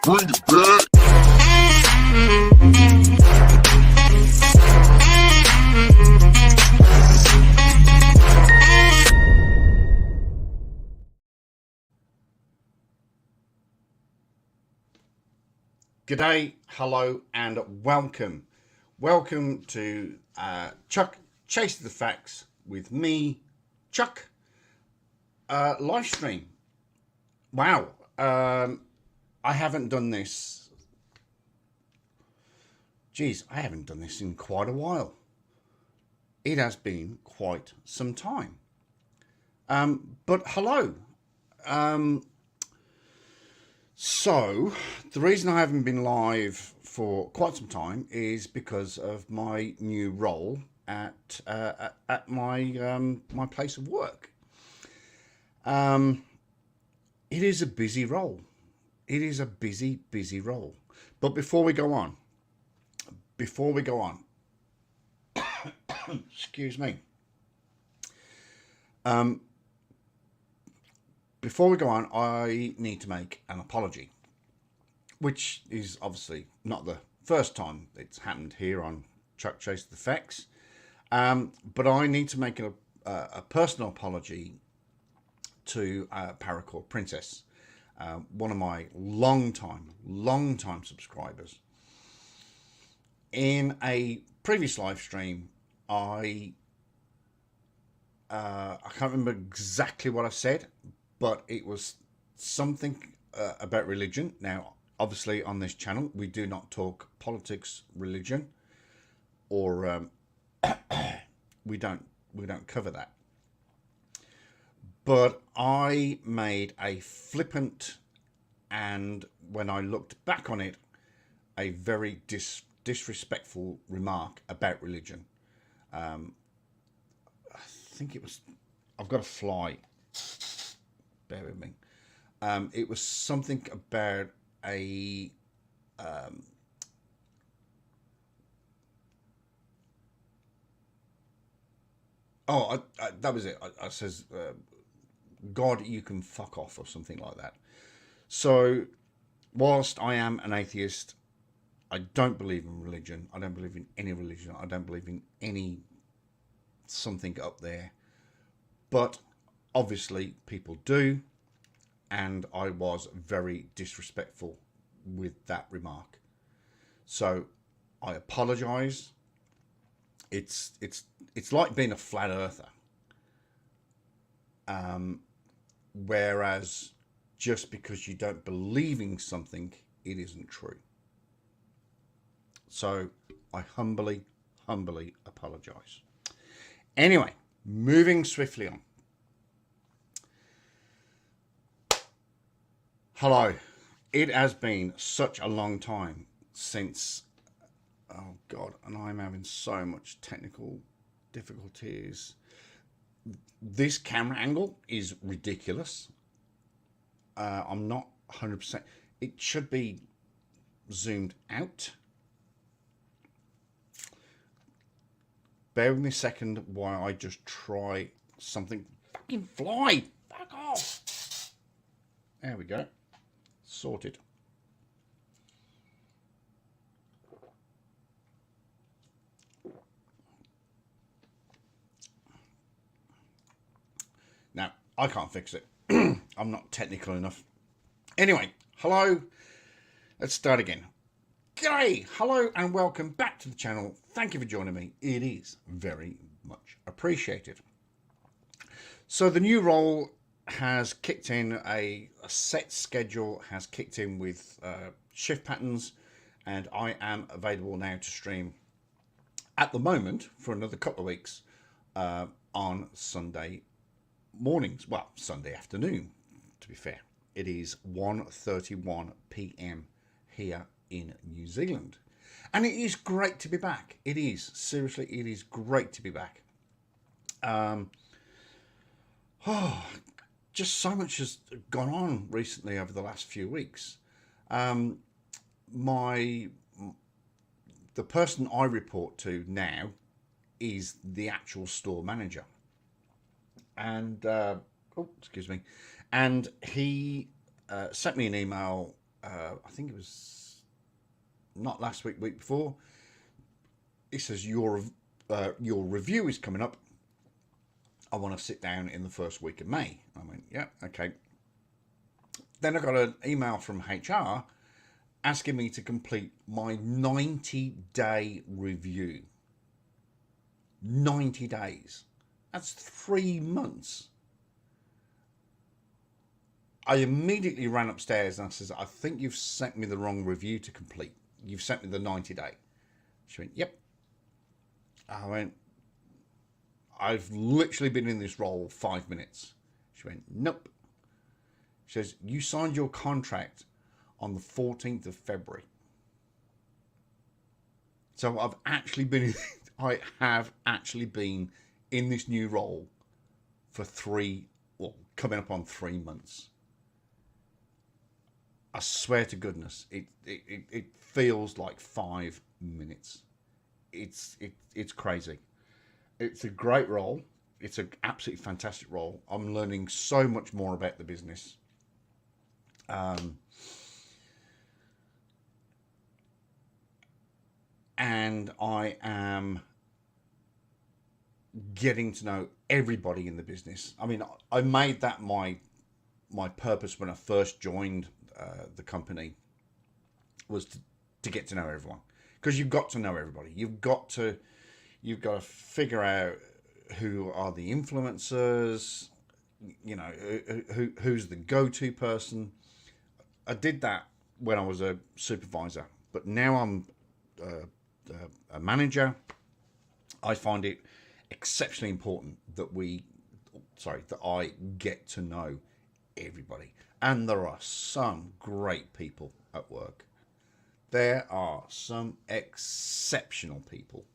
Bring it back. G'day, hello, and welcome. Welcome to Chuck Chase the Facts with me, Chuck, live stream. Wow, I haven't done this. Geez, I haven't done this in quite a while. It has been quite some time. But hello. So, the reason I haven't been live for quite some time is because of my new role at my my place of work. It is a busy role. It is a busy role. But before we go on, excuse me. Before we go on, I need to make an apology, which is obviously not the first time it's happened here on Chuck Chase the Facts. But I need to make a personal apology to Paracord Princess, one of my long time subscribers. In a previous live stream, I can't remember exactly what I said, but it was something about religion. Now, obviously, on this channel, we do not talk politics, religion, or we don't cover that. But I made a flippant, and when I looked back on it, a very disrespectful remark about religion. I think it was, I've got a fly. Bear with me. It was something about a that was it. I says, God, you can fuck off, or something like that. So, whilst I am an atheist, I don't believe in religion. I don't believe in any religion. I don't believe in any something up there. But obviously people do, and I was very disrespectful with that remark. So I apologize. It's like being a flat earther. Whereas just because you don't believe in something, it isn't true. So I humbly apologize. Anyway, moving swiftly on. Hello. It has been such a long time since, oh God, and I'm having so much technical difficulties. This camera angle is ridiculous. I'm not 100%. It should be zoomed out. Bear with me a second while I just try something. Fucking fly! Fuck off! There we go. Sorted. Now, I can't fix it. I'm not technical enough. Anyway, hello. Let's start again. G'day, hello, and welcome back to the channel. Thank you for joining me. It is very much appreciated. So the new role has kicked in, a set schedule has kicked in with shift patterns, and I am available now to stream at the moment for another couple of weeks on Sunday mornings. Well, Sunday afternoon, to be fair. It is 1:31 p.m. here in New Zealand, and it is great to be back. It is, seriously, it is great to be back. Just so much has gone on recently over the last few weeks. The person I report to now is the actual store manager, and oh, excuse me, and he sent me an email I think it was not last week, week before. It says your review is coming up. I want to sit down in the first week of May. I went, yeah, okay. Then I got an email from HR asking me to complete my 90-day review. 90 days. That's 3 months. I immediately ran upstairs and I says, I think you've sent me the wrong review to complete. You've sent me the 90-day. She went, yep. I went, I've literally been in this role 5 minutes. She went, nope. She says, you signed your contract on the 14th of February. So I've actually been, I have actually been in this new role for coming up on 3 months. I swear to goodness, it feels like 5 minutes. It's crazy. It's a great role. It's an absolutely fantastic role. I'm learning so much more about the business. And I am getting to know everybody in the business. I mean, I made that my purpose when I first joined the company, was to get to know everyone, because you've got to know everybody. You've got to figure out who are the influencers, you know, who's the go-to person. I did that when I was a supervisor, but now I'm a manager. I find it exceptionally important that I get to know everybody. And there are some great people at work. There are some exceptional people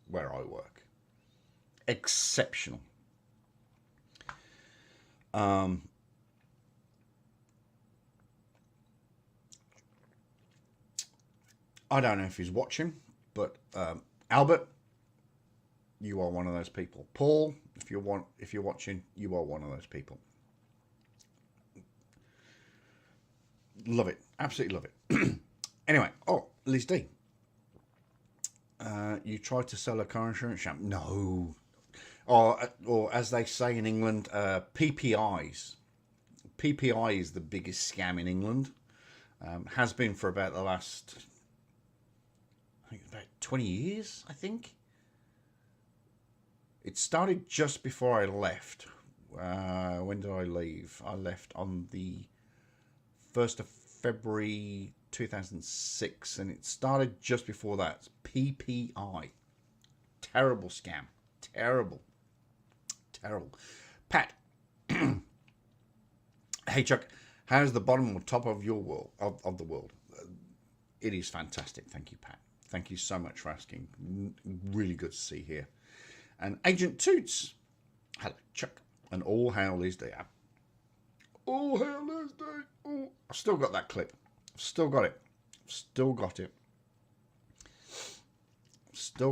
where I work. Exceptional. I don't know if he's watching, but Albert, you are one of those people. Paul, if you're watching, you are one of those people. Love it. Absolutely love it. Anyway, Liz D. You tried to sell a car insurance sham? No. Or as they say in England, PPIs. PPI is the biggest scam in England. Has been for about the last, I think, about 20 years, I think. It started just before I left. When did I leave? I left on the 1st of February 2006, and it started just before that. PPI. Terrible scam. Terrible. Pat. Hey Chuck, how's the bottom or top of your world of the world? It is fantastic. Thank you, Pat. Thank you so much for asking. Really good to see here. And Agent Toots. Hello, Chuck. And all hail Liz Day. All hail Liz Day. Oh, I've still got that clip. I've still got it. Still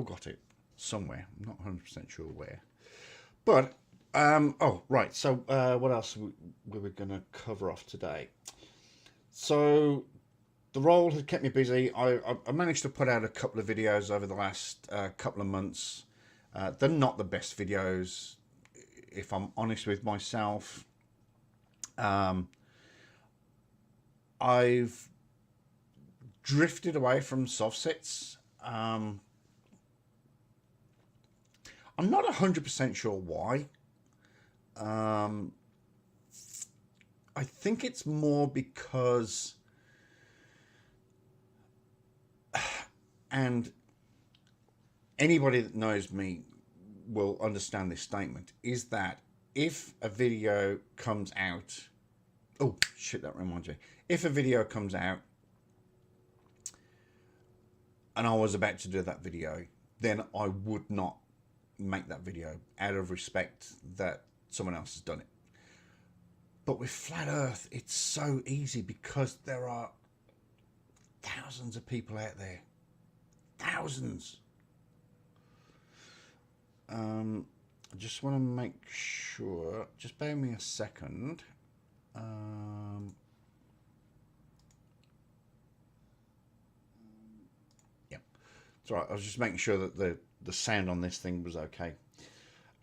got it somewhere. I'm not 100% sure where. But, right. So, what else were we going to cover off today? So, the role has kept me busy. I managed to put out a couple of videos over the last couple of months. They're not the best videos, if I'm honest with myself. I've drifted away from soft sits. I'm not 100% sure why. I think it's more because, and anybody that knows me will understand this statement, is that if a video comes out, oh shit, that reminds me, if a video comes out and I was about to do that video, then I would not make that video out of respect that someone else has done it. But with Flat Earth, it's so easy because there are thousands of people out there. Thousands. I just want to make sure, just bear me a second. It's all right. I was just making sure that the sound on this thing was okay.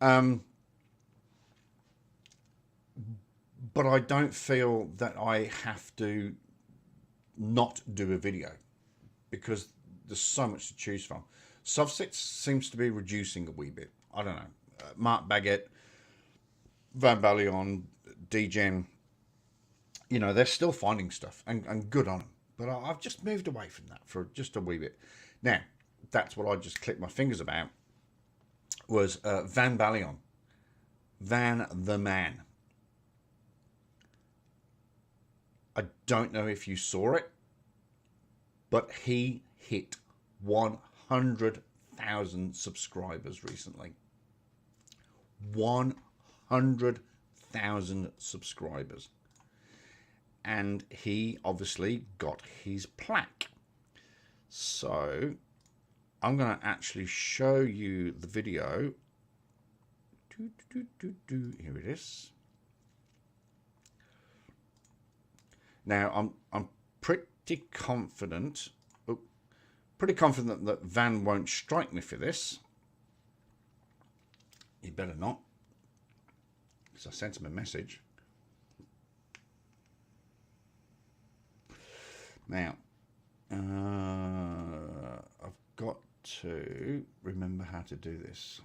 But I don't feel that I have to not do a video because there's so much to choose from. Sovsits seems to be reducing a wee bit. I don't know. Mark Baggett, Van Balion, Degen, you know, they're still finding stuff and good on them. But I've just moved away from that for just a wee bit. Now, that's what I just clicked my fingers about was Van Balion. Van the Man. I don't know if you saw it, but he hit 100,000 subscribers recently. 100,000 subscribers. And he obviously got his plaque. So I'm going to actually show you the video. Here it is. Now I'm pretty confident. Pretty confident that Van won't strike me for this. He better not, because I sent him a message. Now, I've got to remember how to do this.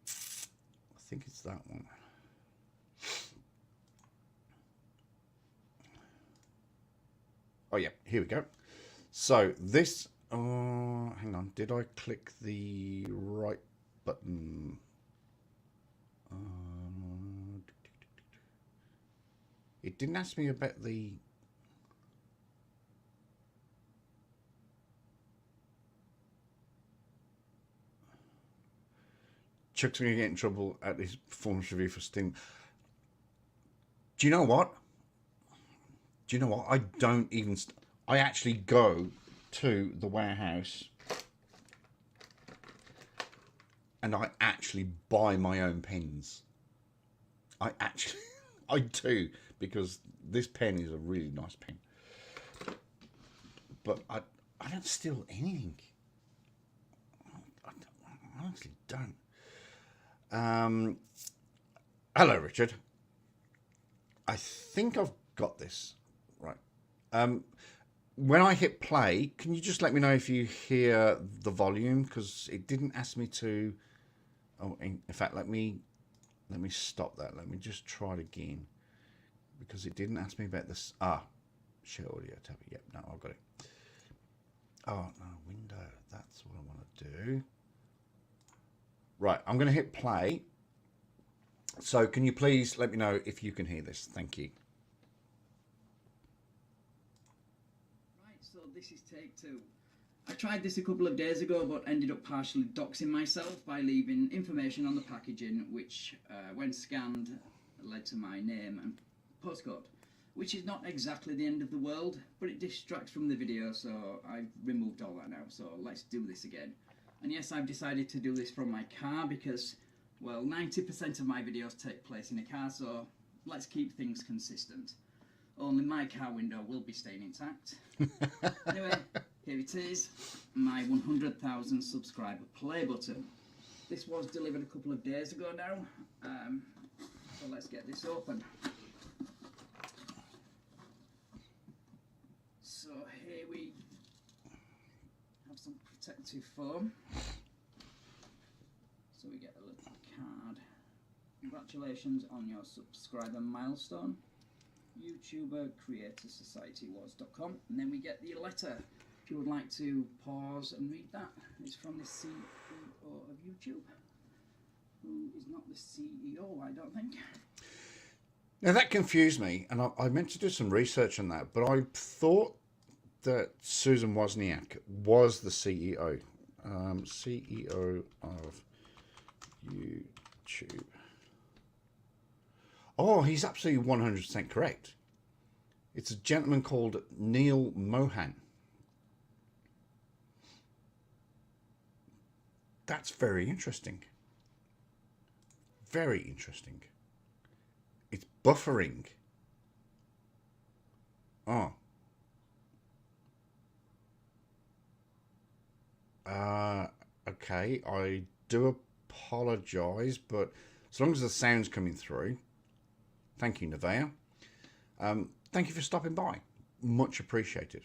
I think it's that one. Oh yeah, here we go. So this, hang on, did I click the right button? It didn't ask me about the... Chuck's going to get in trouble at his performance review for Steam. Do you know what? I don't even... I actually go to the warehouse and I actually buy my own pens. I do, because this pen is a really nice pen. But I don't steal anything. I honestly don't. Hello, Richard. I think I've got this right. When I hit play, can you just let me know if you hear the volume? Because it didn't ask me to. Oh, in fact, let me stop that. Let me just try it again, because it didn't ask me about this. Share audio tab. Yep, no, I've got it. Oh no, window. That's what I want to do. Right, I'm going to hit play. So can you please let me know if you can hear this? Thank you. Right, so this is take 2. I tried this a couple of days ago, but ended up partially doxing myself by leaving information on the packaging, which, when scanned, led to my name and postcode, which is not exactly the end of the world, but it distracts from the video, so I've removed all that now. So let's do this again. And yes, I've decided to do this from my car because, well, 90% of my videos take place in a car, so let's keep things consistent. Only my car window will be staying intact. Anyway, here it is, my 100,000 subscriber play button. This was delivered a couple of days ago now, so let's get this open. So here we have some protective foam. So we get a little card. Congratulations on your subscriber milestone. YouTuber Creator Society Wars.com, and then we get the letter. If you would like to pause and read that, it's from the CEO of YouTube, who is not the CEO, I don't think. Now that confused me, and I meant to do some research on that, but I thought that Susan Wozniak was the CEO. CEO of YouTube. Oh, he's absolutely 100% correct. It's a gentleman called Neil Mohan. That's very interesting. Very interesting. It's buffering. Oh, Okay, I do apologise, but as long as the sound's coming through, thank you, Nevaeh. Thank you for stopping by. Much appreciated.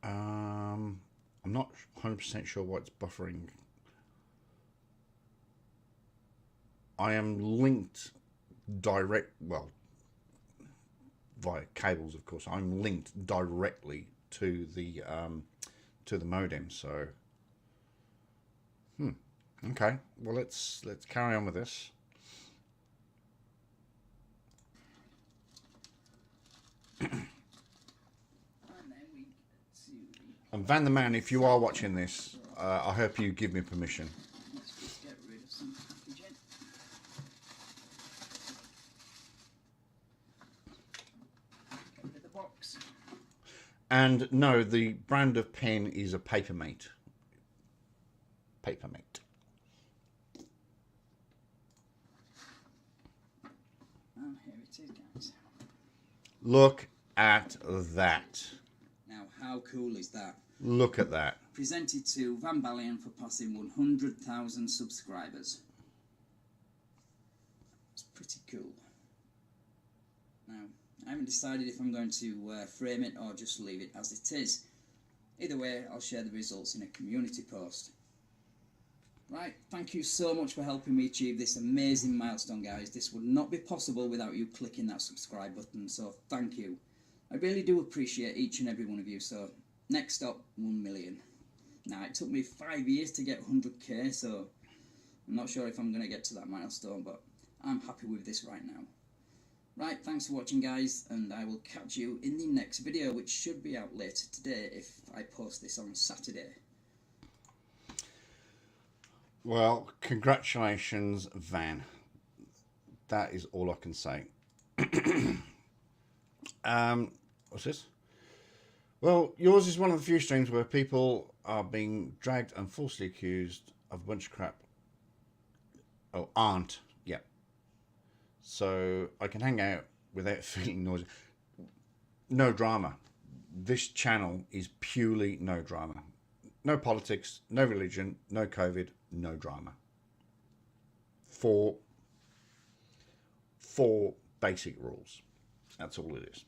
I'm not 100% sure why it's buffering. I am linked well, via cables, of course. I'm linked directly to the modem. So, okay. Well, let's carry on with this. And Van the Man, if you are watching this, I hope you give me permission. Let's just get rid of some packaging. Get rid of the box. And no, the brand of pen is a Papermate. Papermate. And here it is, guys. Look at that. Now, how cool is that? Look at that. Presented to Van Balian for passing 100,000 subscribers. It's pretty cool. Now, I haven't decided if I'm going to frame it or just leave it as it is. Either way, I'll share the results in a community post. Right, thank you so much for helping me achieve this amazing milestone, guys. This would not be possible without you clicking that subscribe button, so thank you. I really do appreciate each and every one of you. So next up, 1 million. Now, it took me 5 years to get 100k, so I'm not sure if I'm going to get to that milestone, but I'm happy with this right now. Right, thanks for watching, guys, and I will catch you in the next video, which should be out later today if I post this on Saturday. Well, congratulations, Van. That is all I can say. What's this? Well, yours is one of the few streams where people are being dragged and falsely accused of a bunch of crap. Oh, aren't. Yeah. So I can hang out without feeling noisy. No drama. This channel is purely no drama. No politics, no religion, no COVID, no drama. Four basic rules. That's all it is.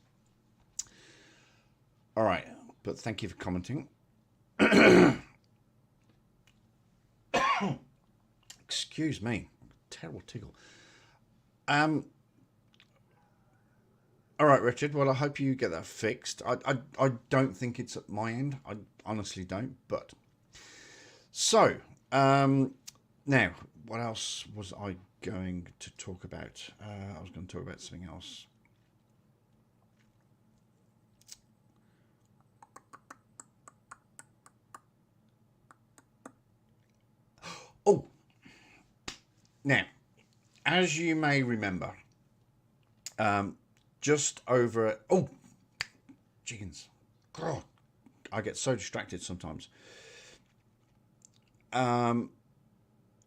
All right, but thank you for commenting. Excuse me, terrible tickle. All right, Richard. Well, I hope you get that fixed. I don't think it's at my end. I honestly don't. But so now, what else was I going to talk about? I was going to talk about something else. Oh, now, as you may remember, just over... Oh, chickens. God, I get so distracted sometimes. I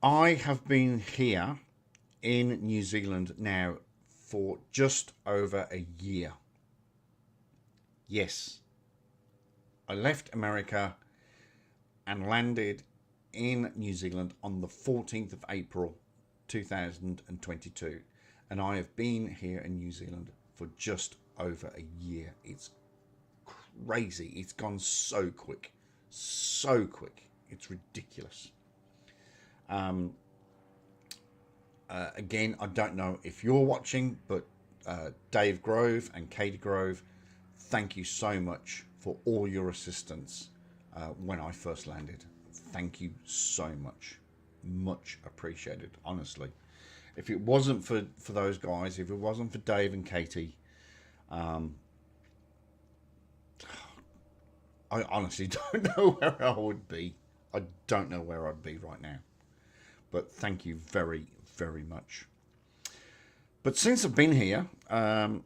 have been here in New Zealand now for just over a year. Yes. I left America and landed in New Zealand on the 14th of April 2022, and I have been here in New Zealand for just over a year. It's crazy. It's gone so quick. It's ridiculous. Again, I don't know if you're watching, but Dave Grove and Katie Grove, thank you so much for all your assistance when I first landed. Thank you so much. Much appreciated, honestly. If it wasn't for those guys, if it wasn't for Dave and Katie, I honestly don't know where I would be. I don't know where I'd be right now. But thank you very, very much. But since I've been here, I've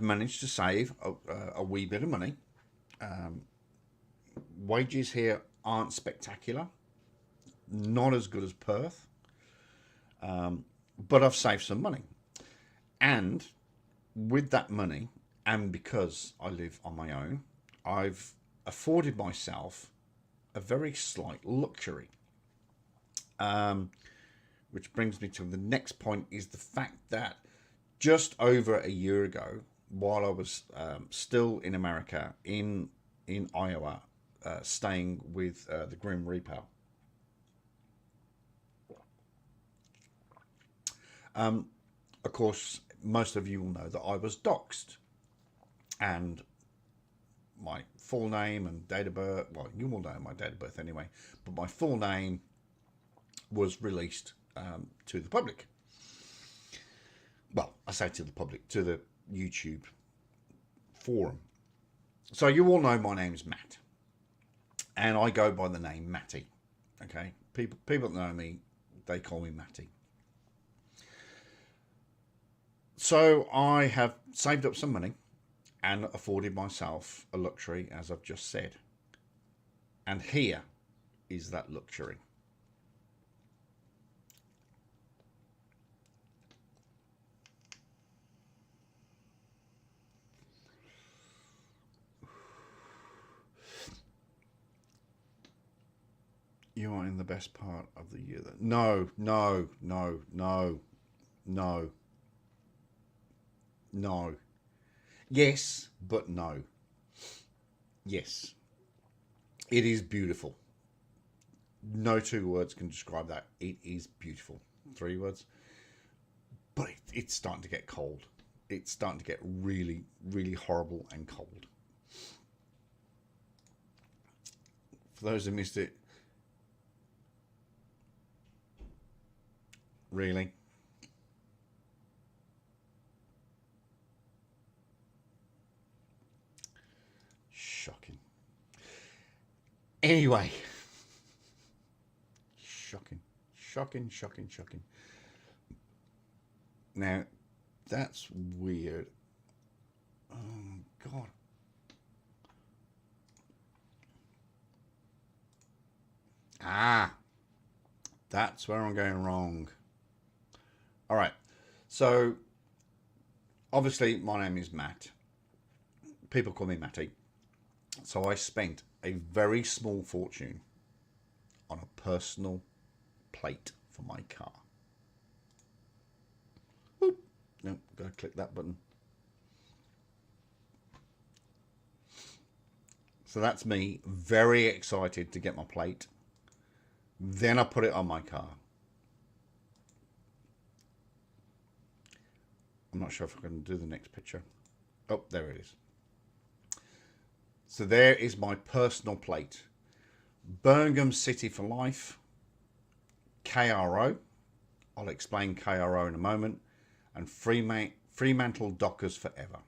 managed to save a wee bit of money. Wages here aren't spectacular. Not as good as Perth. But I've saved some money. And with that money, and because I live on my own, I've afforded myself a very slight luxury. Which brings me to the next point, is the fact that just over a year ago, while I was still in America, in Iowa, staying with the Grim Reaper, of course, most of you will know that I was doxxed, and my full name and date of birth, well, you will know my date of birth anyway, but my full name was released to the public. Well, I say to the public, to the YouTube forum. So you all know my name is Matt, and I go by the name Matty. Okay, people that know me, they call me Matty. So I have saved up some money and afforded myself a luxury, as I've just said. And here is that luxury. You are in the best part of the year. No. Yes, but no. Yes. It is beautiful. No two words can describe that. It is beautiful. 3 words. But it's starting to get cold. It's starting to get really, really horrible and cold. For those who missed it, really? Shocking. Anyway. Shocking. Now, that's weird. Oh, God. Ah. That's where I'm going wrong. All right. So, obviously, my name is Matt. People call me Matty. So I spent a very small fortune on a personal plate for my car. Oop. No, gotta click that button. So that's me, very excited to get my plate. Then I put it on my car. I'm not sure if I can do the next picture. Oh, there it is. So there is my personal plate. Birmingham City for Life, KRO. I'll explain KRO in a moment. And Fremantle Dockers Forever.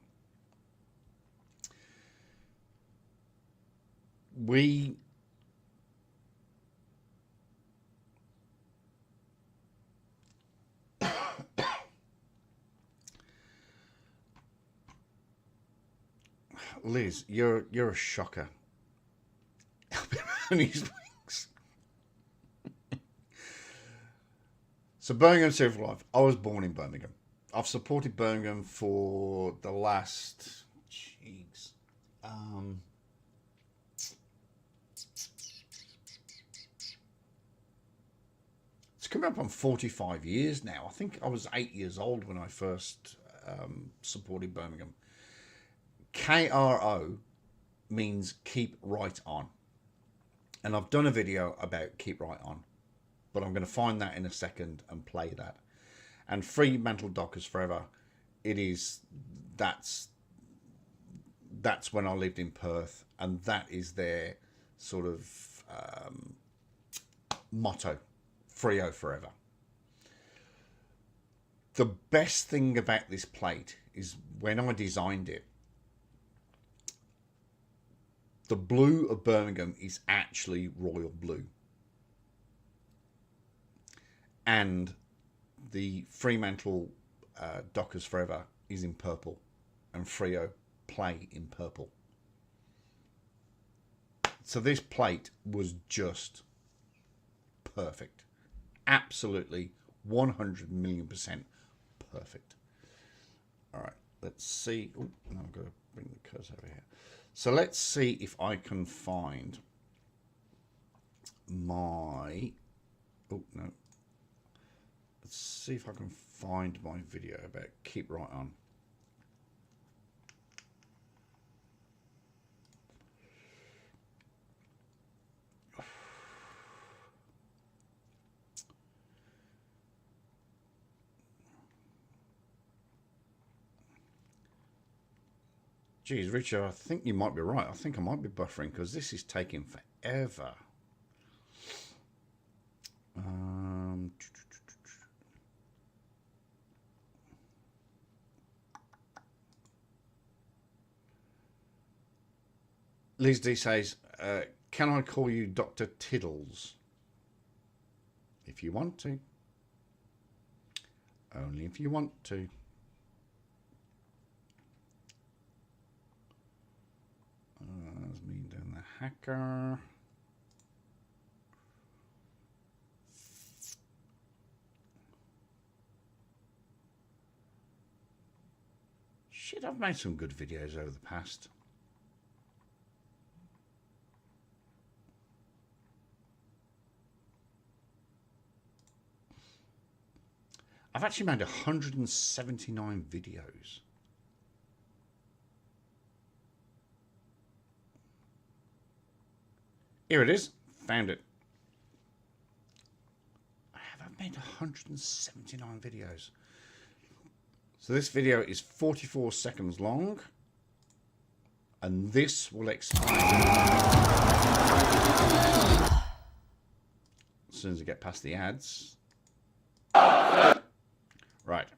Liz, you're a shocker. So Birmingham City for Life. I was born in Birmingham. I've supported Birmingham for the last, it's coming up on 45 years now. I think I was 8 years old when I first supported Birmingham. KRO means keep right on. And I've done a video about keep right on, but I'm going to find that in a second and play that. And Fremantle Dockers Forever, that's when I lived in Perth, and that is their sort of motto, Freo Forever. The best thing about this plate is when I designed it, the blue of Birmingham is actually royal blue. And the Fremantle Dockers Forever is in purple. And Freo play in purple. So this plate was just perfect. Absolutely 100 million% perfect. All right, let's see. Oh, no, I've got to bring the cursor over here. So let's see if I can find my... Oh, no. Let's see if I can find my video about Keep Right On. Geez, Richard, I think you might be right. I think I might be buffering because this is taking forever. Liz D says, can I call you Dr. Tiddles? If you want to. Only if you want to. That's me doing the hacker. Shit, I've made some good videos over the past. I've actually made 179 videos. Here it is. Found it. I've made 179 videos. So this video is 44 seconds long. And this will explain. As soon as I get past the ads. Right.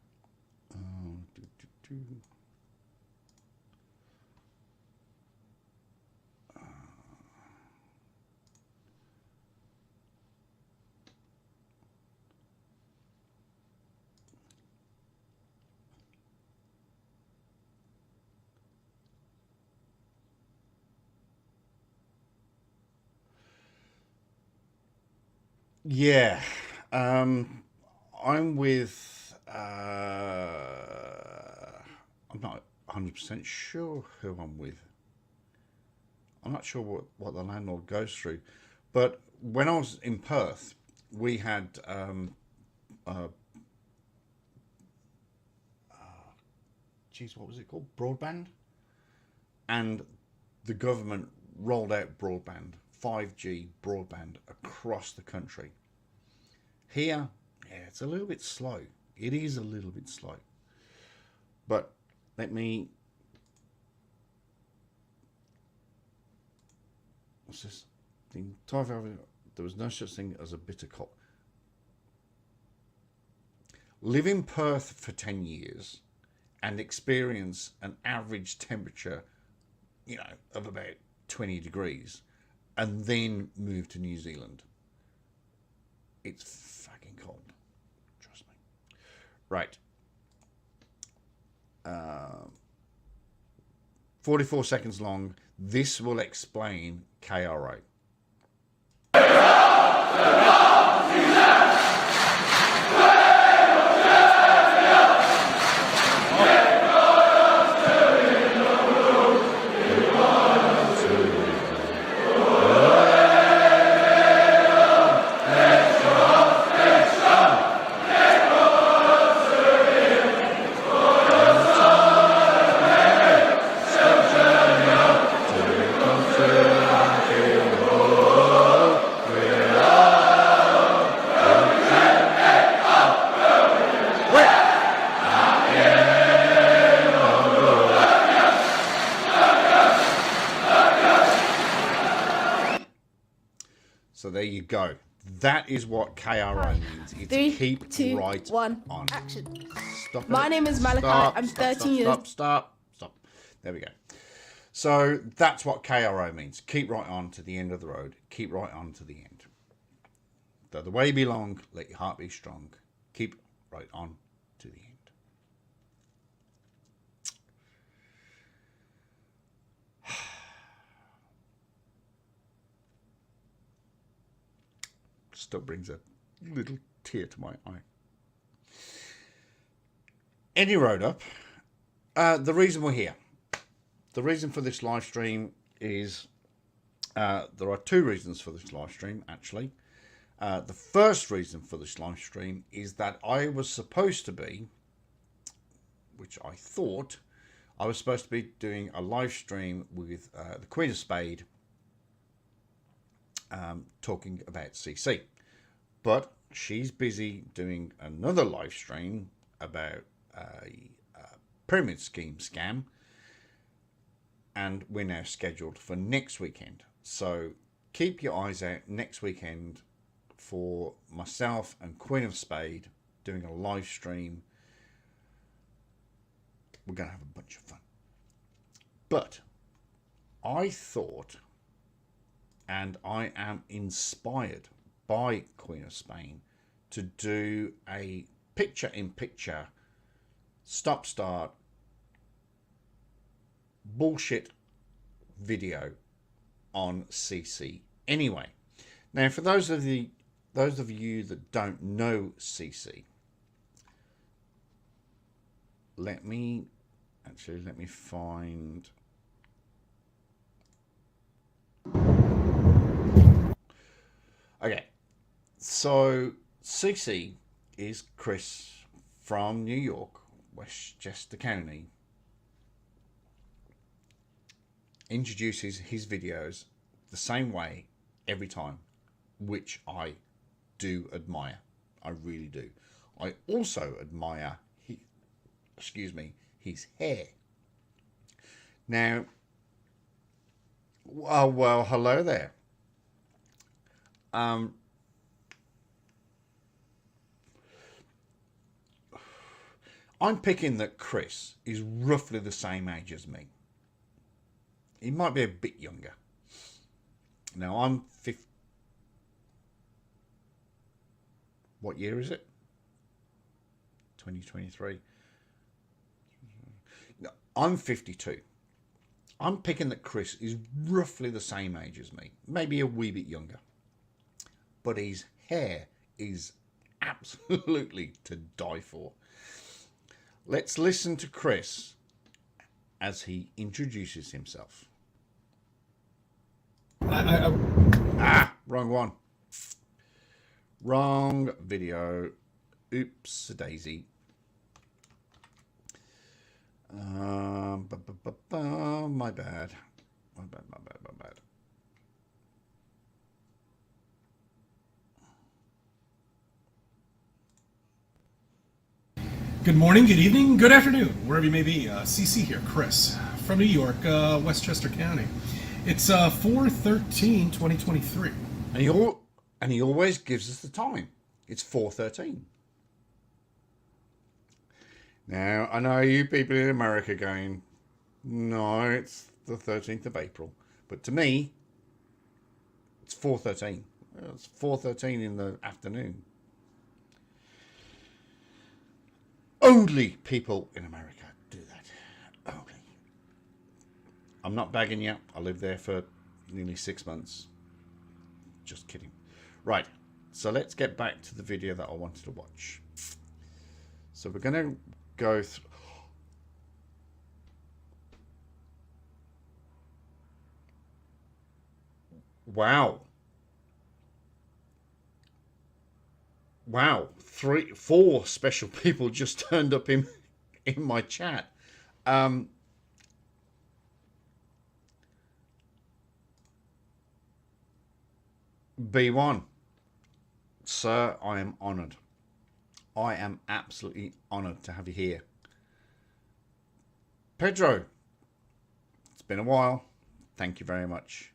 Yeah. I'm with... I'm not 100% sure who I'm with. I'm not sure what the landlord goes through. But when I was in Perth, we had geez, what was it called? Broadband. And the government rolled out broadband, 5G broadband across the country. Here, yeah, it's a little bit slow. It is a little bit slow. But let me... What's this? The entire... There was no such thing as a bitter cop. Live in Perth for 10 years and experience an average temperature, you know, of about 20 degrees, and then move to New Zealand. It's fucking cold. Trust me. Right. 44 seconds long. This will explain KRO. So there you go. That is what KRO means. It's 3, keep 2, right 1, on. action. Stop My it. name is Malachi. Stop, I'm stop, 13 years. Stop. There we go. So that's what KRO means. Keep right on to the end of the road. Keep right on to the end. Though the way be long, let your heart be strong. Keep right on to the end. Still brings a little tear to my eye. Any road up. The reason we're here. the reason for this live stream is there are two reasons for this live stream, actually. The first reason for this live stream is that I was supposed to be, which I thought, I was supposed to be doing a live stream with the Queen of Spade talking about CC. But she's busy doing another live stream about a pyramid scheme scam. And we're now scheduled for next weekend. So keep your eyes out next weekend for myself and Queen of Spade doing a live stream. We're going to have a bunch of fun. But I thought, and I am inspired by Queen of Spain, to do a picture-in-picture, stop-start, bullshit video on CC anyway. Now, for those of you that don't know CC, let me find. Okay, so CC is Chris from New York, Westchester County. Introduces his videos the same way every time, which I do admire. I really do. I also admire his hair. Now, well, hello there. I'm picking that Chris is roughly the same age as me. He might be a bit younger. Now, I'm 50. What year is it? 2023. No, I'm 52. I'm picking that Chris is roughly the same age as me. Maybe a wee bit younger. But his hair is absolutely to die for. Let's listen to Chris as he introduces himself. Wrong one. Wrong video. Oops, daisy. My bad. My bad. Good morning, good evening, good afternoon, wherever you may be. CC here, Chris, from New York, Westchester County. It's 4/13/2023. And he always gives us the time. It's 4:13. Now, I know you people in America going, no, it's the 13th of April. But to me, it's 4:13. It's 4:13 in the afternoon. Only people in America do that. Only. I'm not bagging you. I lived there for nearly 6 months. Just kidding. Right. So let's get back to the video that I wanted to watch. So we're going to go through. Wow. Wow. 4 special people just turned up in my chat. B1, sir, I am honoured. I am absolutely honoured to have you here. Pedro, it's been a while. Thank you very much.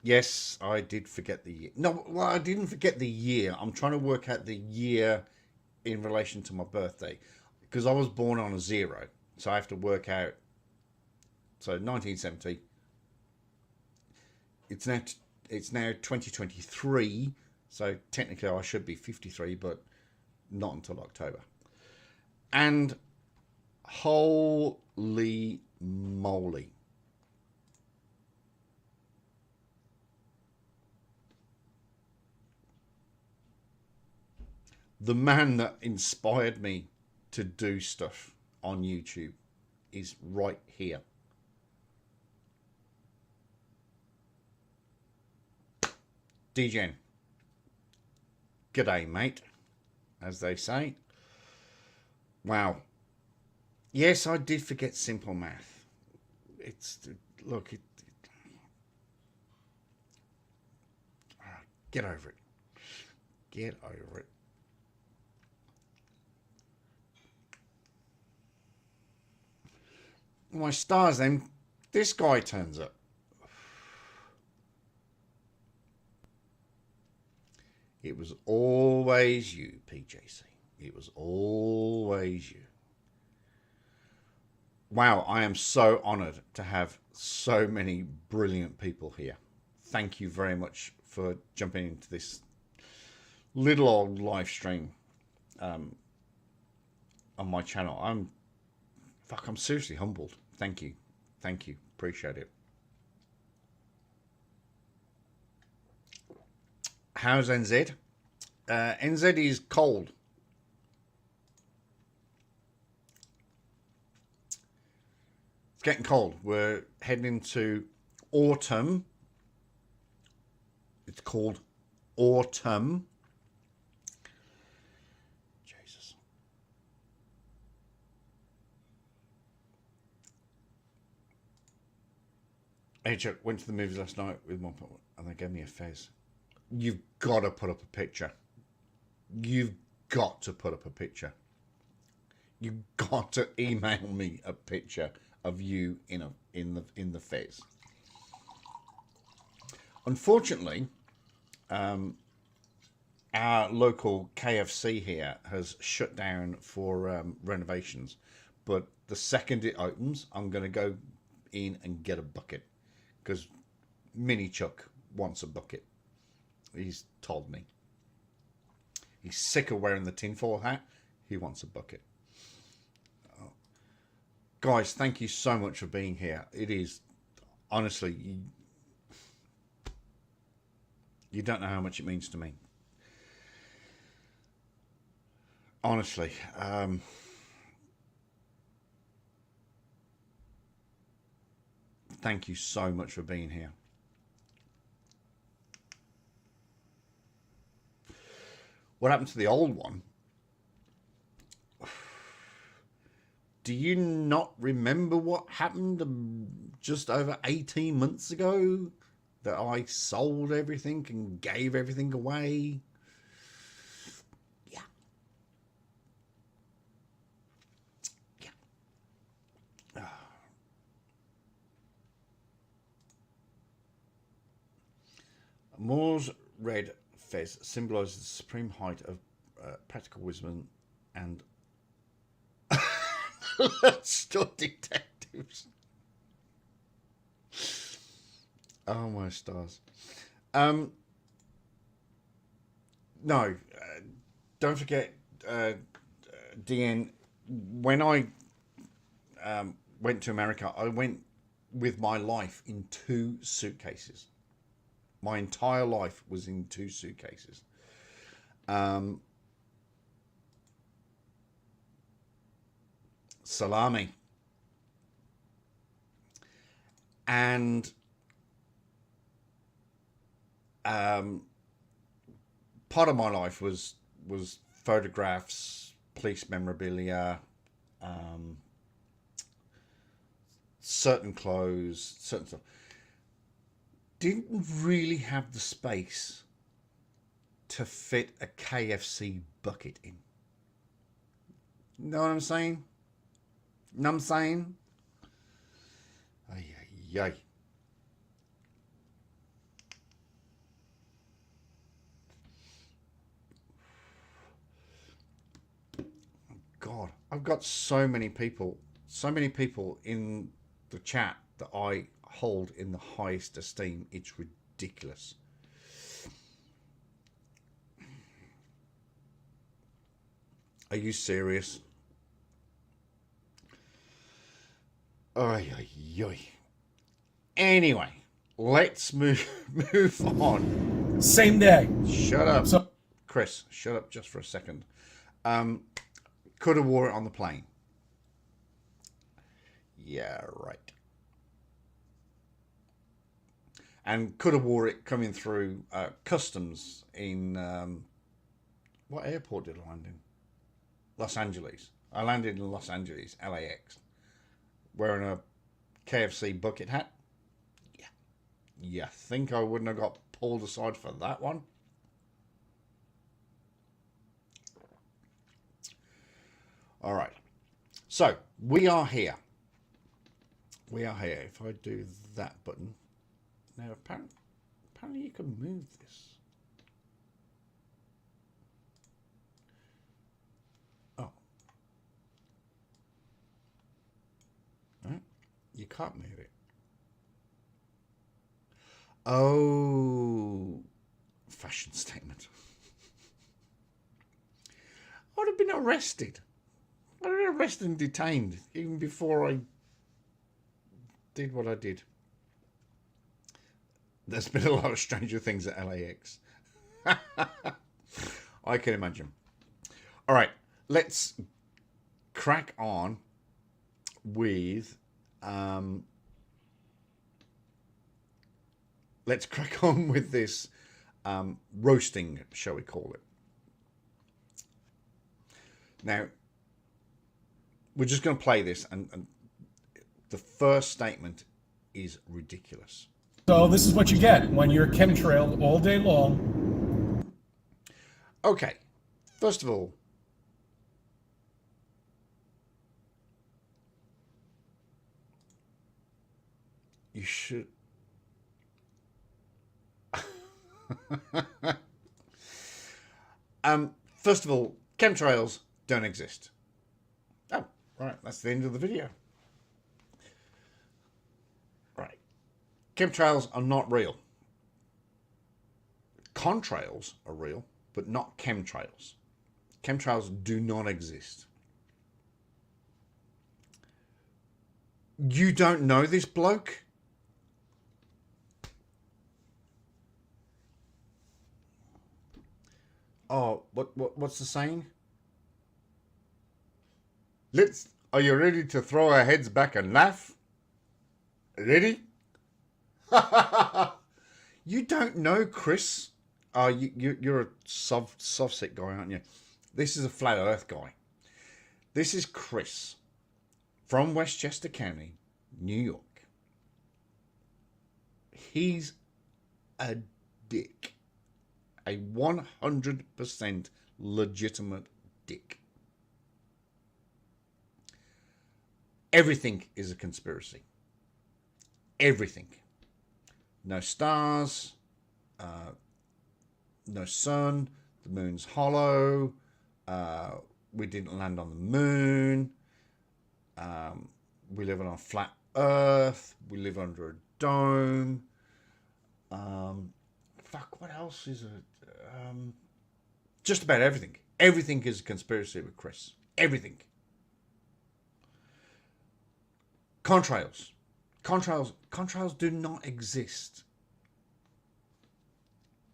Yes, I did forget the year. No, well, I didn't forget the year. I'm trying to work out the year in relation to my birthday, because I was born on a 0. So I have to work out. So 1970. It's now 2023. So technically I should be 53, but not until October. And holy moly. The man that inspired me to do stuff on YouTube is right here. DGen. G'day, mate, as they say. Wow. Yes, I did forget simple math. Look, get over it. Get over it. My stars, then, this guy turns up. It was always you, PJC. It was always you. Wow, I am so honoured to have so many brilliant people here. Thank you very much for jumping into this little old live stream on my channel. I'm seriously humbled. Thank you. Thank you. Appreciate it. How's NZ? NZ is cold. It's getting cold. We're heading into autumn. It's called autumn. Jesus. Hey, Chuck, went to the movies last night with my partner and they gave me a fez. You've got to put up a picture. You've got to put up a picture. You've got to email me a picture of you in the fez. Unfortunately, our local KFC here has shut down for renovations. But the second it opens, I'm going to go in and get a bucket because Mini Chuck wants a bucket. He's told me. He's sick of wearing the tinfoil hat. He wants a bucket. Oh. Guys, thank you so much for being here. It is, honestly, you don't know how much it means to me. Honestly. Thank you so much for being here. What happened to the old one? Do you not remember what happened just over 18 months ago? That I sold everything and gave everything away? Yeah. Yeah. Moore's red fez symbolises the supreme height of practical wisdom and still detectives. Oh my stars. No, don't forget, DN, when I went to America, I went with my life in 2 suitcases. My entire life was in 2 suitcases. Salami. And part of my life was photographs, police memorabilia, certain clothes, certain stuff. Didn't really have the space to fit a KFC bucket in. Know what I'm saying? Know what I'm saying? Ay, ay, ay. God, I've got so many people in the chat that I hold in the highest esteem. It's ridiculous. Are you serious? Ay, ay, ay. Anyway, let's move on. Same day. Shut up. So, Chris, shut up just for a second. Could have wore it on the plane. Yeah, right. And could have wore it coming through customs in... what airport did I land in? Los Angeles. I landed in Los Angeles, LAX. Wearing a KFC bucket hat. Yeah. You think I wouldn't have got pulled aside for that one? All right. So, we are here. We are here. If I do that button... Now, apparently you can move this. Oh. Right. You can't move it. Oh. Fashion statement. I would have been arrested. I would have been arrested and detained even before I did what I did. There's been a lot of stranger things at LAX. I can imagine. All right, let's crack on with this roasting, shall we call it? Now, we're just going to play this, and the first statement is ridiculous. So this is what you get when you're chemtrailed all day long. Okay, first of all, you should... first of all, chemtrails don't exist. Oh, right, that's the end of the video. Right. Chemtrails are not real. Contrails are real, but not chemtrails. Chemtrails do not exist. You don't know this bloke? Oh, what's the saying? Are you ready to throw our heads back and laugh? Ready? You don't know Chris. You're a soft set guy, aren't you? This is a flat earth guy. This is Chris from Westchester County, New York. He's a dick. A 100% legitimate dick. Everything is a conspiracy. Everything. No stars. No sun. The moon's hollow. We didn't land on the moon. We live on a flat earth. We live under a dome. Fuck, what else is it? Just about everything. Everything is a conspiracy with Chris. Everything. Contrails. Contrails do not exist.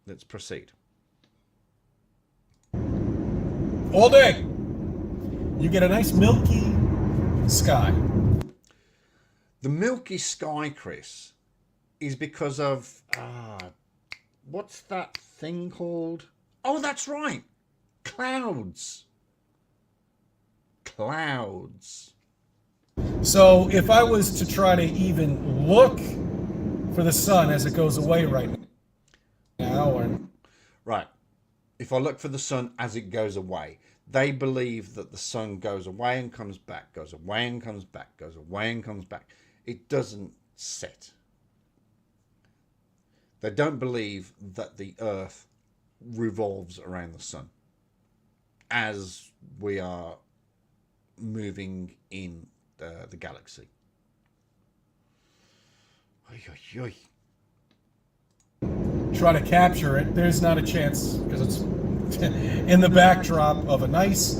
Let's proceed. All day, you get a nice milky sky. The milky sky, Chris, is because of... what's that thing called? Oh, that's right. Clouds. Clouds. So if I was to try to even look for the sun as it goes away right now, Right. If I look for the sun as it goes away, they believe that the sun goes away and comes back, goes away and comes back, goes away and comes back. It doesn't set. They don't believe that the earth revolves around the sun as we are moving in the galaxy. Oy, oy, oy. try to capture it. There's not a chance because it's in the backdrop of a nice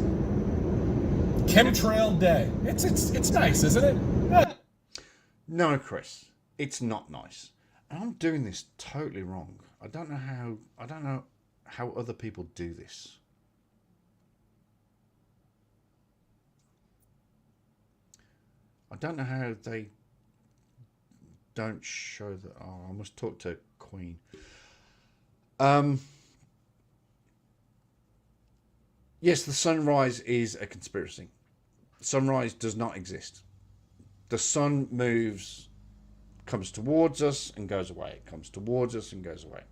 chemtrail day. It's nice, isn't it? Yeah. No, Chris, it's not nice. And I'm doing this totally wrong. I don't know how other people do this. I don't know how they don't show that. Oh, I must talk to Queen. Yes, the sunrise is a conspiracy. Sunrise does not exist. The sun moves, comes towards us and goes away. It comes towards us and goes away.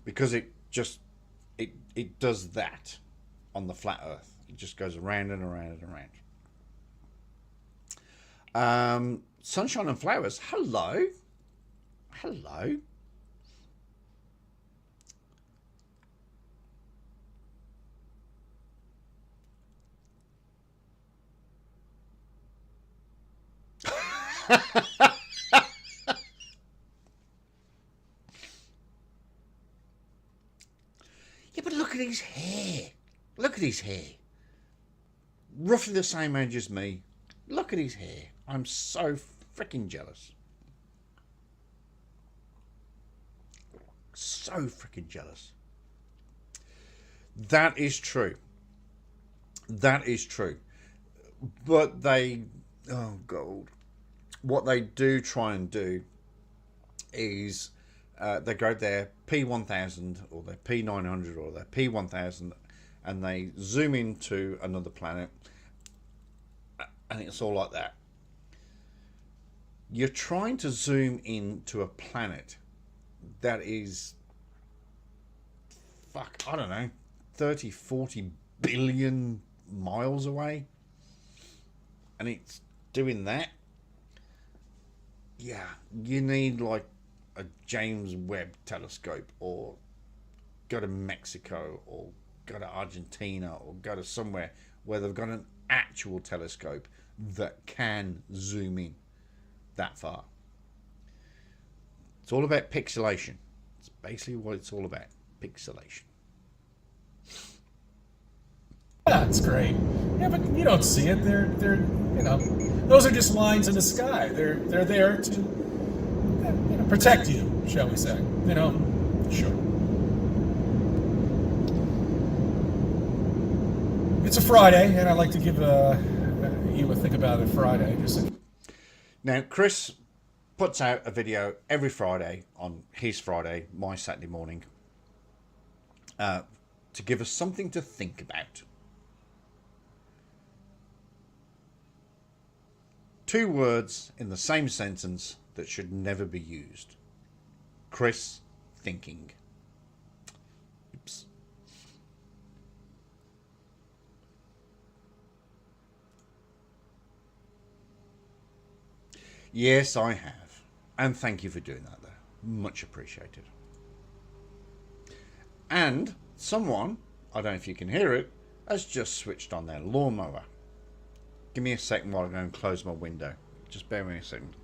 Because it does that on the flat earth. It just goes around and around and around. Sunshine and flowers. Hello. Hello. Yeah, but look at his hair. Look at his hair. Roughly the same age as me. Look at his hair. I'm so freaking jealous. So freaking jealous. That is true. That is true. But they... Oh, God. What they do try and do is they go their P1000 or their P900 or their P1000 and they zoom into another planet and it's all like that. You're trying to zoom into a planet that is, fuck, I don't know, 30, 40 billion miles away. And it's doing that. Yeah, you need like a James Webb telescope, or go to Mexico, or go to Argentina, or go to somewhere where they've got an actual telescope that can zoom in that far. It's all about pixelation. It's basically what it's all about. Pixelation. Yeah, it's great. Yeah, but you don't see it. They're you know, those are just lines in the sky. They're there to, you know, protect you, shall we say? You know, sure. It's a Friday, and I'd like to give you a think about it Friday. Now, Chris puts out a video every Friday on his Friday, my Saturday morning, to give us something to think about. 2 words in the same sentence that should never be used. Chris thinking. Oops. Yes, I have. And thank you for doing that, though. Much appreciated. And someone, I don't know if you can hear it, has just switched on their lawnmower. Give me a second while I go and close my window. Just bear with me a second.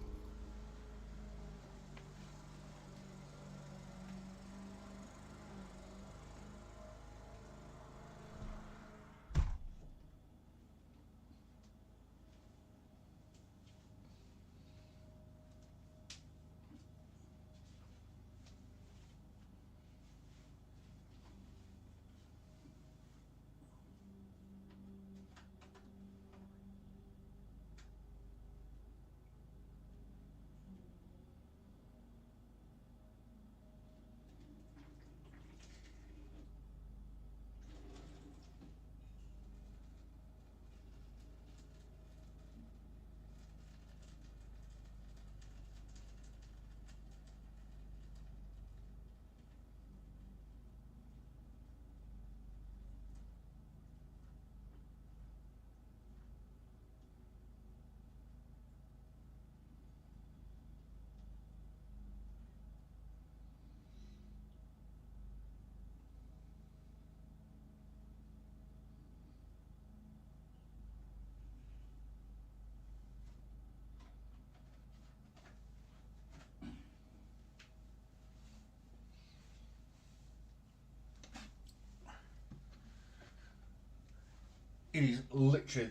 It is literally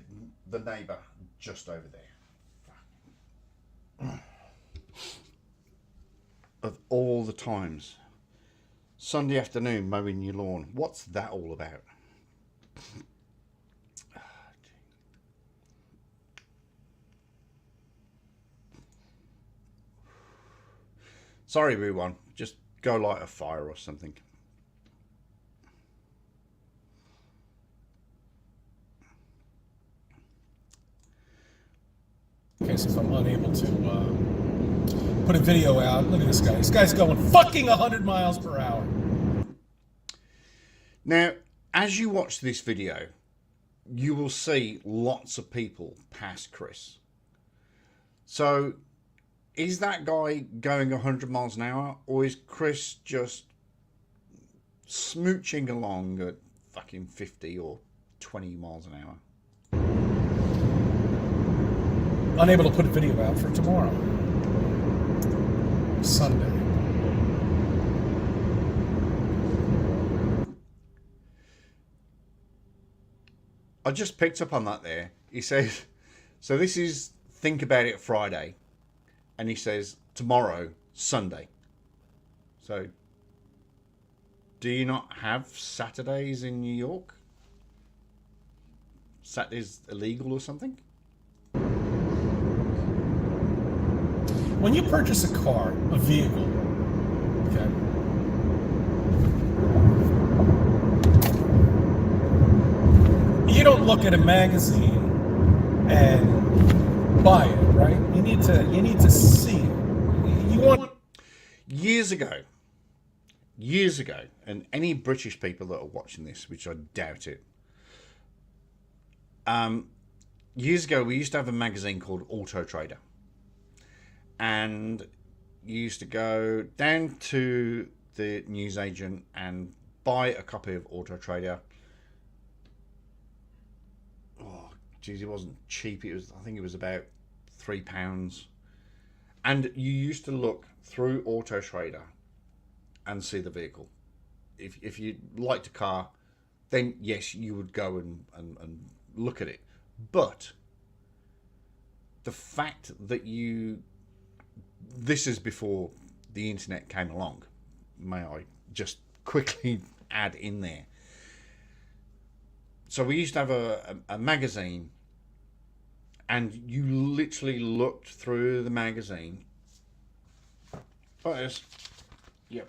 the neighbour just over there. Of all the times. Sunday afternoon mowing your lawn. What's that all about? Sorry, everyone. Just go light a fire or something. In case if I'm unable to put a video out. Look at this guy. This guy's going fucking 100 miles per hour. Now, as you watch this video, you will see lots of people pass Chris. So, is that guy going 100 miles an hour, or is Chris just smooching along at fucking 50 or 20 miles an hour? Unable to put a video out for tomorrow, Sunday. I just picked up on that there. He says, so this is Think About It Friday. And he says, tomorrow, Sunday. So, do you not have Saturdays in New York? Saturday's illegal or something? When you purchase a car, a vehicle, okay, you don't look at a magazine and buy it, right? You need to see it. You want Years ago, and any British people that are watching this, which I doubt it, years ago we used to have a magazine called Auto Trader. And you used to go down to the newsagent and buy a copy of Auto Trader. Oh, geez, it wasn't cheap. I think it was about £3. And you used to look through Auto Trader and see the vehicle. If you liked a car, then yes, you would go and look at it. But the fact that this is before the internet came along. May I just quickly add in there. So we used to have a magazine, and you literally looked through the magazine. Oh, yes. Yep.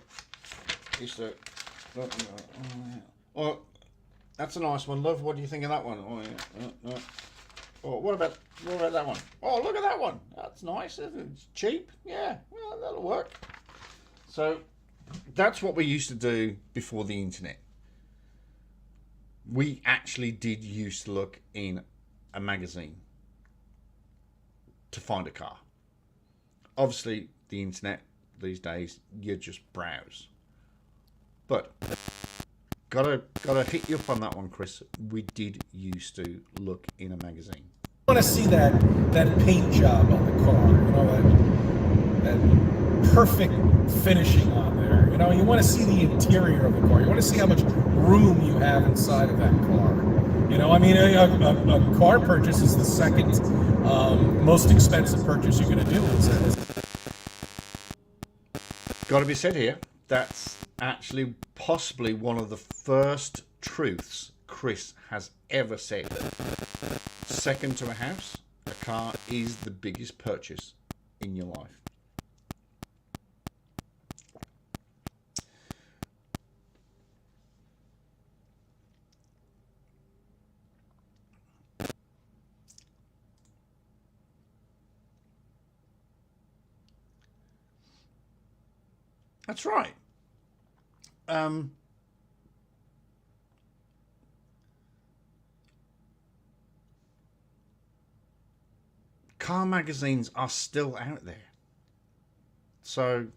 Oh, that's a nice one, love. What do you think of that one? Oh, yeah. Oh, what about that one? Oh, look at that one. That's nice. It's cheap. Yeah, well, that'll work. So that's what we used to do before the internet. We actually did used to look in a magazine to find a car. Obviously, the internet these days, you just browse. But gotta hit you up on that one, Chris. We did used to look in a magazine. I want to see that paint job on the car, you know, that perfect finishing on there. You know, you want to see the interior of the car. You want to see how much room you have inside of that car. You know, I mean, a car purchase is the second most expensive purchase you're going to do. Got to be said here, that's actually possibly one of the first truths Chris has ever said. Second to a house, a car is the biggest purchase in your life. That's right. Car magazines are still out there. So,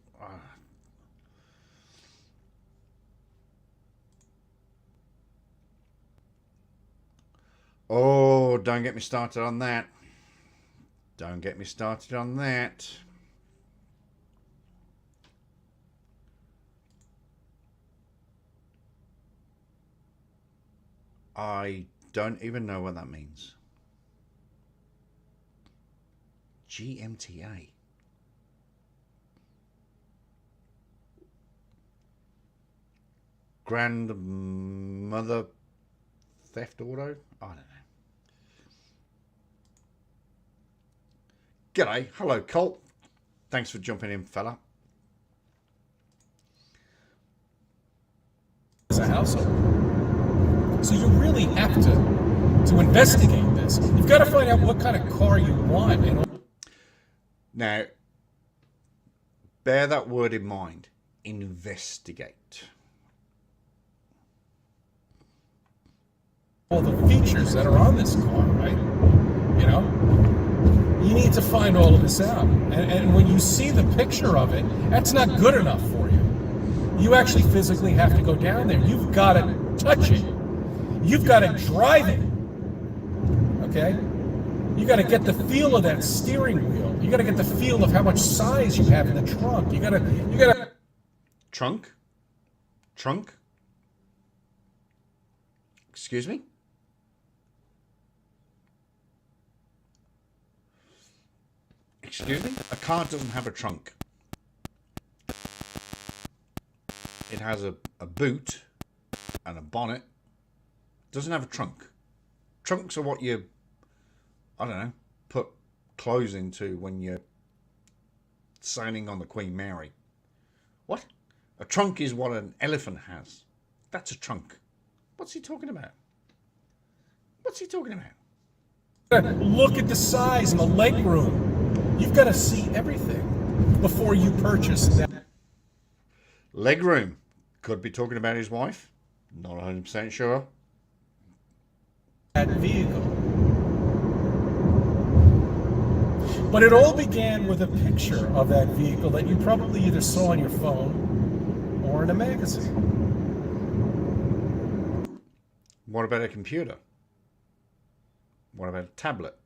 oh, don't get me started on that. Don't get me started on that. I don't even know what that means. GMTA. Grandmother Theft Auto? I don't know. G'day. Hello, Colt. Thanks for jumping in, fella. a household. So you really have to investigate this. You've got to find out what kind of car you want. Now, bear that word in mind. Investigate. All the features that are on this car, right? You know? You need to find all of this out. And when you see the picture of it, that's not good enough for you. You actually physically have to go down there. You've got to touch it. You've got to drive it. Okay? You got to get the feel of that steering wheel. You got to get the feel of how much size you have in the trunk. You got to Trunk? Trunk? Excuse me? Excuse me? A car doesn't have a trunk. It has a boot and a bonnet. It doesn't have a trunk. Trunks are what you, I don't know, put clothes into when you're sailing on the Queen Mary. What? A trunk is what an elephant has. That's a trunk. What's he talking about? What's he talking about? look at the size and the leg room. You've got to see everything before you purchase that. Leg room. Could be talking about his wife. Not 100% sure. That vehicle. But it all began with a picture of that vehicle that you probably either saw on your phone or in a magazine. What about a computer? What about a tablet?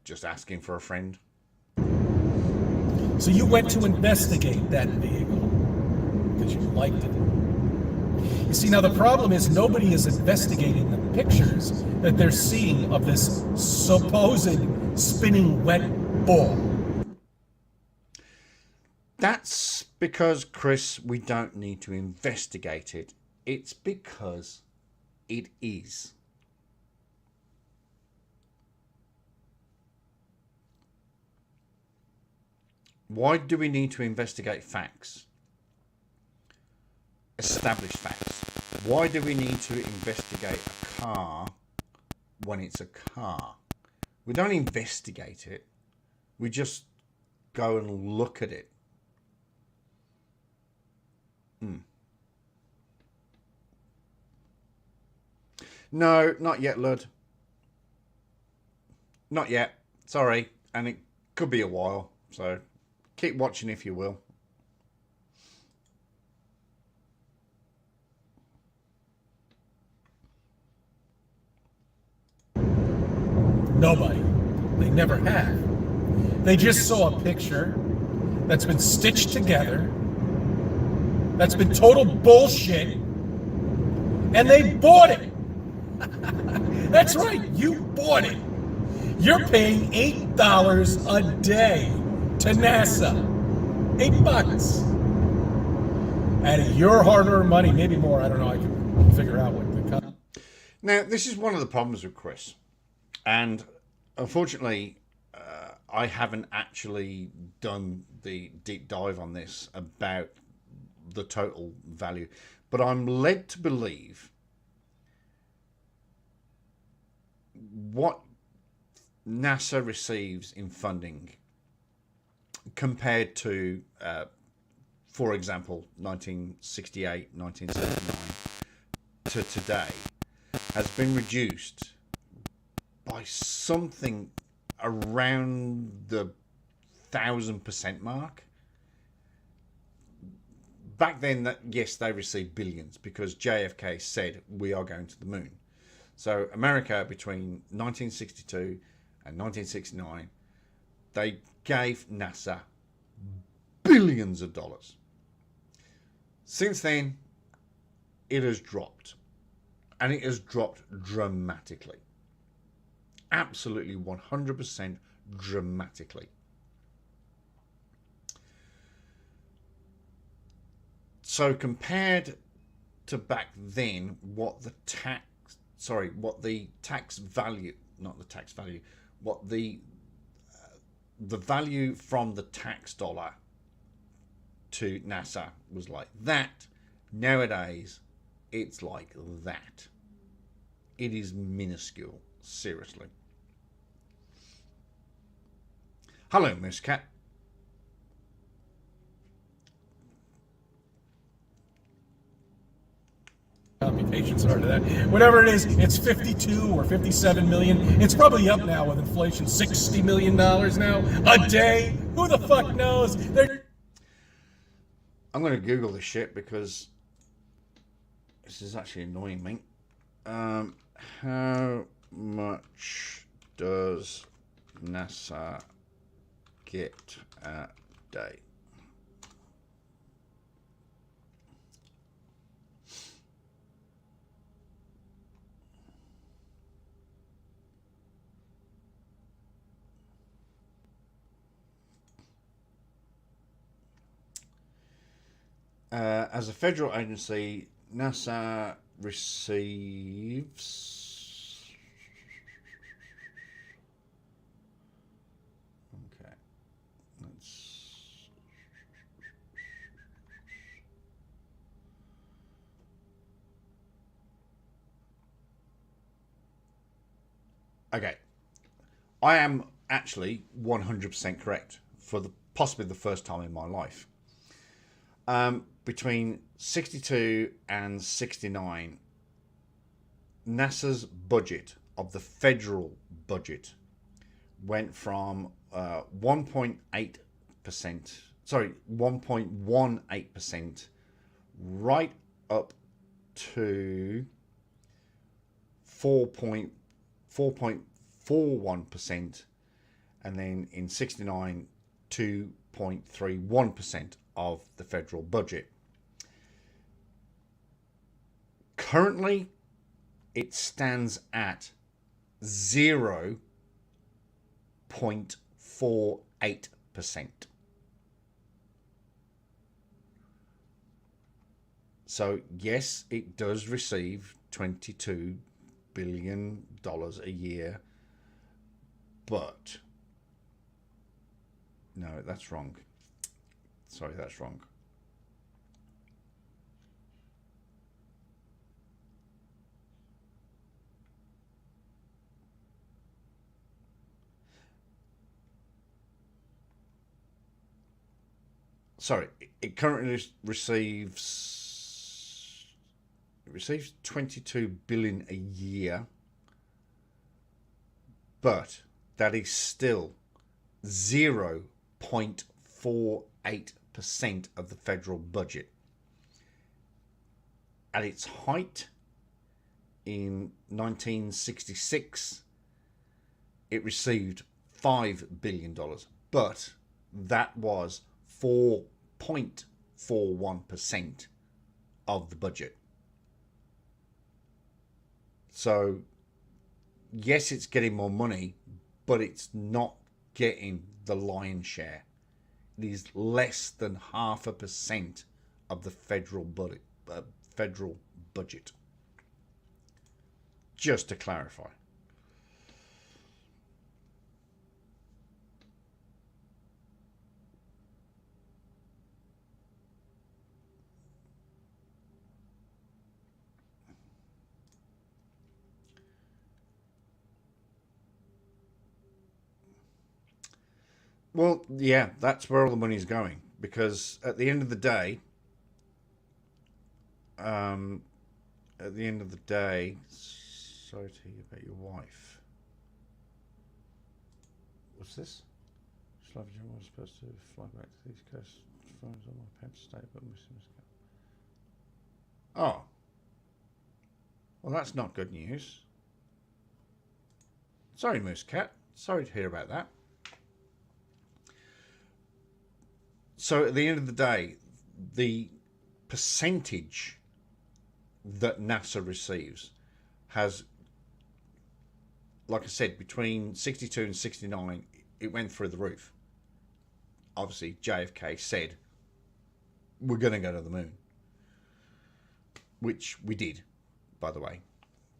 Just asking for a friend. So you went to investigate that vehicle because you liked it. You see, now the problem is nobody is investigating the pictures that they're seeing of this supposed spinning wet ball. That's because, Chris, we don't need to investigate it. It's because it is. Why do we need to investigate facts? Established facts. Why do we need to investigate a car when it's a car? We don't investigate it. We just go and look at it. No, not yet, Lud. Not yet. Sorry. And it could be a while. So keep watching if you will. Nobody. They never have. They just saw a picture that's been stitched together, that's been total bullshit, and they bought it. That's right, you bought it. You're paying $8 a day to NASA. $8. Out of your hard-earned money, maybe more. I don't know. I can figure out what the cost. Now, this is one of the problems with Chris. And unfortunately, I haven't actually done the deep dive on this about the total value. But I'm led to believe what NASA receives in funding compared to, for example, 1968, 1979 to today has been reduced by something around the 1,000% mark. Back then, yes, they received billions because JFK said we are going to the moon. So America, between 1962 and 1969, they gave NASA billions of dollars. Since then, it has dropped, and it has dropped dramatically. Absolutely 100% dramatically. So compared to back then, what the tax value, not the tax value, what the the value from the tax dollar to NASA was like that. Nowadays, it's like that. It is minuscule, seriously. Hello, Miss Cat. Computations are to that. Whatever it is, it's 52 or 57 million. It's probably up now with inflation. $60 million now a day. Who the fuck knows? I'm going to Google this shit because this is actually annoying me. How much does NASA get a day? As a federal agency, NASA receives... Okay. Okay. I am actually 100% correct for possibly the first time in my life. Between 62 and 69, NASA's budget of the federal budget went from 1.18% right up to 4.41%, and then in 69 2.31% of the federal budget. Currently, it stands at 0.48%. So yes, it does receive $22 billion a year, but no, that's wrong. Sorry, that's wrong. Sorry, it currently receives $22 billion a year, but that is still 0.48% of the federal budget. At its height in 1966, it received $5 billion, but that was 4.41% of the budget. So yes, it's getting more money, but it's not getting the lion's share. It is less than 0.5% of the federal budget. Just to clarify. Well, yeah, that's where all the money's going, because at the end of the day, sorry to hear about your wife. What's this? Slavic was supposed to fly back to the East Coast. Phones on my Penn State, but oh, well, that's not good news. Sorry, Moose Cat. Sorry to hear about that. So at the end of the day, the percentage that NASA receives has, like I said, between 62 and 69, it went through the roof. Obviously, JFK said, we're going to go to the moon. Which we did, by the way.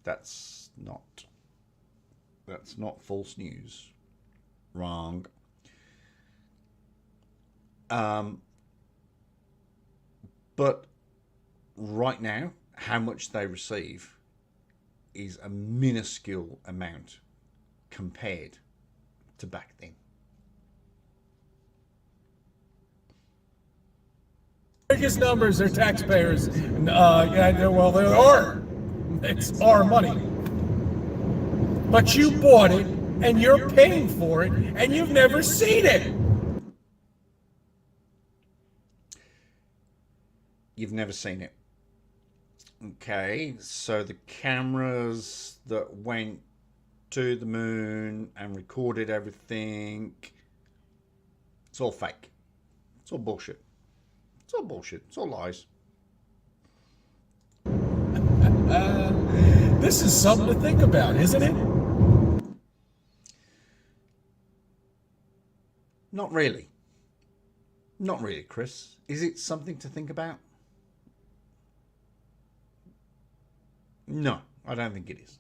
That's not false news. Wrong. But right now, how much they receive is a minuscule amount compared to back then. Biggest numbers are taxpayers. Well, they are. It's our money. But you bought it, and you're paying for it, and you've never seen it. You've never seen it. Okay, so the cameras that went to the moon and recorded everything, it's all fake. It's all bullshit. It's all bullshit. It's all lies. This is something to think about, isn't it? Not really. Not really, Chris. Is it something to think about? No, I don't think it is.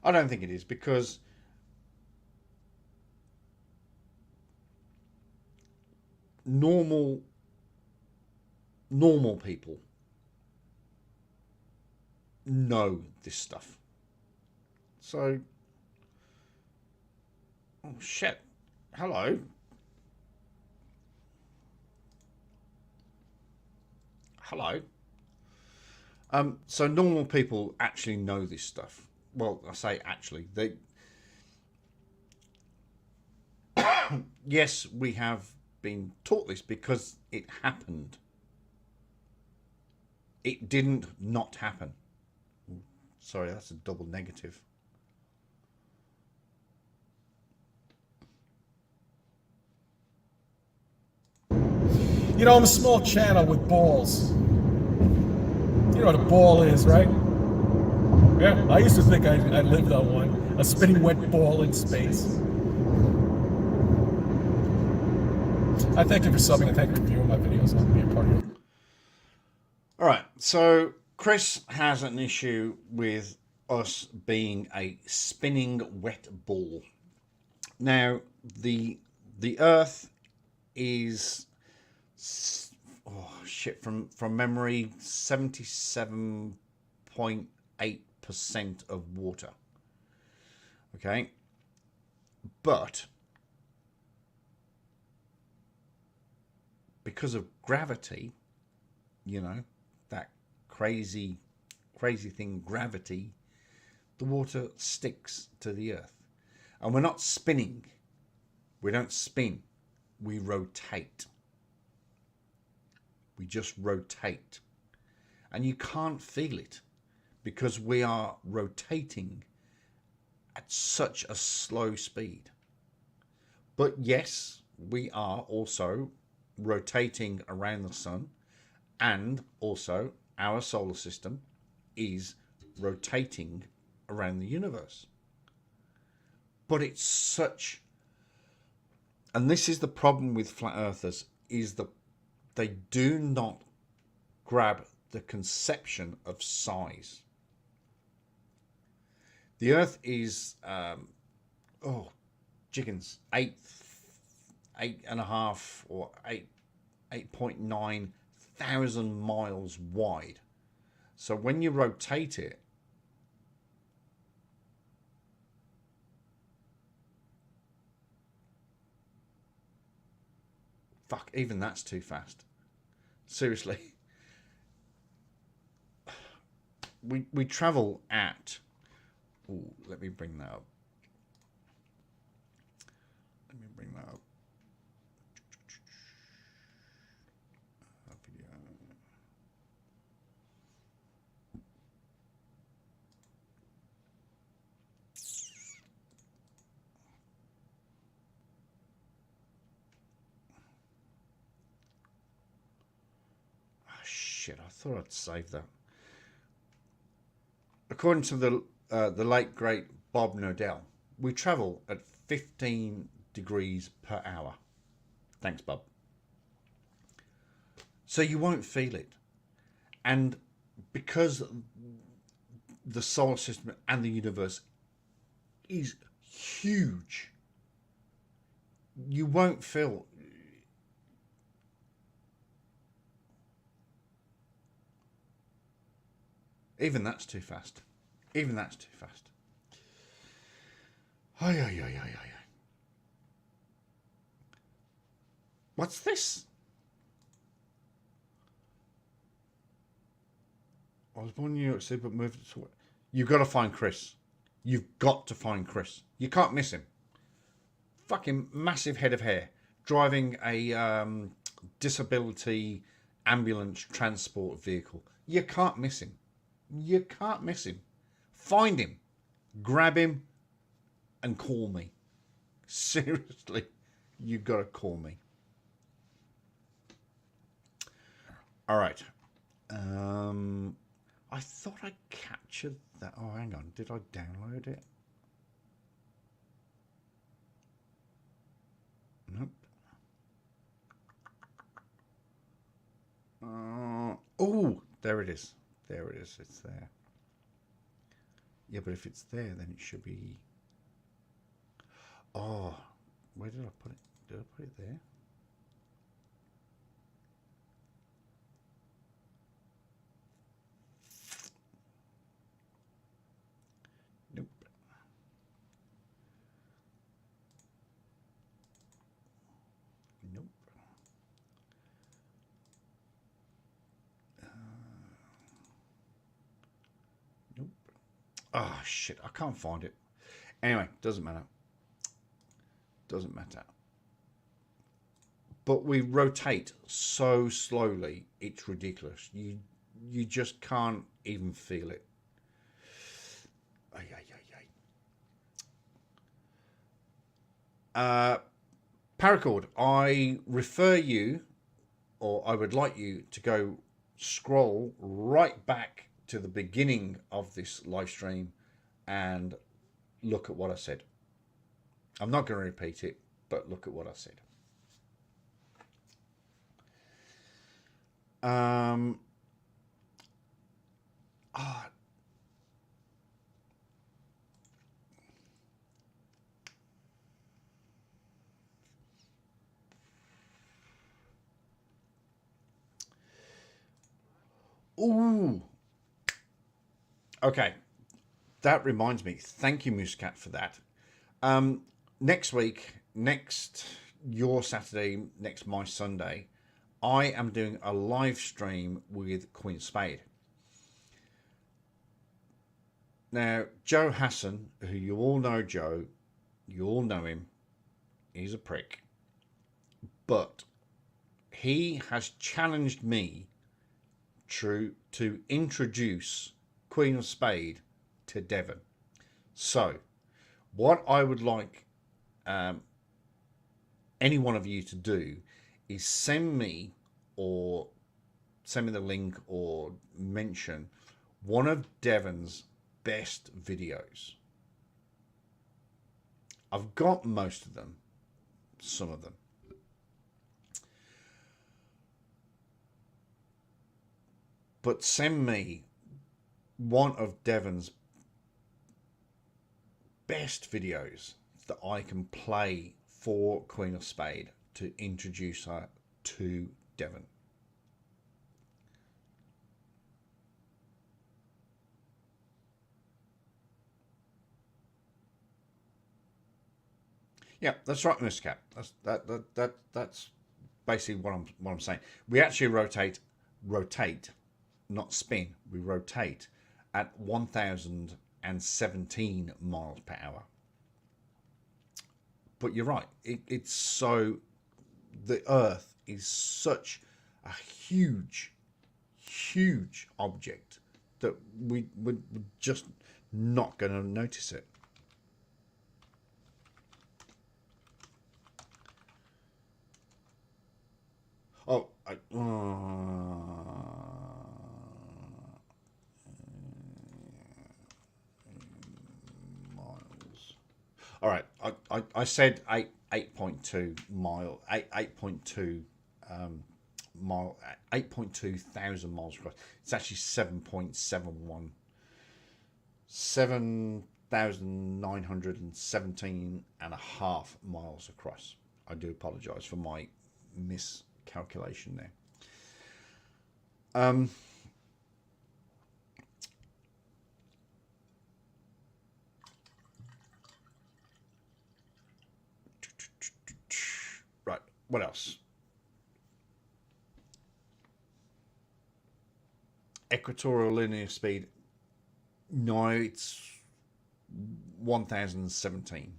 I don't think it is because normal people know this stuff. So, oh shit. Hello. Hello. So normal people actually know this stuff. Well, I say actually, they. Yes, we have been taught this because it happened. It didn't not happen. Sorry, that's a double negative. You know, I'm a small channel with balls. You know what a ball is, right? Yeah, I used to think I lived on one. A spinning wet ball in space. I thank you for subbing and thank you for viewing my videos. I'll be a part of it. All right, so Chris has an issue with us being a spinning wet ball. Now, the Earth is, oh shit, from memory, 77.8% of water. Okay, but because of gravity, you know, that crazy thing, gravity, the water sticks to the Earth. And we're not spinning. We don't spin. We rotate. We just rotate. And you can't feel it because we are rotating at such a slow speed. But yes, we are also rotating around the sun, and also our solar system is rotating around the universe. But it's such, and this is the problem with flat earthers, is that they do not grab the conception of size. The Earth is, chickens, 8.5 or 8.9 thousand miles wide. So when you rotate it, fuck, even that's too fast. Seriously. We travel at, ooh, let me bring that up. Video. Oh shit, I thought I'd save that. According to the late great Bob Nodell, we travel at 15 degrees per hour. Thanks, Bob. So you won't feel it. And because the solar system and the universe is huge, you won't feel Even that's too fast. Even that's too fast. Ay, ay, ay, ay, ay, ay. What's this? I was born in New York City, but moved to... You've got to find Chris. You've got to find Chris. You can't miss him. Fucking massive head of hair. Driving a disability ambulance transport vehicle. You can't miss him. You can't miss him. Find him. Grab him. And call me. Seriously. You've got to call me. All right. I thought I captured that. Oh, hang on. Did I download it? Nope. Oh, there it is. There it is. It's there. Yeah, but if it's there, then it should be... Oh, where did I put it? Did I put it there? Nope. Nope. Nope. Oh, shit. I can't find it. Anyway, doesn't matter. Doesn't matter. But we rotate so slowly, it's ridiculous. You just can't even feel it. Ay, ay, ay, ay. Paracord, I refer you, or I would like you to go scroll right back to the beginning of this live stream and look at what I said. I'm not going to repeat it, but look at what I said. Ooh. Okay. That reminds me. Thank you, Muscat, for that. Next week, next your Saturday, next my Sunday, I am doing a live stream with Queen Spade. Now, Joe Hassan, who you all know Joe, you all know him, he's a prick. But he has challenged me to introduce Queen of Spade to Devon. So, what I would like any one of you to do is send me the link or mention one of Devon's best videos. I've got most of them, some of them. But send me one of Devon's best videos that I can play for Queen of Spade to introduce her to Devon. Yeah, that's right, Mr. Cap. That's basically what I'm saying. We actually rotate, not spin. We rotate at 1,017 miles per hour. But you're right. It's so... The Earth is such a huge, huge object that we're just not going to notice it. Oh, miles. All right, I said 8.2 mile, 8.2 mile, 8.2 thousand miles across. It's actually 7.71, 7,917.5 miles across. I do apologise for my miscalculation there. what else? Equatorial linear speed. No, it's 1017.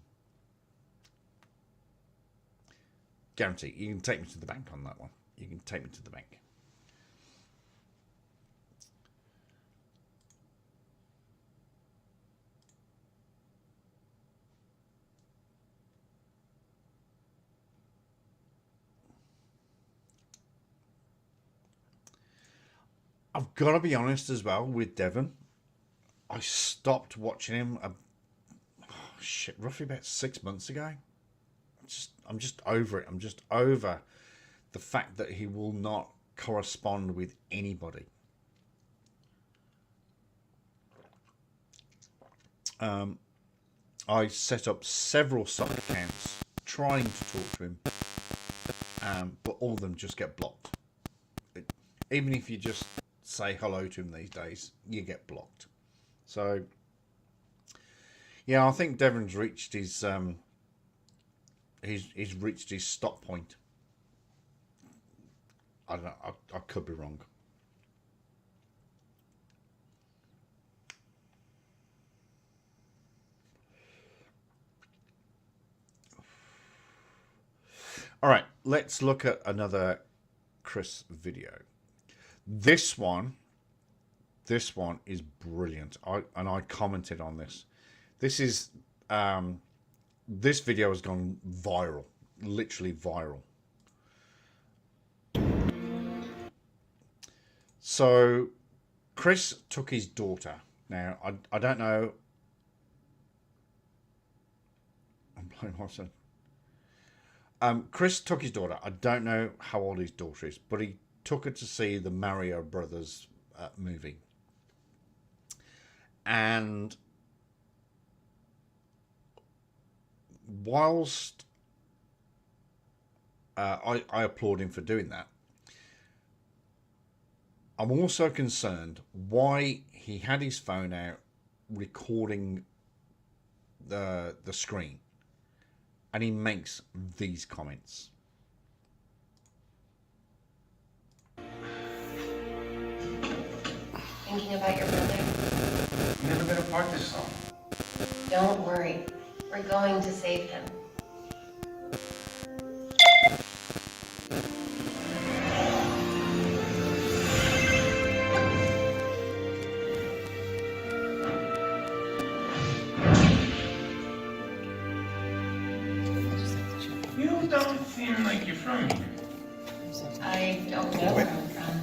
Guarantee. You can take me to the bank on that one. You can take me to the bank. I've got to be honest as well with Devon. I stopped watching him roughly about 6 months ago. I'm just over it. I'm just over the fact that he will not correspond with anybody. I set up several sub accounts trying to talk to him, but all of them just get blocked. Even if you just say hello to him these days, you get blocked. So yeah, I think Devon's reached his he's reached his stop point. I don't know, I could be wrong. All right, let's look at another Chris video. This one is brilliant. I commented on this. This is this video has gone viral, literally viral. So Chris took his daughter. Now I don't know. I'm playing myself. Chris took his daughter. I don't know how old his daughter is, but he took her to see the Mario Brothers movie. And whilst I applaud him for doing that, I'm also concerned why he had his phone out recording the screen, and he makes these comments. Thinking about your brother? You never been a part of this song. Don't worry. We're going to save him. You don't seem like you're from here. I don't know where I'm from.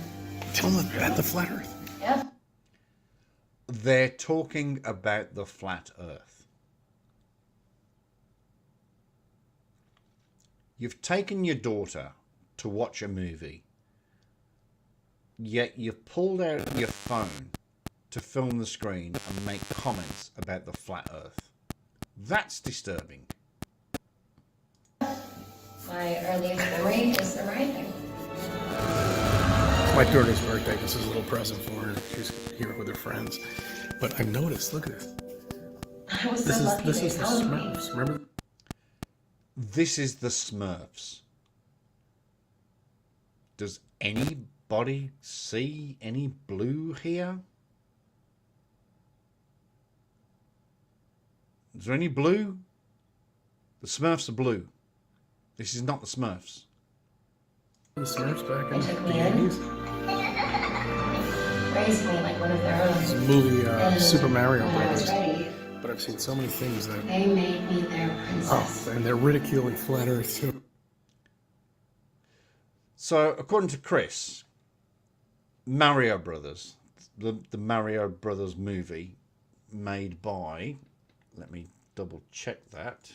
Tell them about the flat Earth. Yeah. They're talking about the flat Earth. You've taken your daughter to watch a movie, yet you've pulled out your phone to film the screen and make comments about the flat Earth. That's disturbing. My earliest memory is arriving. It's my daughter's birthday. This is a little present for her. She's here with her friends. But I noticed, look at this. I was so lucky This they is the found me. Smurfs. Remember? This is the Smurfs. Does anybody see any blue here? Is there any blue? The Smurfs are blue. This is not the Smurfs. The Smurfs back in They took the me in. 80s. Raised me like one of their It's a own. movie, And Super Mario when I was Brothers. ready, But I've seen so many things that... they made me their princess. Oh, and they're ridiculing flat Earth, too. So, according to Chris, Mario Brothers, the Mario Brothers movie made by, let me double check that.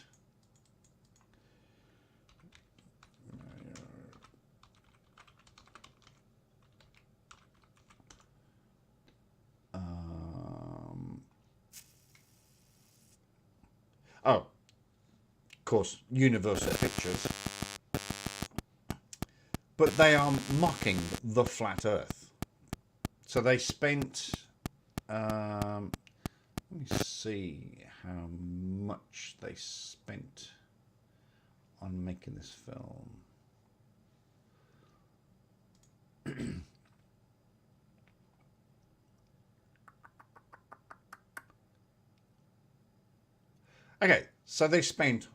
Oh, of course, Universal Pictures. But they are mocking the flat Earth. So they spent, let me see how much they spent on making this film. Okay, so they spent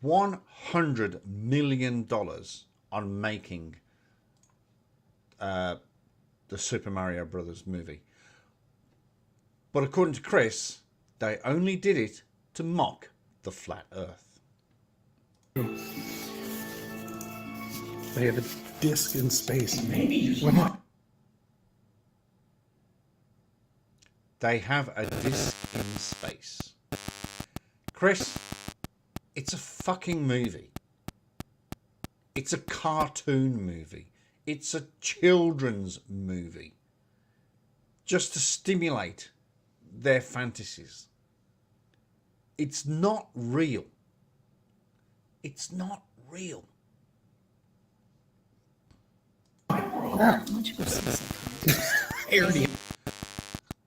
$100 million on making the Super Mario Brothers movie. But according to Chris, they only did it to mock the flat Earth. They have a disc in space. Maybe you Why not? They have a disc in space. Chris, it's a fucking movie. It's a cartoon movie. It's a children's movie. Just to stimulate their fantasies. It's not real. It's not real.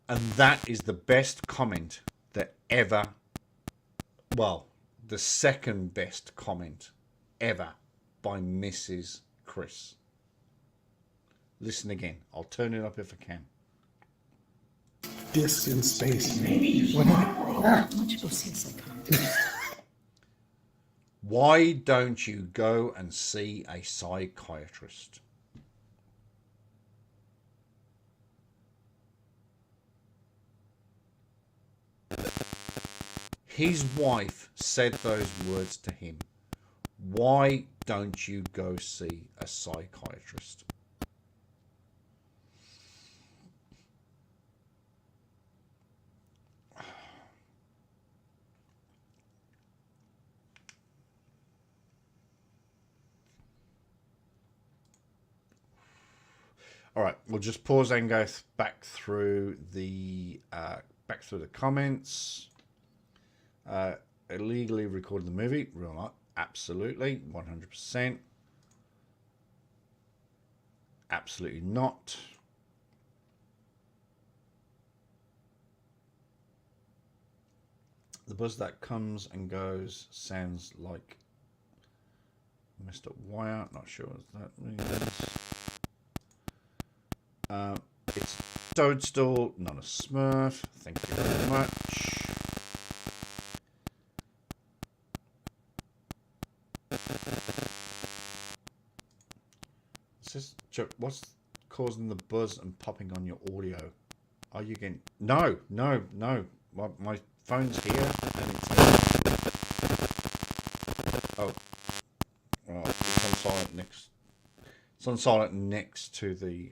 And that is the best comment that ever, well, the second best comment ever by Mrs. Chris. Listen again. I'll turn it up if I can. Disc in space. Maybe you Why not? Why don't you go and see a psychiatrist? His wife said those words to him. Why don't you go see a psychiatrist? All right, we'll just pause and go back through the comments. Illegally recorded the movie, real not, absolutely, 100%. Absolutely not. The buzz that comes and goes sounds like Mr. Wire. Not sure what that means. It's Toadstool, not a Smurf. Thank you very much. What's causing the buzz and popping on your audio? Are you getting... No. My phone's here and it's... Oh. Right, it's on silent next... It's on silent next to the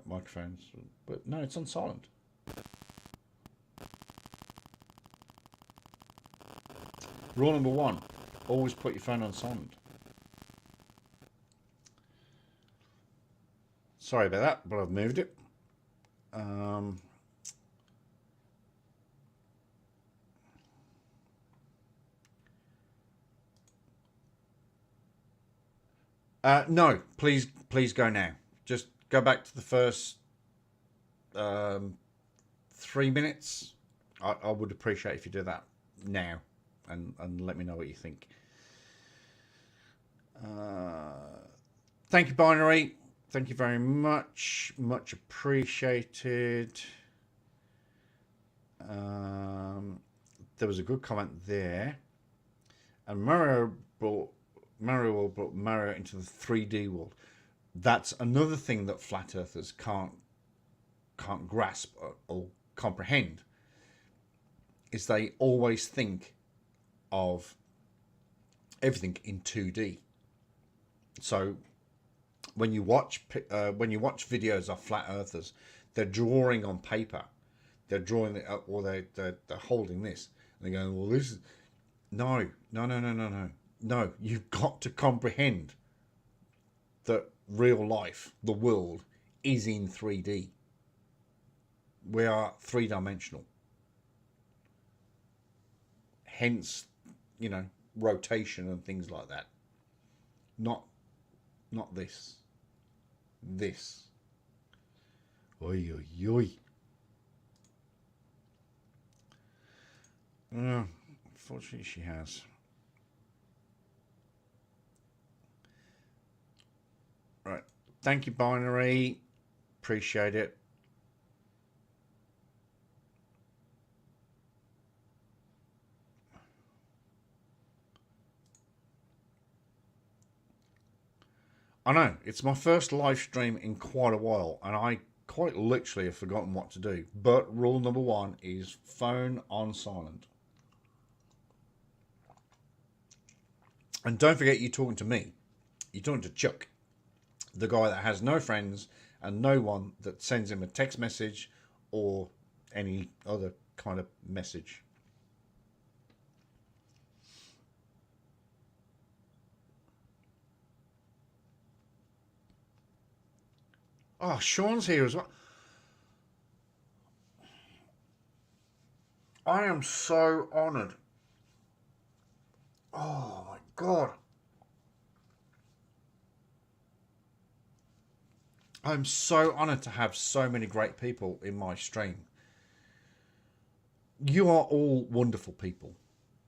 microphones. But no, it's on silent. Rule number 1. Always put your phone on silent. Sorry about that, but I've moved it. No, please go now. Just go back to the first 3 minutes. I would appreciate if you do that now and let me know what you think. Thank you, Binary. Thank you very much. Much appreciated. There was a good comment there. And Mario brought Mario into the 3D world. That's another thing that flat earthers can't grasp or comprehend. Is they always think of everything in 2D. So when you watch videos of flat earthers, they're drawing on paper, they're drawing it up, or they're holding this, and they're going, well, this is no. You've got to comprehend that real life, the world, is in 3D. We are 3-dimensional. Hence, rotation and things like that. Not this. This. Oi, oi, oi. Unfortunately, she has. Right. Thank you, Binary. Appreciate it. I know, it's my first live stream in quite a while, and I quite literally have forgotten what to do. But rule number one is phone on silent. And don't forget, you're talking to me. You're talking to Chuck, the guy that has no friends and no one that sends him a text message or any other kind of message. Oh, Sean's here as well. I am so honoured. Oh my God. I'm so honoured to have so many great people in my stream. You are all wonderful people.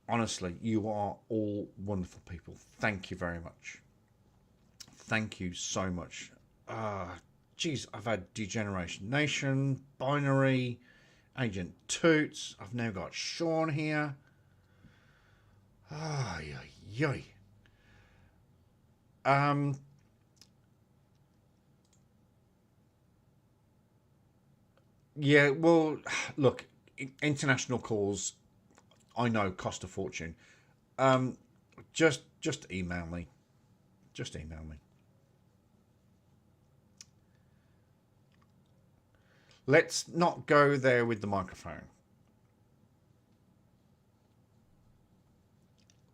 Honestly, you are all wonderful people. Thank you very much. Thank you so much. Geez, I've had Degeneration Nation, Binary, Agent Toots. I've now got Sean here. Yeah, well, look, international calls, I know, cost a fortune. Just email me. Just email me. Let's not go there with the microphone.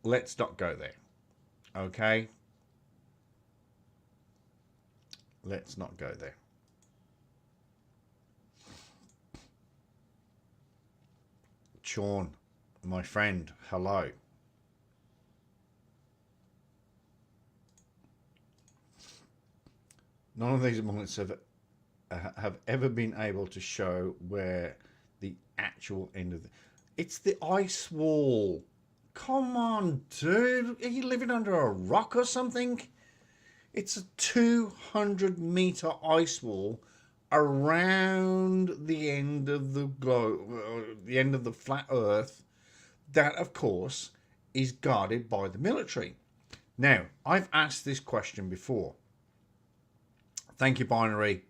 Let's not go there. Okay? Let's not go there. Sean, my friend, hello. None of these moments have ever been able to show where the actual end of it's the ice wall. Come on, dude. Are you living under a rock or something? It's a 200-meter ice wall around the end of the globe, the end of the flat Earth. That, of course, is guarded by the military. Now, I've asked this question before. Thank you, Binary.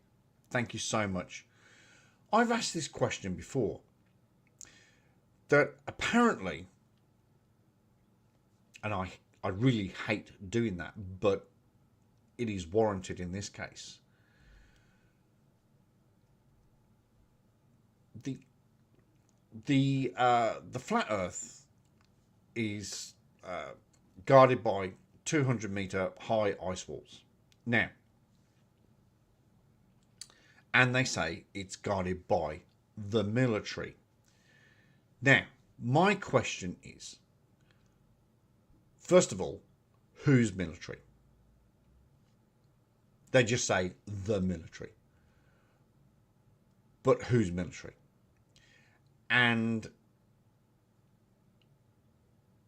Thank you so much. I've asked this question before. That apparently, and I really hate doing that, but it is warranted in this case. The flat Earth is guarded by 200-meter high ice walls. Now, and they say it's guarded by the military. Now, my question is, first of all, whose military? They just say the military. But whose military? And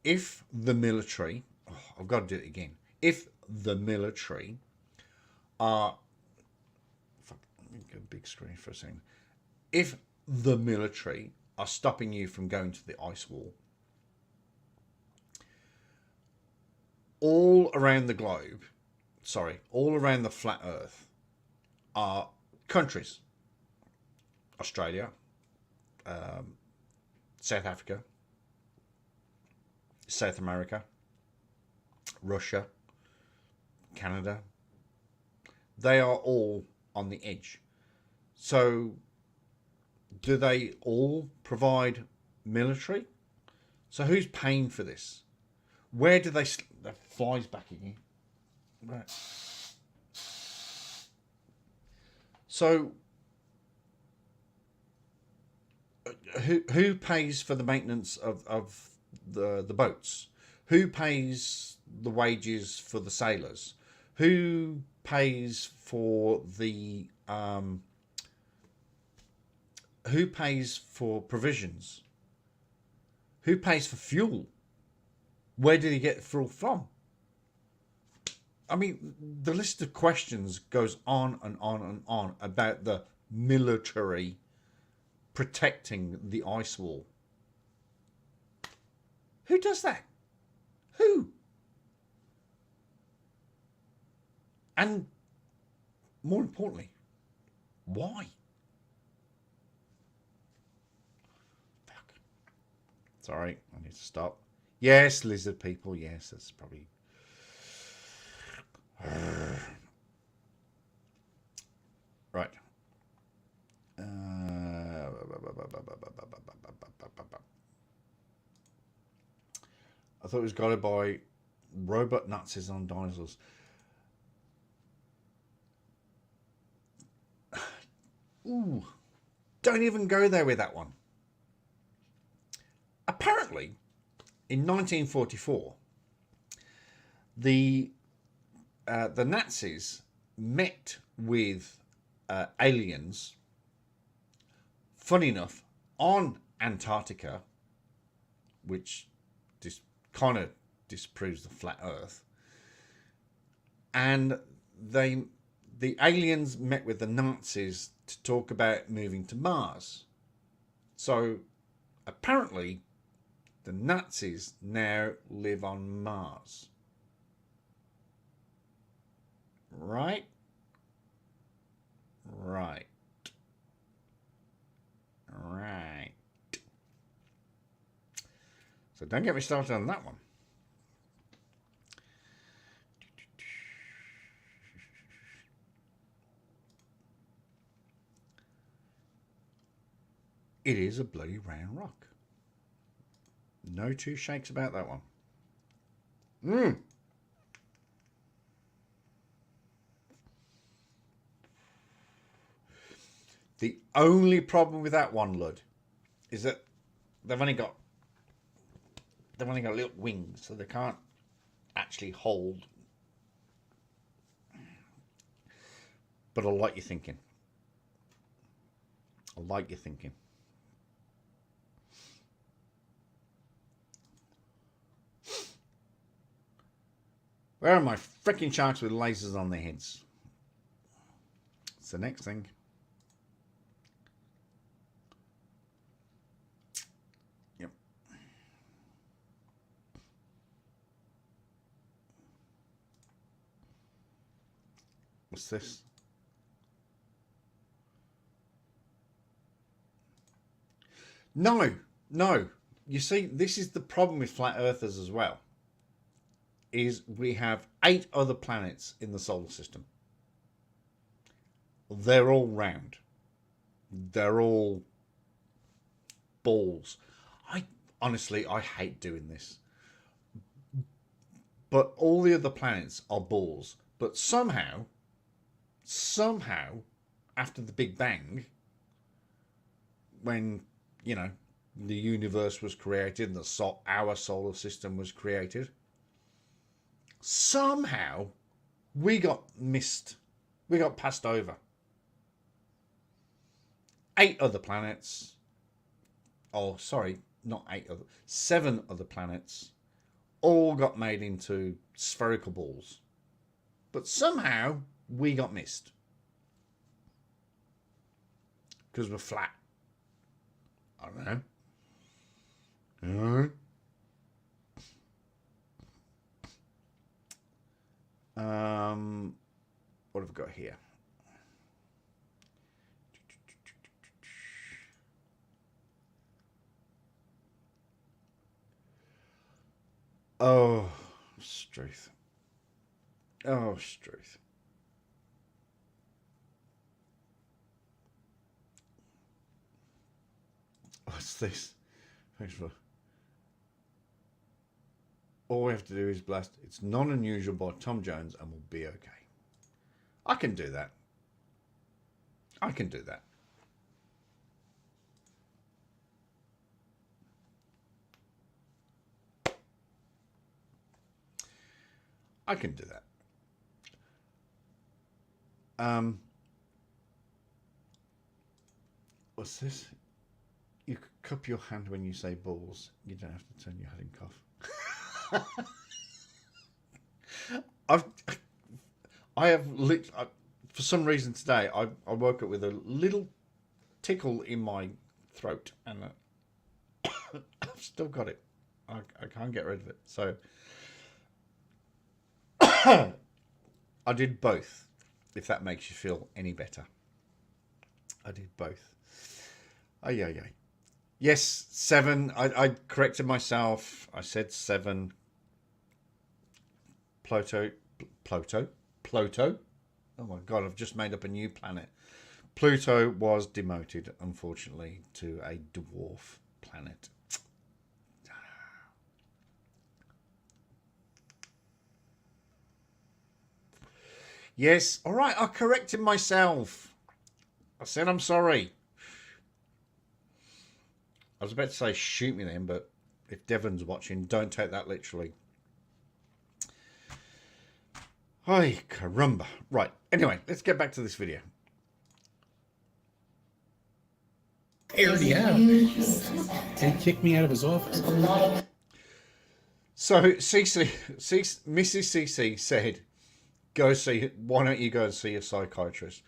if the military, I've got to do it again. If the military are, let me go big screen for a second. If the military are stopping you from going to the ice wall, all around the globe, all around the flat Earth are countries. Australia, South Africa, South America, Russia, Canada. They are all on the edge. So do they all provide military? So who's paying for this? Where do they... That flies back again. Right. So who pays for the maintenance of the boats? Who pays the wages for the sailors? Who pays for the who pays for provisions? Who pays for fuel? Where did he get the fuel from? I mean, the list of questions goes on and on and on about the military protecting the ice wall. Who does that? Who? And more importantly, why? Fuck. Sorry, I need to stop. Yes, lizard people. Yes, that's probably... Right. I thought it was guided by robot Nazis on dinosaurs. Ooh, don't even go there with that one. Apparently, in 1944, the Nazis met with aliens, funny enough, on Antarctica, which kind of disproves the flat Earth. And the aliens met with the Nazis to talk about moving to Mars. So apparently the Nazis now live on Mars. Right? Right. Right. So don't get me started on that one. It is a bloody round rock. No two shakes about that one. The only problem with that one, Lud, is that they've only got little wings, so they can't actually hold. But I like your thinking. I like your thinking. Where are my freaking sharks with lasers on their heads? It's the next thing. Yep. What's this? No. You see, this is the problem with flat earthers as well. Is we have 8 other planets in the solar system. They're all round. They're all balls. Honestly, I hate doing this. But all the other planets are balls. But somehow, after the Big Bang, when, the universe was created and our solar system was created, somehow we got missed. We got passed over. 8 other planets. Oh, sorry, not 8 other. 7 other planets all got made into spherical balls. But somehow we got missed. Because we're flat. I don't know. What have we got here? Oh, Struth. Oh, Struth. What's this? Thanks for... All we have to do is blast It's Not Unusual by Tom Jones and we'll be okay. I can do that. I can do that. I can do that. What's this? You cup your hand when you say balls. You don't have to turn your head and cough. For some reason today, I woke up with a little tickle in my throat, and I've still got it. I can't get rid of it. So I did both, if that makes you feel any better. I did both. Ay, ay, ay. Yes, 7. I corrected myself. I said 7. Pluto. Oh my God, I've just made up a new planet. Pluto was demoted, unfortunately, to a dwarf planet. Yes, all right, I corrected myself. I said I'm sorry. I was about to say shoot me then, but if Devon's watching, don't take that literally. Ay, caramba. Right, anyway, let's get back to this video. Aired me out and kicked me out of his office. So Mrs. CC said, why don't you go and see a psychiatrist?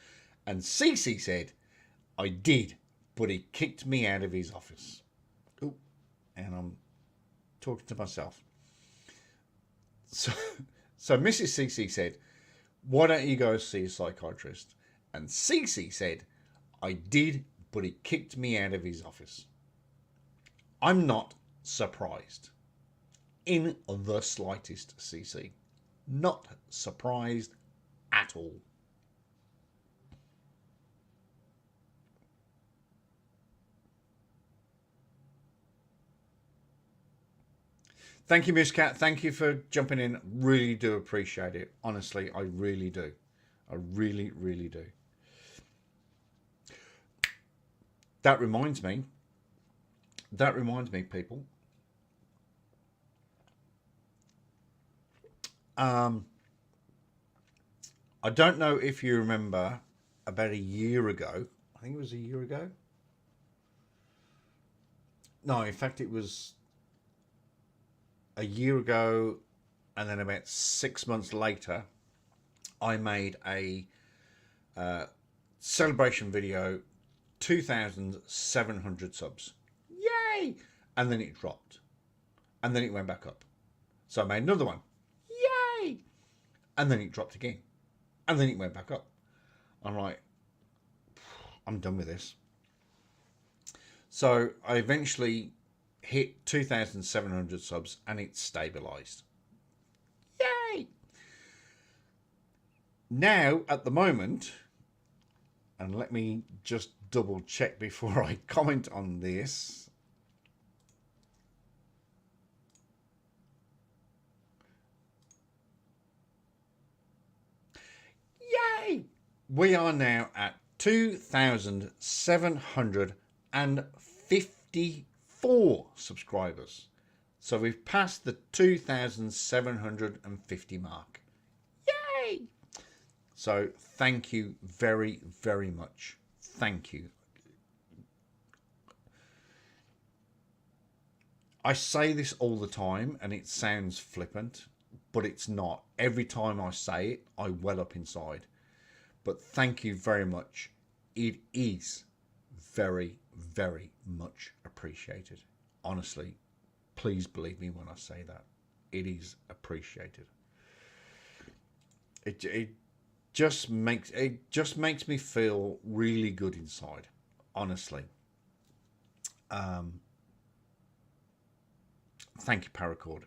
And CC said, I did, but he kicked me out of his office. Ooh, and I'm talking to myself. So Mrs. CC said, why don't you go and see a psychiatrist? And CC said, I did, but he kicked me out of his office. I'm not surprised. In the slightest, CC. Not surprised at all. Thank you, Miss Cat. Thank you for jumping in. Really do appreciate it. Honestly, I really do. I really, really do. That reminds me, people. I don't know if you remember about a year ago. I think it was a year ago. No, in fact, it was a year ago, and then about 6 months later, I made a celebration video, 2,700 subs. Yay! And then it dropped. And then it went back up. So I made another one. Yay! And then it dropped again. And then it went back up. I'm like, I'm done with this. So I eventually hit 2,700 subs and it stabilized. Yay! Now, at the moment, and let me just double check before I comment on this. Yay! We are now at 2,754 subscribers. So we've passed the 2,750 mark. Yay! So thank you very, very much. Thank you. I say this all the time and it sounds flippant, but it's not. Every time I say it, I well up inside. But thank you very much. It is very, very much appreciated. Honestly, please believe me when I say that. It is appreciated. It just makes me feel really good inside. Honestly. Thank you, Paracord.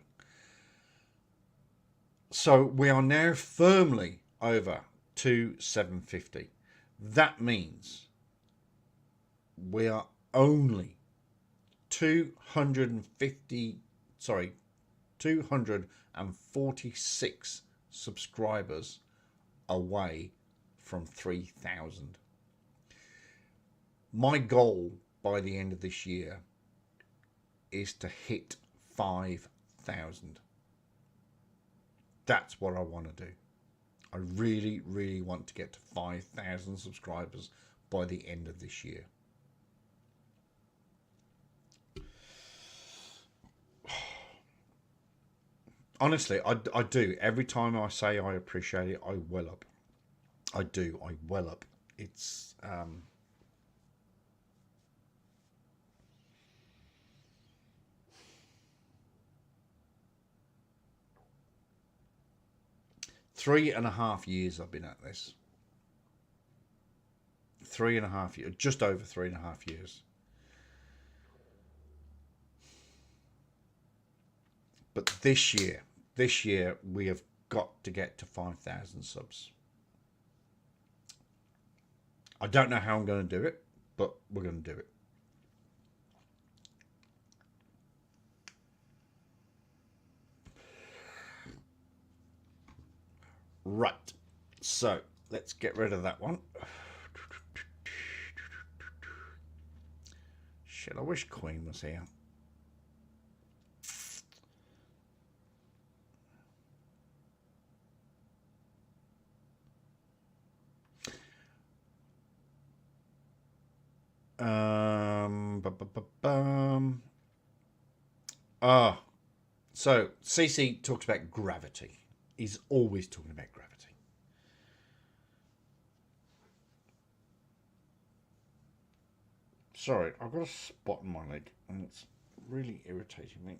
So we are now firmly over 2,750. That means we are only 246 subscribers away from 3,000. My goal by the end of this year is to hit 5,000. That's what I want to do. I really, really want to get to 5,000 subscribers by the end of this year. Honestly, I do. Every time I say I appreciate it, I well up. I do. I well up. It's 3.5 years I've been at this. 3.5 years, just over 3.5 years. But this year we have got to get to 5,000 subs. I don't know how I'm going to do it, but we're going to do it. Right, so let's get rid of that one. Shit, I wish Queen was here. So CC talks about gravity. He's always talking about gravity. Sorry, I've got a spot on my leg and it's really irritating me.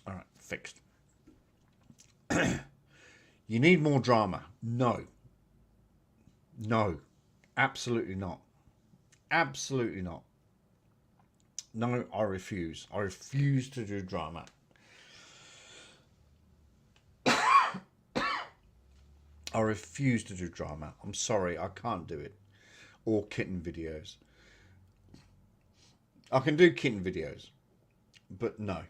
All right, fixed. You need more drama. No. No. Absolutely not. Absolutely not. No, I refuse. I refuse to do drama. I refuse to do drama. I'm sorry, I can't do it. Or kitten videos. I can do kitten videos, but no.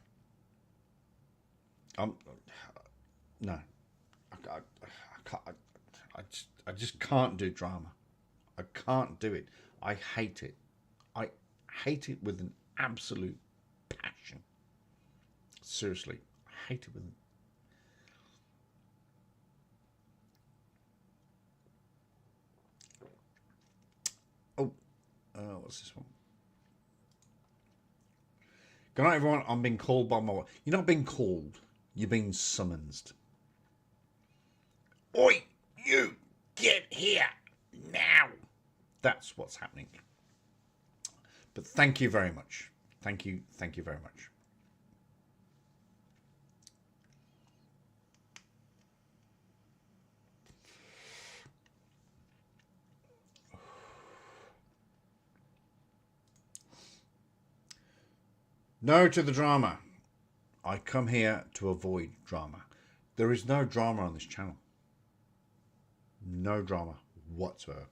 No. I just can't do drama. I can't do it. I hate it. I hate it with an absolute passion. Seriously, I hate it with what's this one? Good night, everyone. I'm being called by my wife. You're not being called. You're being summoned. Oi, you, get here now. That's what's happening. But thank you very much. Thank you very much. No to the drama. I come here to avoid drama. There is no drama on this channel. No drama whatsoever.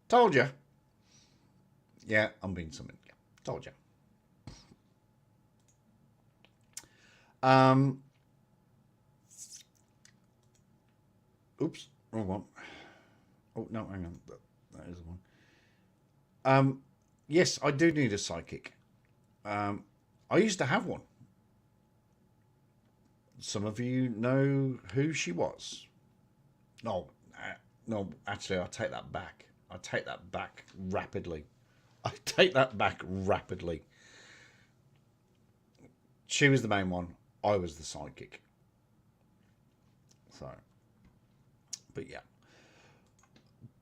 Told you. Yeah, I'm being summoned. Yeah, told you. Oops, wrong one. Oh no, hang on. That is the one. Yes, I do need a psychic. I used to have one. Some of you know who she was. No, actually, I'll take that back. I take that back rapidly. She was the main one. I was the psychic. So, but yeah.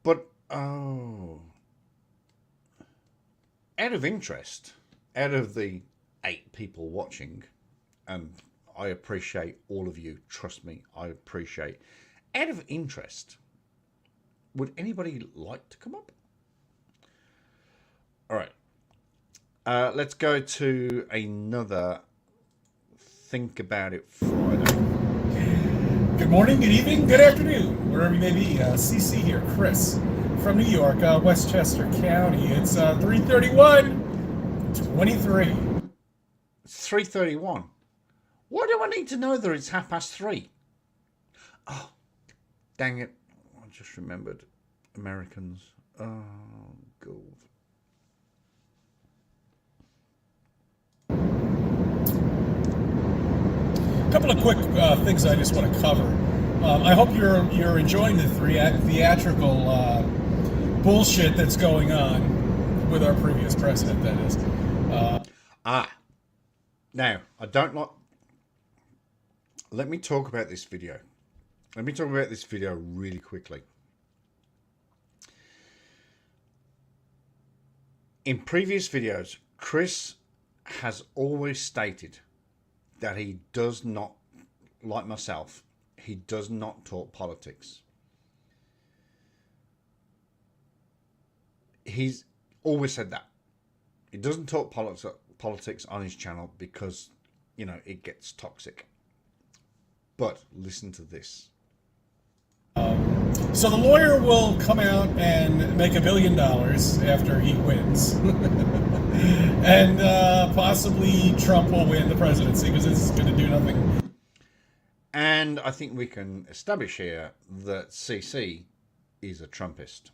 But, oh. Out of interest, out of the 8 people watching, and I appreciate all of you, trust me, I appreciate. Out of interest, would anybody like to come up? All right. Let's go to another Think About It Friday. Good morning, good evening, good afternoon, wherever you may be. CC here, Chris from New York, Westchester County. It's 3:31:23. It's 3:31. Why do I need to know that it's 3:30? Oh, dang it. I just remembered Americans. Oh, God. A couple of quick things I just want to cover. I hope you're enjoying the theatrical bullshit that's going on with our previous president, that is. Now, I don't like... Let me talk about this video. Let me talk about this video really quickly. In previous videos, Chris has always stated that he does not, like myself, he does not talk politics. He's always said that. He doesn't talk politics on his channel because, you know, it gets toxic. But listen to this. So the lawyer will come out and make $1 billion after he wins. And possibly Trump will win the presidency because it's going to do nothing. And I think we can establish here that CC is a Trumpist.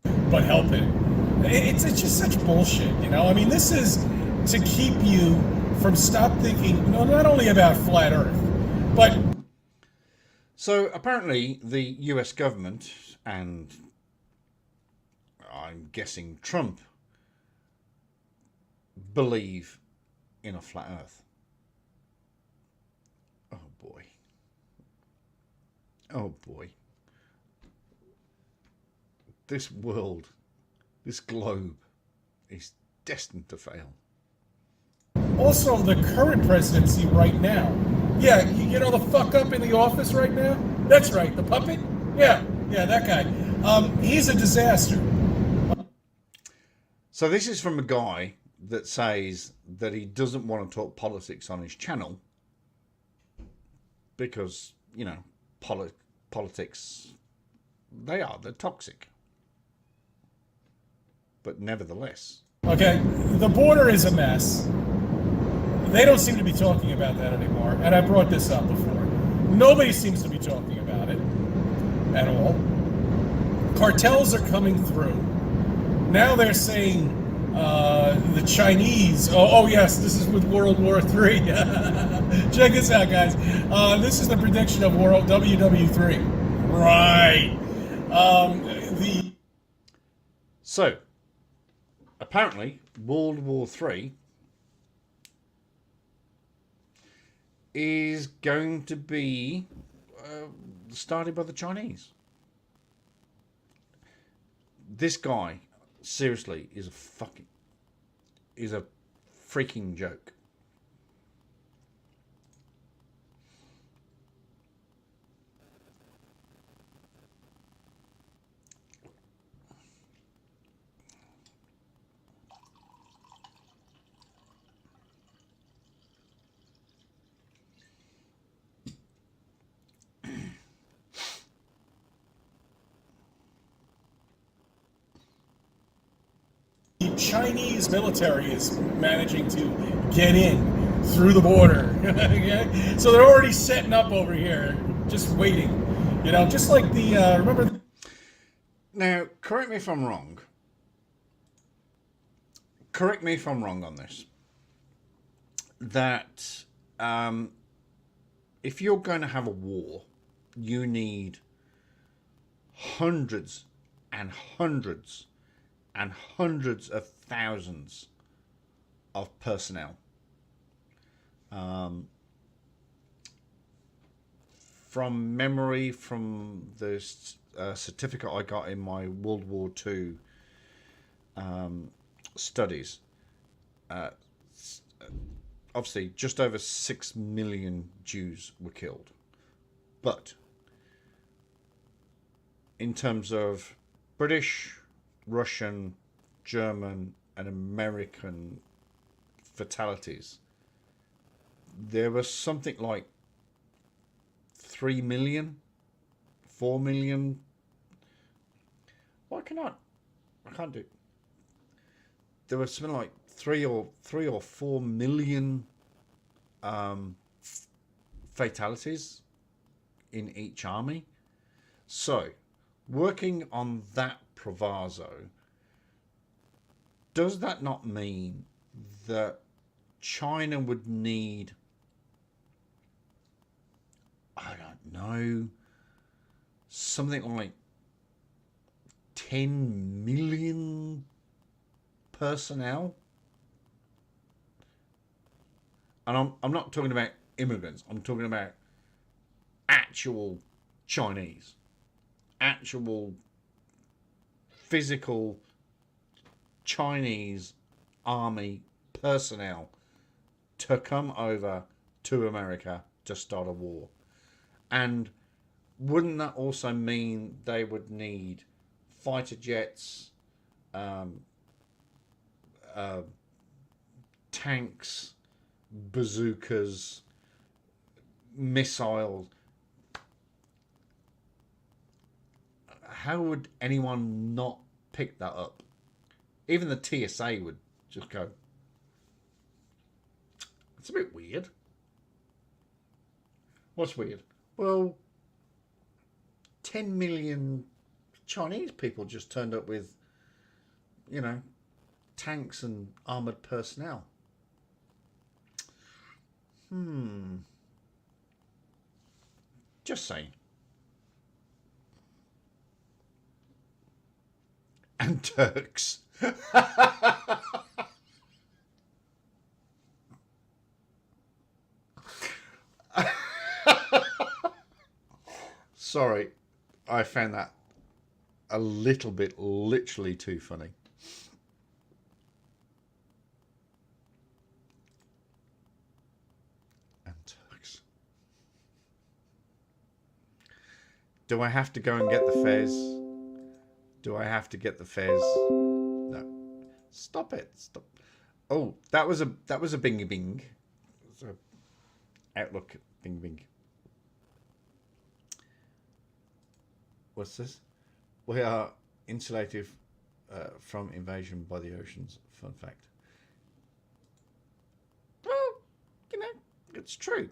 But help him. It's just such bullshit, you know? I mean, this is to keep you from stop thinking not only about flat Earth, but... So apparently the US government, and I'm guessing Trump, believe in a flat Earth. Oh boy. Oh boy. This world, this globe, is destined to fail. Also, the current presidency right now. Yeah, you know the fuck up in the office right now? That's right, the puppet? Yeah, that guy. He's a disaster. So this is from a guy that says that he doesn't want to talk politics on his channel because, you know, politics, they're toxic. But nevertheless. Okay, the border is a mess. They don't seem to be talking about that anymore, and I brought this up before. Nobody seems to be talking about it at all. Cartels are coming through. Now they're saying the Chinese, oh yes, this is with World War III. Check this out, guys. This is the prediction of World WW3. Right. So, apparently, World War III is going to be started by the Chinese. This guy, seriously, is a freaking joke. The Chinese military is managing to get in through the border. Okay? So they're already setting up over here, just waiting. You know, just like the, remember... Now, correct me if I'm wrong. Correct me if I'm wrong on this. That if you're going to have a war, you need hundreds and hundreds and hundreds of thousands of personnel. From memory, from the certificate I got in my World War II studies, obviously just over 6 million Jews were killed. But in terms of British, Russian, German and American fatalities, there was something like 3 million, 4 million. Why cannot I can't do it. There was something like 3 or 4 million fatalities in each army. So working on that proviso, does that not mean that China would need, I don't know, something like 10 million personnel? And I'm not talking about immigrants. I'm talking about actual Chinese, actual physical Chinese army personnel to come over to America to start a war. And wouldn't that also mean they would need fighter jets, tanks, bazookas, missiles? How would anyone not pick that up? Even the TSA would just go, it's a bit weird. What's weird? Well, 10 million Chinese people just turned up with, you know, tanks and armoured personnel. Just saying. And Turks. Sorry, I found that a little bit literally too funny. And Turks. Do I have to go and get the fez? Do I have to get the fez? No. Stop it. Stop. Oh, that was a bingy bing. It was a Outlook bing bing. What's this? We are insulated from invasion by the oceans. Fun fact. Well, you know, it's true.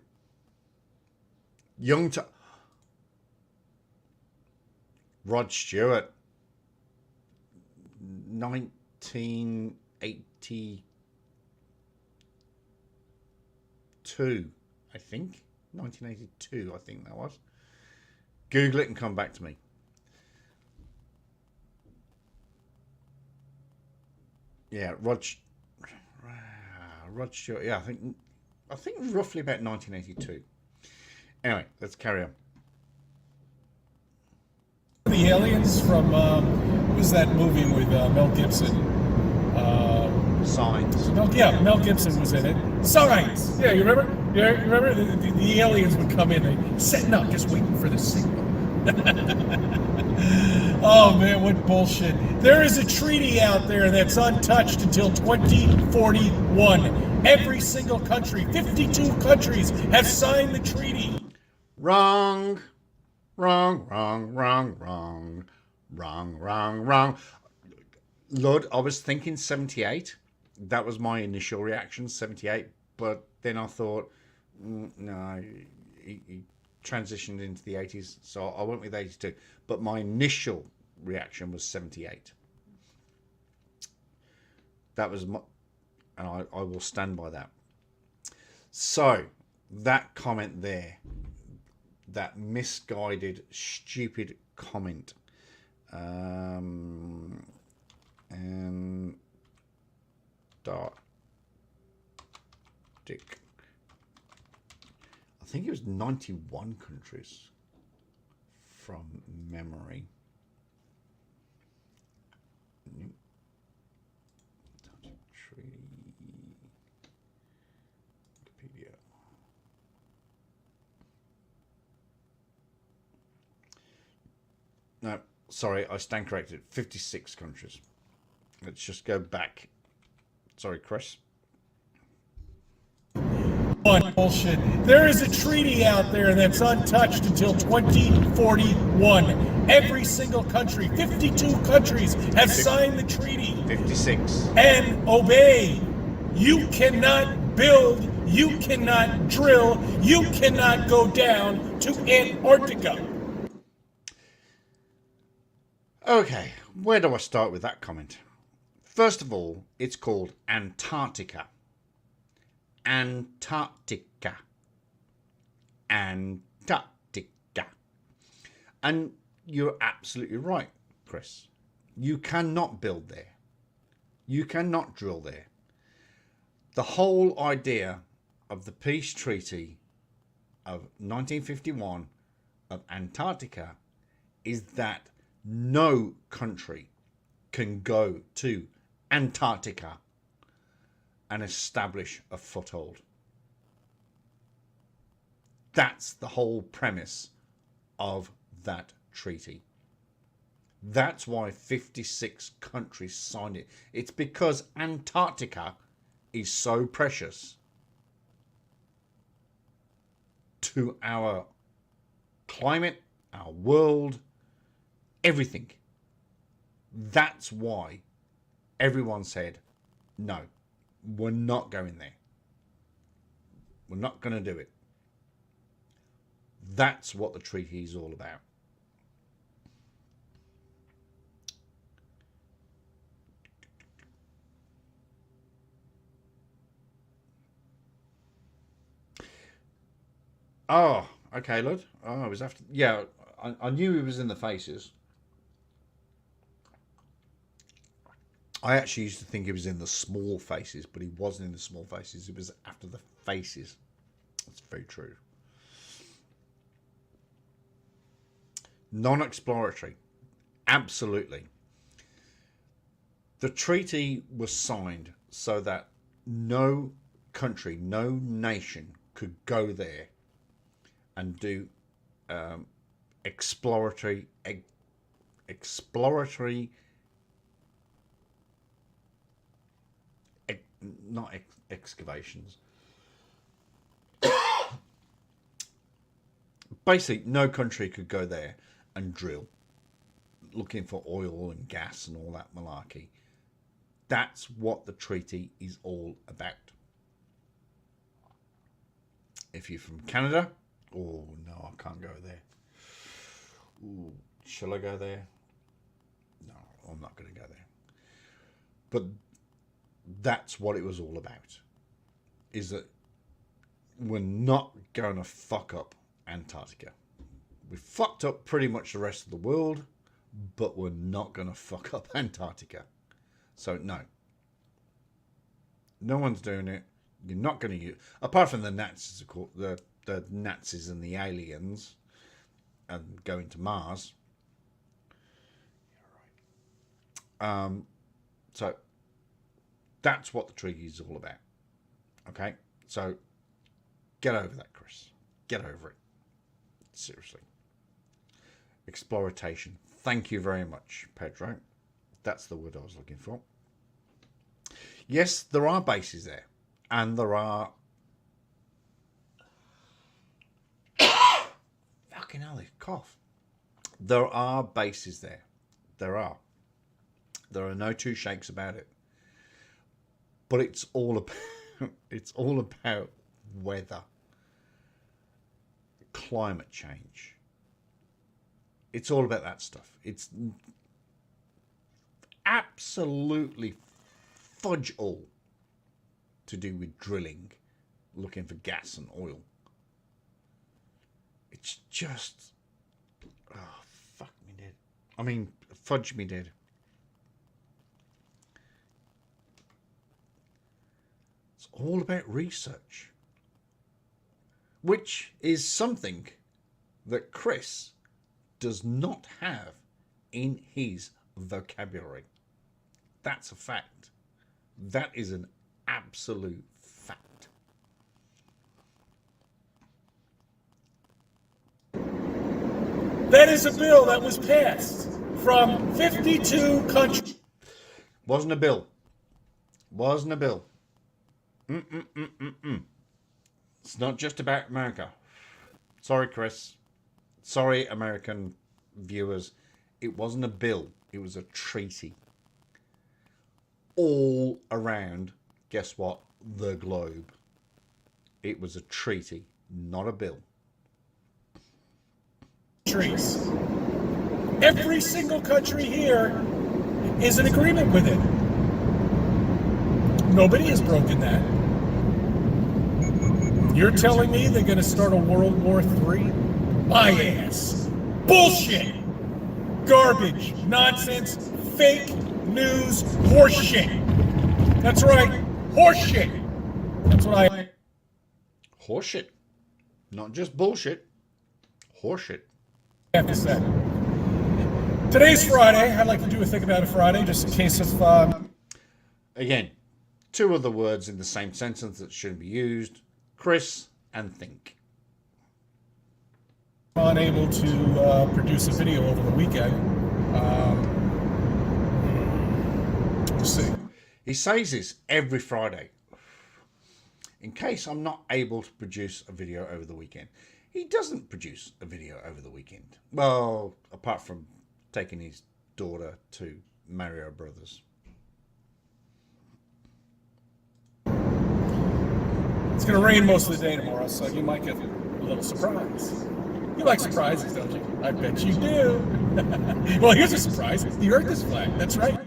Rod Stewart. 1982, I think. 1982, I think that was. Google it and come back to me. Yeah, Rod Stewart. Yeah, I think roughly about 1982. Anyway, let's carry on. The aliens from what was that movie with Mel Gibson? Signs. Mel Gibson was in it. Signs. Yeah, you remember? You remember the aliens would come in, they setting up, just waiting for the signal. Oh man, what bullshit! There is a treaty out there that's untouched until 2041. Every single country, 52 countries, have signed the treaty. Wrong. Lord, I was thinking 78. That was my initial reaction, 78. But then I thought, no, he transitioned into the 80s, so I went with 82. But my initial reaction was 78. That was my, and I will stand by that. So that comment there, that misguided, stupid comment, Antarctic. I think it was 91 countries from memory. Treaty. Wikipedia. No, sorry, I stand corrected. 56 countries. Let's just go back. Sorry, Chris. Bullshit. There is a treaty out there that's untouched until 2041. Every single country, 52 countries, have signed the treaty. 56. And obey. You cannot build, you cannot drill, you cannot go down to Antarctica. Okay, where do I start with that comment? First of all, it's called Antarctica. Antarctica. Antarctica. And you're absolutely right, Chris. You cannot build there. You cannot drill there. The whole idea of the peace treaty of 1951 of Antarctica is that no country can go to Antarctica. and establish a foothold. That's the whole premise of that treaty. That's why 56 countries signed it. It's because Antarctica is so precious to our climate, our world, everything. That's why everyone said, no, we're not going there. We're not going to do it. That's what the treaty is all about. Oh, okay, Lud. Oh, it was after. Yeah, I knew he was in the faces. I actually used to think he was in the small faces, but he wasn't in the small faces. It was after the faces. That's very true. Non-exploratory. Absolutely. The treaty was signed so that no country, no nation could go there and do exploratory excavations. Basically, no country could go there and drill, looking for oil and gas and all that malarkey. That's what the treaty is all about. If you're from Canada, oh no, I can't go there. Ooh, shall I go there? No, I'm not going to go there. But that's what it was all about. Is that we're not going to fuck up Antarctica. We fucked up pretty much the rest of the world, but we're not going to fuck up Antarctica. So no. No one's doing it. You're not going to use, apart from the Nazis, of course, the Nazis and the aliens, and going to Mars. So that's what the treaty is all about. Okay, so get over that, Chris. Get over it. Seriously. Exploitation. Thank you very much, Pedro. That's the word I was looking for. Yes, there are bases there, and there are. Fucking hell, cough. There are bases there. There are. There are no two shakes about it. But it's all about, it's all about weather, climate change. It's all about that stuff. It's absolutely fudge all to do with drilling, looking for gas and oil. It's just, oh, fuck me dead. I mean, fudge me dead. It's all about research, which is something that Chris does not have in his vocabulary. That's a fact. That is an absolute fact. That is a bill that was passed from 52 countries. Wasn't a bill. Wasn't a bill. It's not just about America. Sorry, Chris. Sorry, American viewers. It wasn't a bill. It was a treaty. All around, guess what? The globe. It was a treaty, not a bill. Every single country here is in agreement with it. Nobody has broken that. You're telling me they're going to start a World War III? My ass. Bullshit. Garbage. Nonsense. Fake news. Horseshit. That's right. Horseshit. That's what I... Horseshit. Not just bullshit. Horseshit. Have to say. Today's Friday. I'd like to do a Think About It Friday, just in case of... Again, Two other words in the same sentence that shouldn't be used. Chris and think. Unable to produce a video over the weekend. Let's see. He says this every Friday. In case I'm not able to produce a video over the weekend. He doesn't produce a video over the weekend. Well, apart from taking his daughter to Mario Brothers. It's going to rain most of the day tomorrow, so you might get a little surprise. You like surprises, don't you? I bet you do. Well, here's a surprise. The Earth is flat. That's right.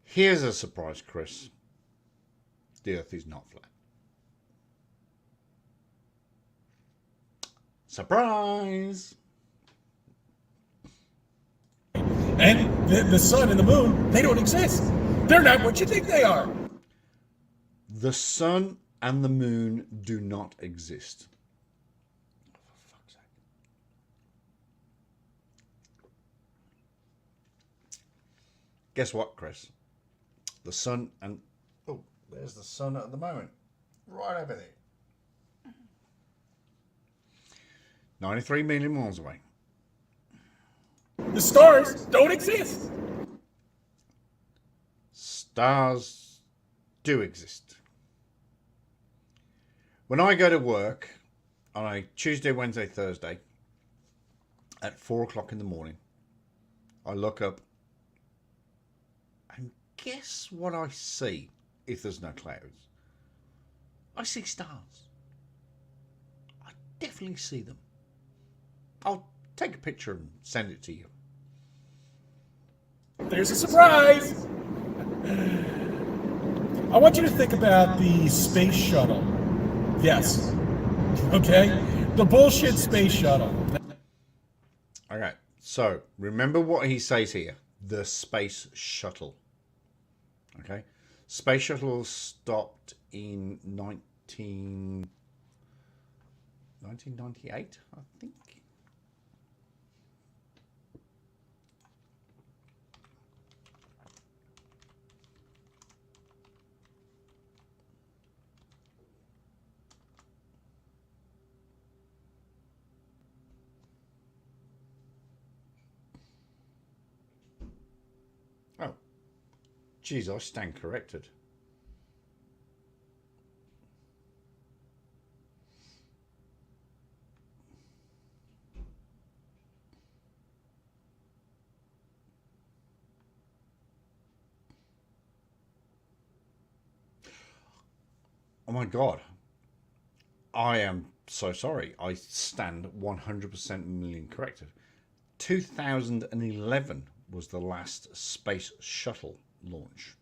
Here's a surprise, Chris. The Earth is not flat. Surprise! And the sun and the moon, they don't exist. They're not what you think they are. The sun and the moon do not exist. For fuck's sake. Guess what, Chris? The sun and... Oh, there's the sun at the moment. Right over there. 93 million miles away. The stars don't exist. Stars do exist. When I go to work on a Tuesday, Wednesday, Thursday at 4 o'clock in the morning, I look up and guess what I see if there's no clouds? I see stars. I definitely see them. I'll take a picture and send it to you. There's a surprise. I want you to think about the space shuttle. Yes. Okay? The bullshit space shuttle. Okay, so remember what he says here. The space shuttle. Okay? Space shuttle stopped in 1998, I think. Oh, geez, I stand corrected. Oh my God. I am so sorry. I stand 100% million corrected. 2011 was the last space shuttle launch.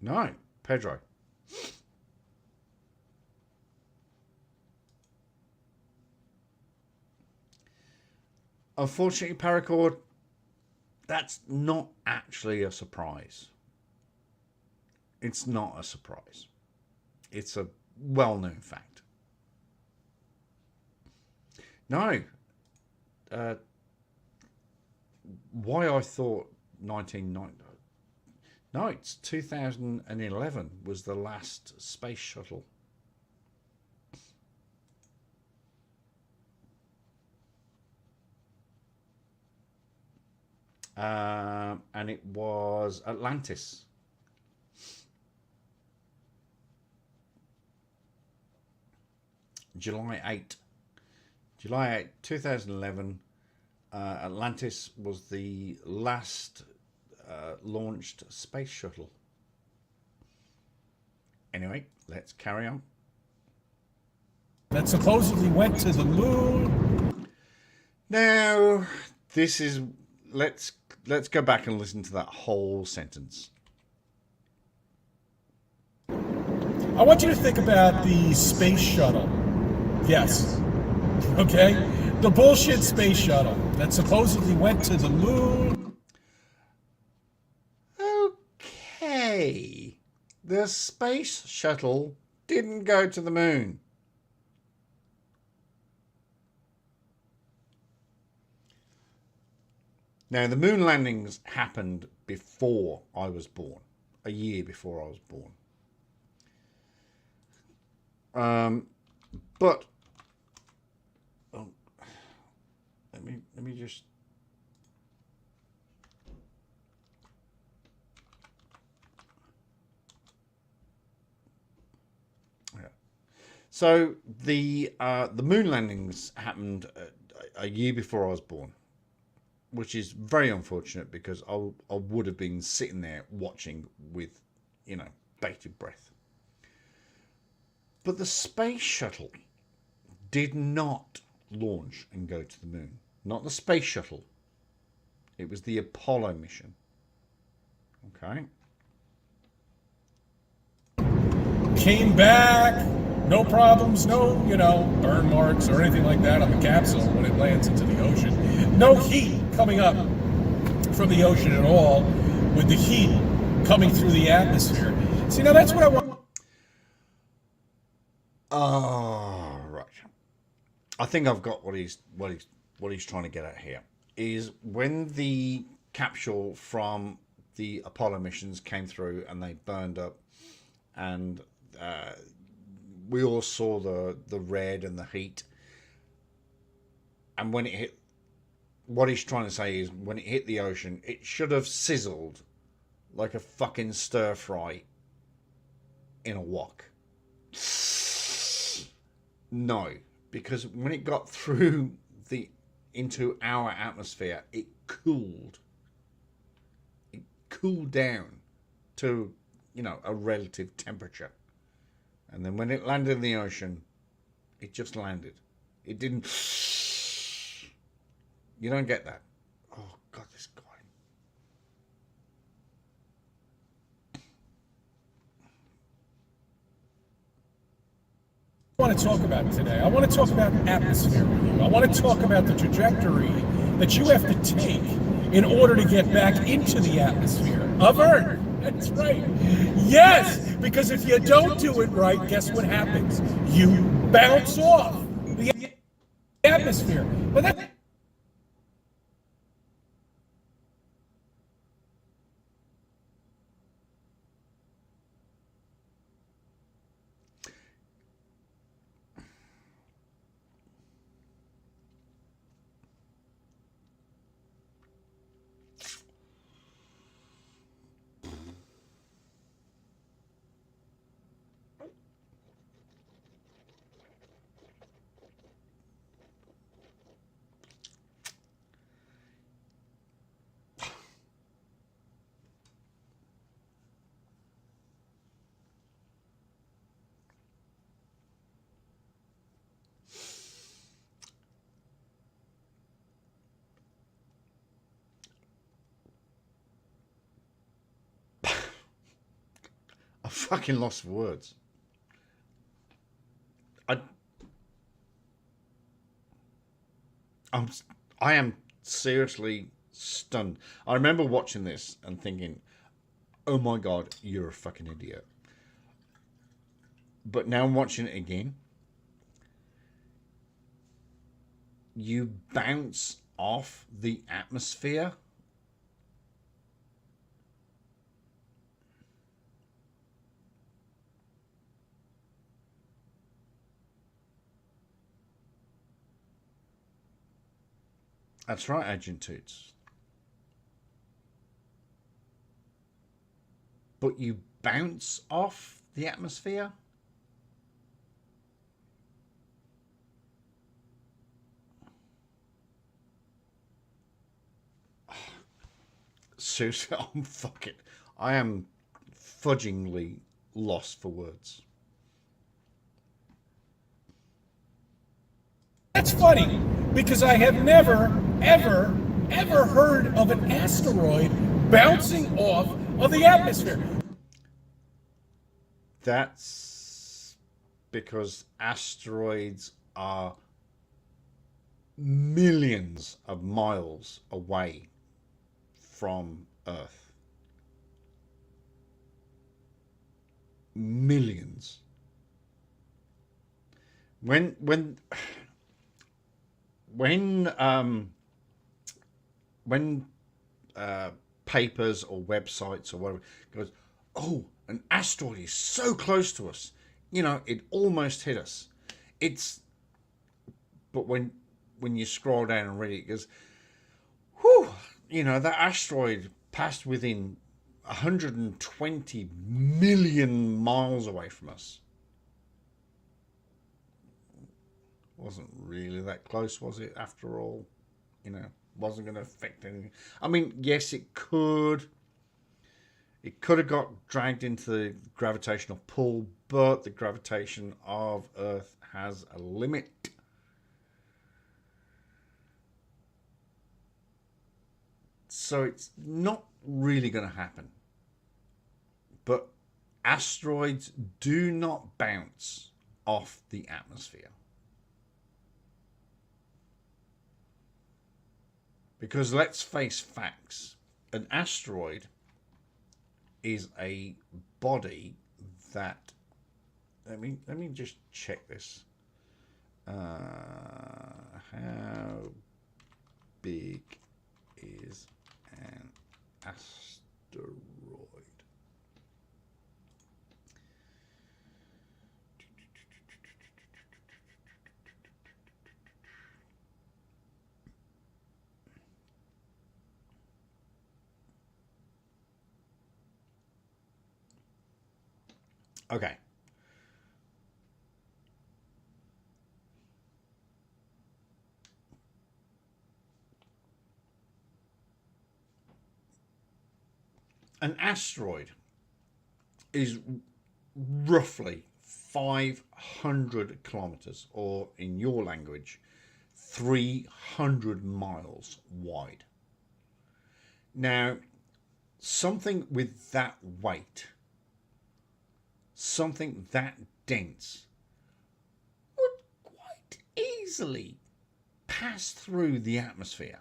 No, Pedro. Unfortunately, Paracord, that's not actually a surprise. It's not a surprise. It's a well-known fact. No. Why I thought 1990... No, it's 2011 was the last space shuttle. And it was Atlantis. July 8, 2011, Atlantis was the last launched space shuttle. Anyway, let's carry on. That supposedly went to the moon. Now, this is... Let's go back and listen to that whole sentence. I want you to think about the space shuttle. Yes. Okay? The bullshit space shuttle that supposedly went to the moon. Okay. The space shuttle didn't go to the moon. Now, the moon landings happened before I was born, a year before I was born. But let me just. So the moon landings happened a year before I was born, which is very unfortunate because I would have been sitting there watching with, bated breath. But the space shuttle did not launch and go to the moon. Not the space shuttle. It was the Apollo mission. Okay. Came back, no problems, no, burn marks or anything like that on the capsule when it lands into the ocean. No heat coming up from the ocean at all, with the heat coming through the atmosphere. See, now that's what I want. Oh, right. I think I've got what he's trying to get at here. Is when the capsule from the Apollo missions came through and they burned up, and we all saw the red and the heat. And when it hit, what he's trying to say is when it hit the ocean, it should have sizzled like a fucking stir fry in a wok. No, because when it got through into our atmosphere, it cooled. It cooled down to, a relative temperature. And then when it landed in the ocean, it just landed. It didn't. You don't get that. Oh, God, this guy. I want to talk about today. I want to talk about atmosphere with you. I want to talk about the trajectory that you have to take in order to get back into the atmosphere of Earth. That's right. Yes, because if you don't do it right, guess what happens? You bounce off the atmosphere. But that. I fucking lost for words. I am seriously stunned. I remember watching this and thinking, oh my God, you're a fucking idiot. But now I'm watching it again. You bounce off the atmosphere. That's right, Agent Toots. But you bounce off the atmosphere? Seriously, I am fudgingly lost for words. That's funny, because I have never, ever, ever heard of an asteroid bouncing off of the atmosphere. That's because asteroids are millions of miles away from Earth. Millions. When papers or websites or whatever goes, oh, an asteroid is so close to us, you know, it almost hit us. But when you scroll down and read it, it goes, whew, you know, that asteroid passed within 120 million miles away from us. Wasn't really that close, was it, after all? You know, wasn't going to affect anything. I mean, yes, it could. It could have got dragged into the gravitational pull, but the gravitation of Earth has a limit. So it's not really going to happen. But asteroids do not bounce off the atmosphere. Because let's face facts, an asteroid is a body that, let me just check this. How big is an asteroid? Okay. An asteroid is roughly 500 kilometers, or in your language, 300 miles wide. Now, something with that weight, something that dense, would quite easily pass through the atmosphere.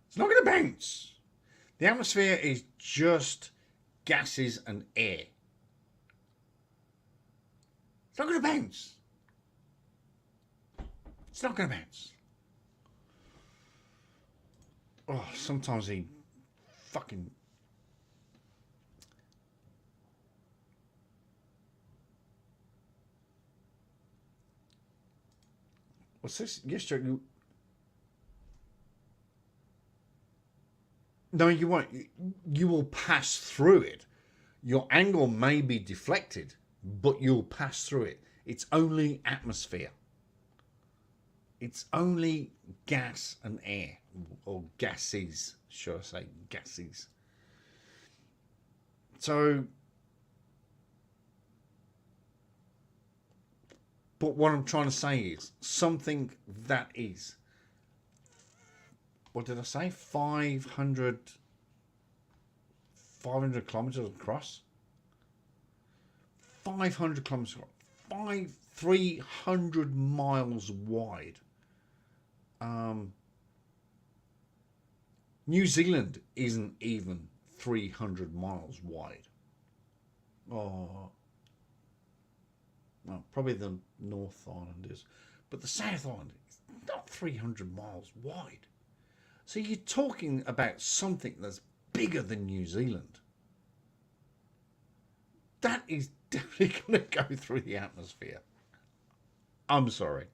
It's not going to bounce. The atmosphere is just gases and air. It's not going to bounce. It's not going to bounce. Oh, sometimes he fucking... What's this? Yes, Joe. No, you won't. You will pass through it. Your angle may be deflected, but you'll pass through it. It's only atmosphere. It's only gas and air, or gases, should I say, gases. So, but what I'm trying to say is something that is, what did I say? 500 kilometers across. 500 kilometers across. 300 miles wide. New Zealand isn't even 300 miles wide. Oh, well, probably the North Island is, but the South Island is not 300 miles wide. So you're talking about something that's bigger than New Zealand. That is definitely going to go through the atmosphere. I'm sorry.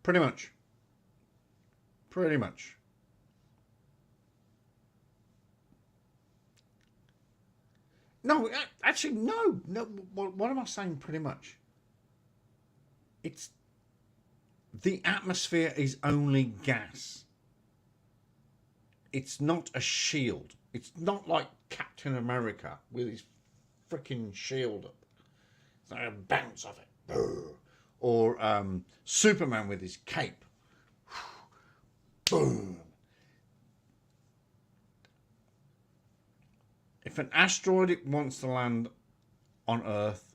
Pretty much. Pretty much. No, actually, no. No. What am I saying? Pretty much. It's the atmosphere is only gas. It's not a shield. It's not like Captain America with his freaking shield up. It's like a bounce of it. Or Superman with his cape. Boom. If an asteroid wants to land on Earth,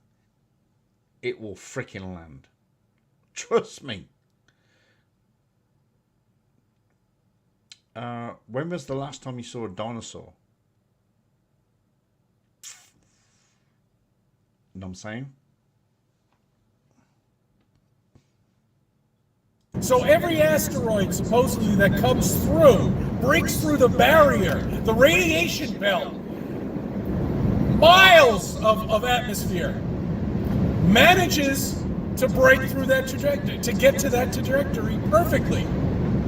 it will freaking land. Trust me. When was the last time you saw a dinosaur? You know what I'm saying? So every asteroid supposedly that comes through, breaks through the barrier, the radiation belt, miles of atmosphere, manages to break through that trajectory, to get to that trajectory perfectly.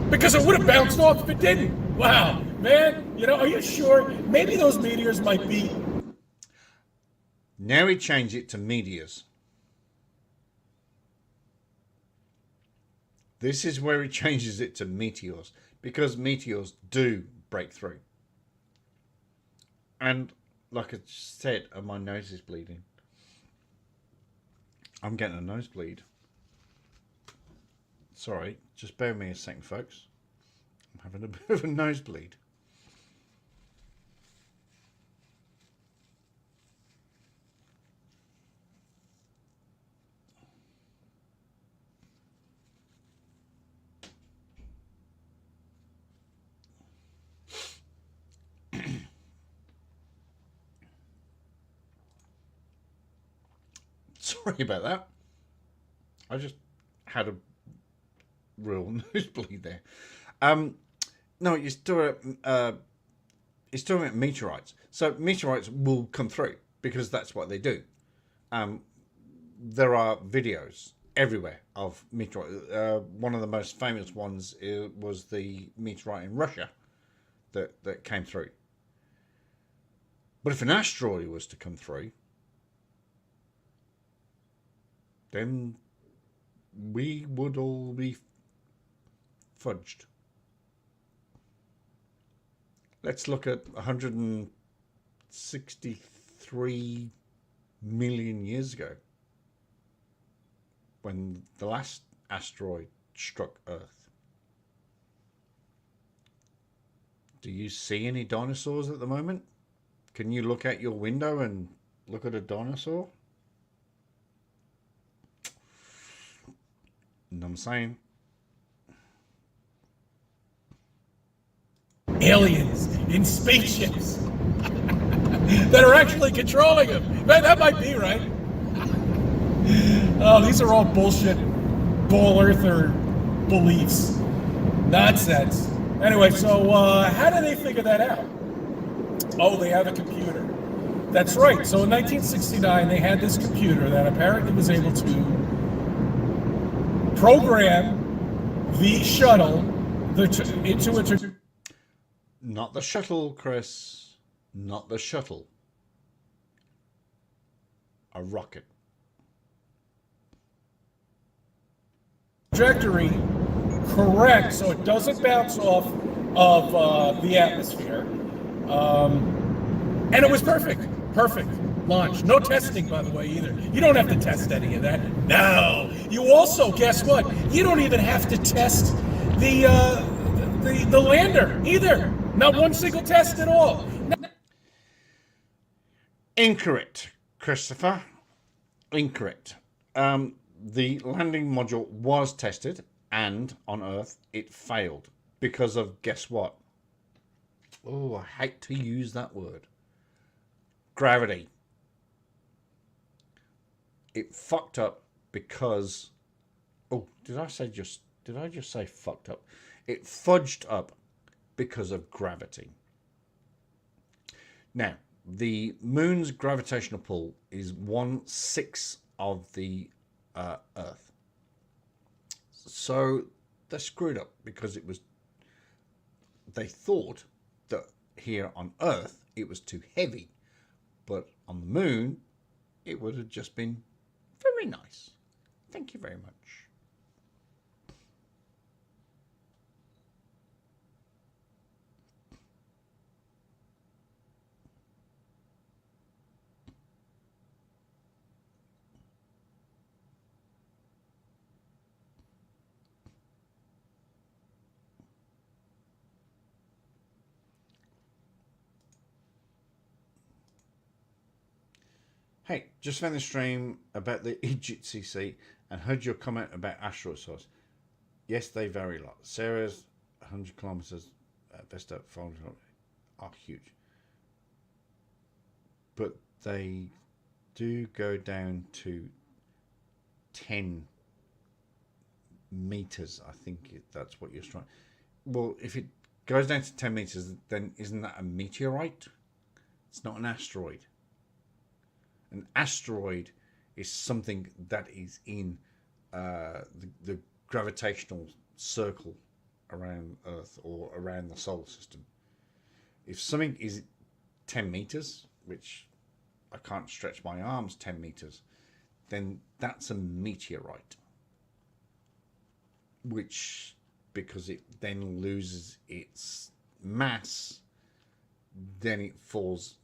Because it would have bounced off if it didn't. Wow, man, you know, are you sure? Maybe those meteors might be... Now he changed it to meteors. This is where he changes it to meteors, because meteors do break through. And like I said, my nose is bleeding. I'm getting a nosebleed. Sorry, just bear with me a second, folks. I'm having a bit of a nosebleed. Sorry about that. I just had a real nosebleed there. No, you're talking about meteorites. So meteorites will come through because that's what they do. There are videos everywhere of meteorites. One of the most famous ones was the meteorite in Russia that came through. But if an asteroid was to come through, then we would all be fudged. Let's look at 163 million years ago, when the last asteroid struck Earth. Do you see any dinosaurs at the moment? Can you look out your window and look at a dinosaur? You know what I'm saying? aliens in spaceships that are actually controlling them. Man, that might be right. Oh, these are all bullshit, bull earther beliefs. Nonsense. Anyway, so how do they figure that out? Oh, they have a computer. That's right. So in 1969, they had this computer that apparently was able to program the shuttle into a... Not the shuttle, Chris. Not the shuttle. A rocket. Trajectory correct, so it doesn't bounce off of the atmosphere. And it was perfect. Perfect. Launch. No testing, by the way, either. You don't have to test any of that. No. You also, guess what? You don't even have to test the lander either. Not one single test at all. Incorrect, Christopher. Incorrect. The landing module was tested, and on Earth it failed because of, guess what? Oh, I hate to use that word. Gravity. It fucked up because... Oh, did I just say fucked up? It fudged up because of gravity. Now, the moon's gravitational pull is 1/6 of the Earth. So they screwed up because they thought that here on Earth it was too heavy, but on the moon it would have just been very nice. Thank you very much. Hey, just found the stream about the Egypt CC and heard your comment about asteroid source. Yes, they vary a lot. Sarah's 100 kilometers, Vesta 400 are huge. But they do go down to 10 meters. I think that's what you're trying. Well, if it goes down to 10 meters, then isn't that a meteorite? It's not an asteroid. An asteroid is something that is in the gravitational circle around Earth or around the solar system. If something is 10 meters, which I can't stretch my arms 10 meters, then that's a meteorite. Which, because it then loses its mass, then it falls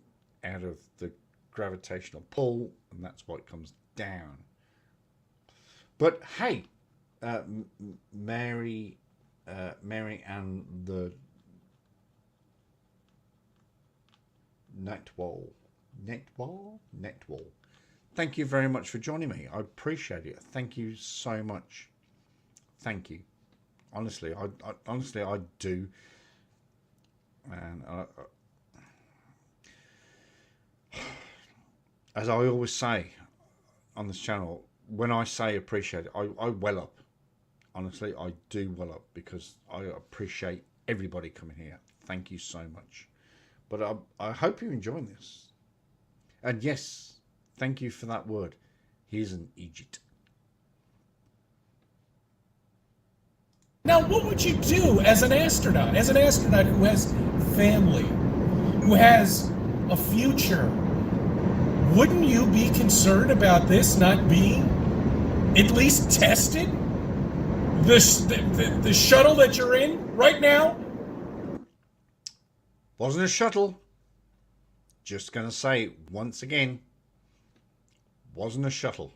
out of the gravitational pull, and that's why it comes down. But hey, Mary and the Netwall. Thank you very much for joining me. I appreciate it. Thank you so much. Thank you. Honestly, I do. And as I always say on this channel, when I say appreciate it, I well up. Honestly, I do well up because I appreciate everybody coming here. Thank you so much. But I hope you're enjoying this. And yes, thank you for that word. Here's an Egypt. Now, what would you do as an astronaut? As an astronaut who has family, who has a future, wouldn't you be concerned about this not being at least tested? The shuttle that you're in right now? Wasn't a shuttle. Just going to say once again, wasn't a shuttle.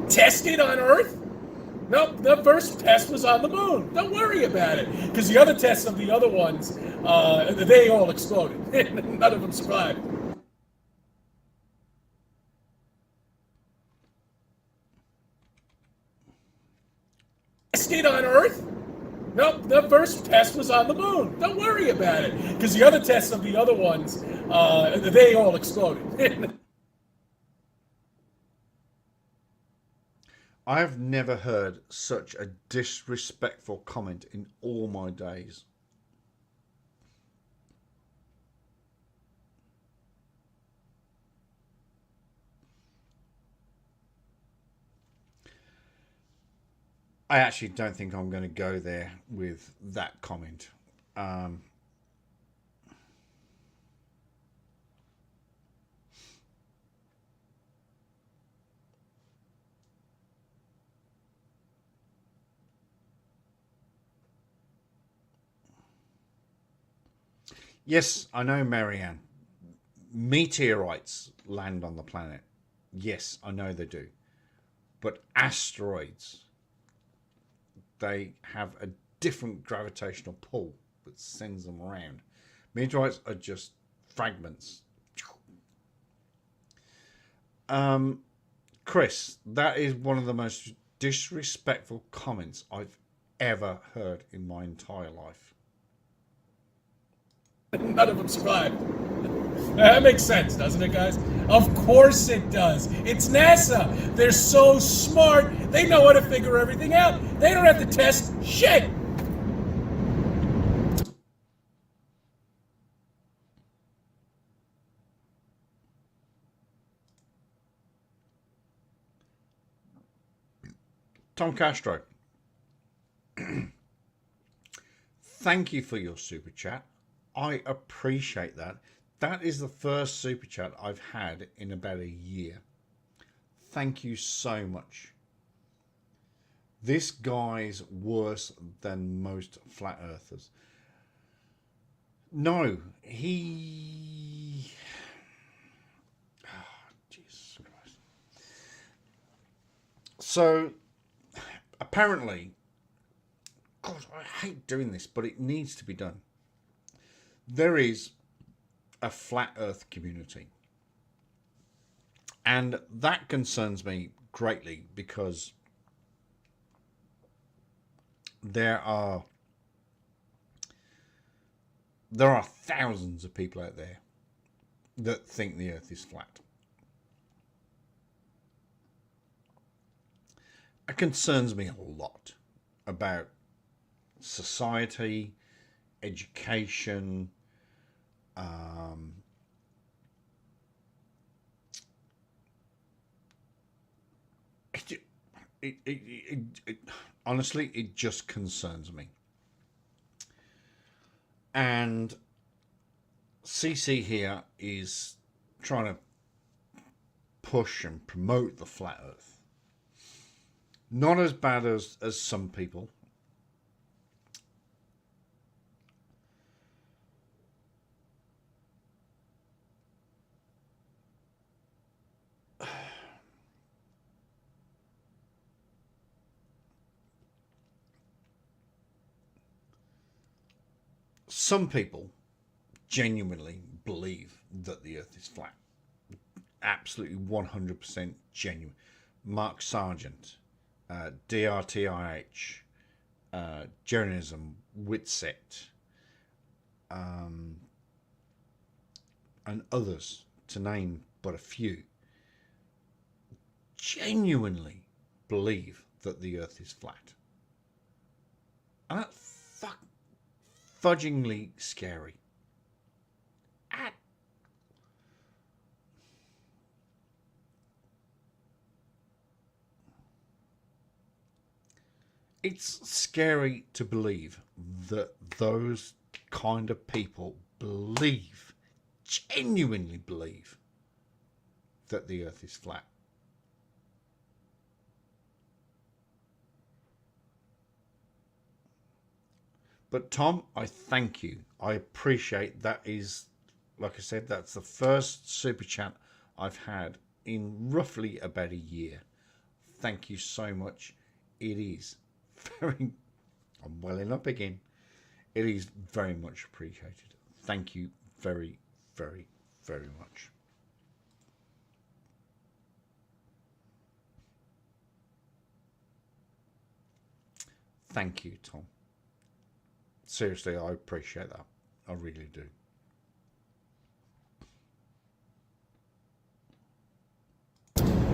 Tested on Earth? Nope, the first test was on the moon. Don't worry about it. Because the other tests of the other ones, they all exploded. None of them survived. Tested on Earth? Nope, the first test was on the moon. Don't worry about it. Because the other tests of the other ones, they all exploded. I have never heard such a disrespectful comment in all my days. I actually don't think I'm going to go there with that comment. Yes, I know, Marianne. Meteorites land on the planet. Yes, I know they do. But asteroids, they have a different gravitational pull that sends them around. Meteorites are just fragments. Chris, that is one of the most disrespectful comments I've ever heard in my entire life. None of them survived. That makes sense, doesn't it, guys? Of course it does. It's NASA. They're so smart. They know how to figure everything out. They don't have to test shit. Tom Castro, thank you for your super chat. I appreciate that. That is the first super chat I've had in about a year. Thank you so much. This guy's worse than most flat earthers. No, he... Oh, Jesus Christ. So, apparently, God, I hate doing this, but it needs to be done. There is a flat earth community. And that concerns me greatly because there are thousands of people out there that think the earth is flat. it concerns me a lot about society, education, honestly, it just concerns me. And CC here is trying to push and promote the flat earth. Not as bad as some people. Some people genuinely believe that the earth is flat. Absolutely 100% genuine. Mark Sargent, DRTIH, Jeranism, Witset, and others, to name but a few, genuinely believe that the earth is flat. And that's fudgingly scary. It's scary to believe that those kind of people believe, genuinely believe, that the earth is flat. But Tom, I thank you. I appreciate that. Is, like I said, that's the first super chat I've had in roughly about a year. Thank you so much. It is very, I'm welling up again. It is very much appreciated. Thank you very, very, very much. Thank you, Tom. Seriously, I appreciate that. I really do.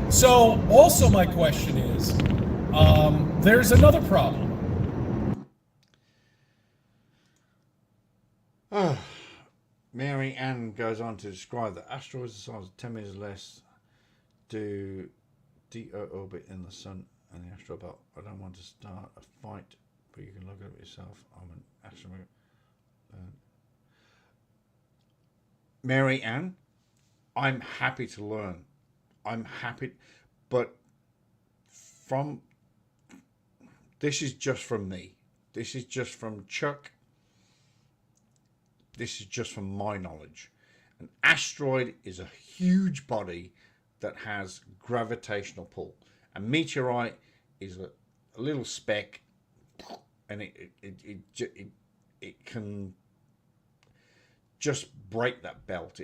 So, also my question is, there's another problem. Mary Ann goes on to describe that asteroids the size of 10 meters or less do orbit in the sun and the asteroid belt. I don't want to start a fight, but you can look at it yourself. I'm an astronaut. Mary Ann, I'm happy to learn. I'm happy, but this is just from me. This is just from Chuck. This is just from my knowledge. An asteroid is a huge body that has gravitational pull. A meteorite is a little speck, and it can just break that belt.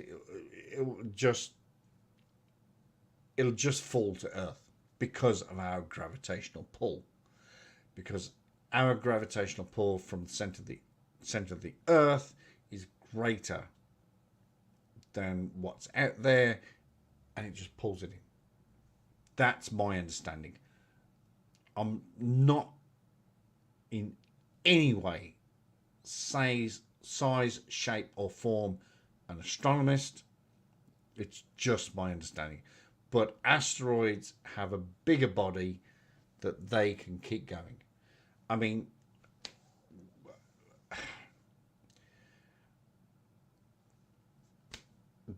It'll just fall to Earth because of our gravitational pull. Because our gravitational pull from the center of the Earth is greater than what's out there, and it just pulls it in. That's my understanding. I'm not in any way size, shape, or form an astronomist. It's just my understanding. But asteroids have a bigger body that they can keep going. I mean,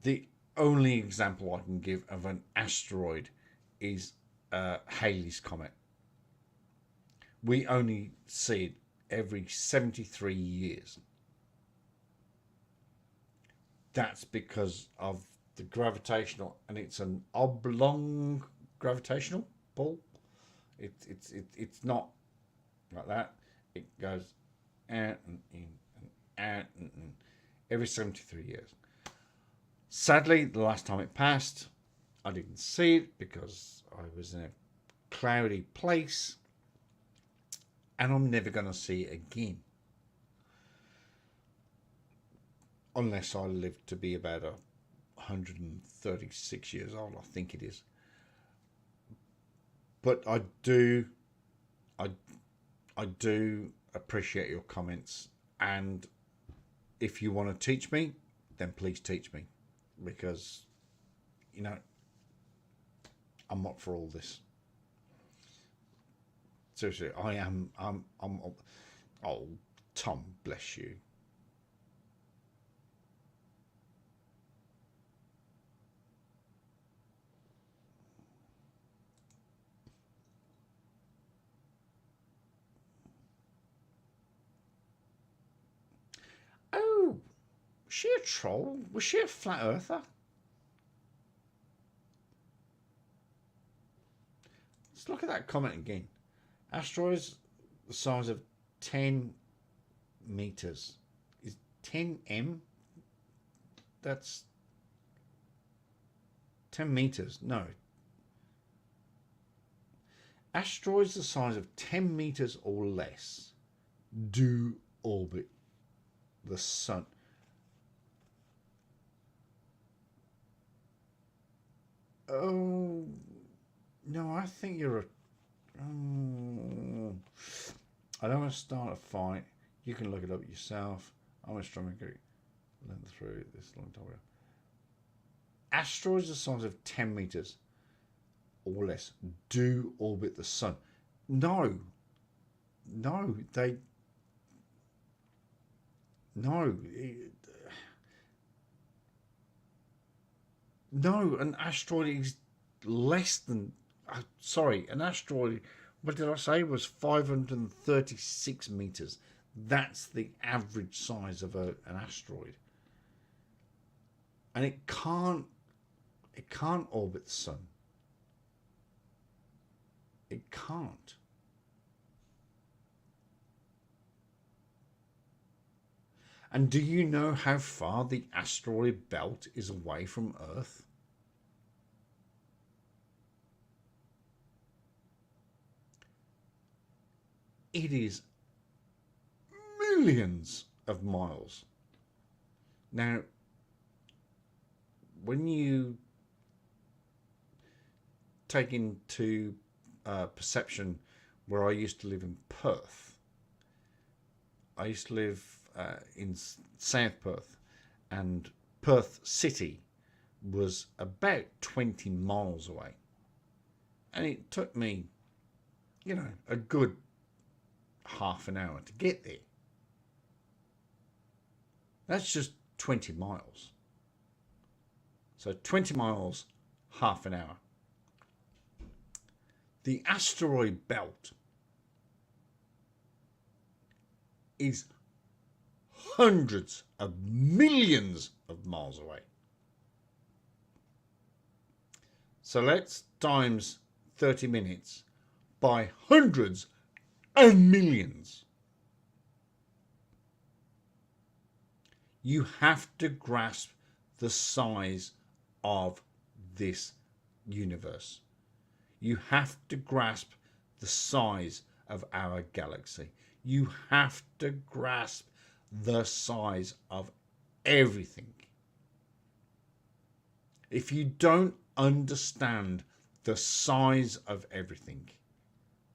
the only example I can give of an asteroid is Halley's Comet. We only see it every 73 years. That's because of the gravitational, and it's an oblong gravitational pull. It's not like that. It goes out and in and out and in every 73 years. Sadly, the last time it passed, I didn't see it because I was in a cloudy place, and I'm never going to see it again. Unless I live to be about 136 years old, I think it is. But I do I do appreciate your comments, and if you want to teach me, then please teach me, because you know I'm up for all this. Seriously, I'm oh, Tom, bless you. Oh, was she a troll? Was she a flat earther? Let's look at that comment again. Asteroids the size of 10 meters. Is 10 m? That's 10 meters. No. Asteroids the size of 10 meters or less do orbit the sun. Oh, no, I think you're a... Oh, I don't want to start a fight. You can look it up yourself. I'm a strong agree. Learn through this long time ago. Asteroids the size of 10 meters or less do orbit the sun. No, they... No. No, an asteroid is less than... sorry, an asteroid, what did I say, was 536 meters. That's the average size of an asteroid. And it can't orbit the sun. It can't. And do you know how far the asteroid belt is away from Earth? It is millions of miles. Now, when you take into perception where I used to live in Perth, I used to live in South Perth, and Perth City was about 20 miles away, and it took me, you know, a good half an hour to get there. That's just 20 miles. So 20 miles, half an hour. The asteroid belt is hundreds of millions of miles away. So let's times 30 minutes by hundreds and millions. You have to grasp the size of this universe. You have to grasp the size of our galaxy. You have to grasp the size of everything. If you don't understand the size of everything,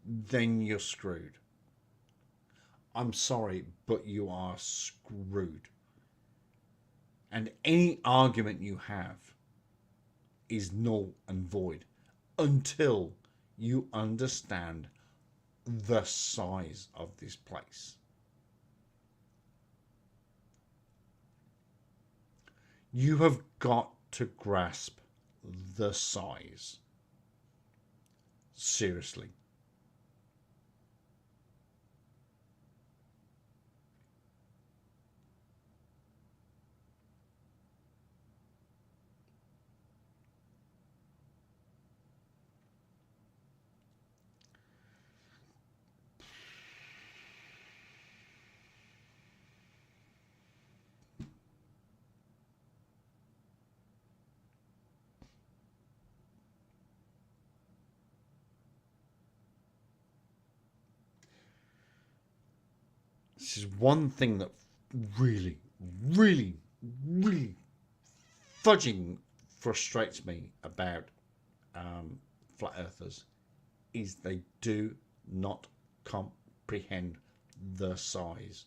then you're screwed. I'm sorry, but you are screwed. And any argument you have is null and void until you understand the size of this place. You have got to grasp the size. Seriously. This is one thing that really fudging frustrates me about flat earthers, is they do not comprehend the size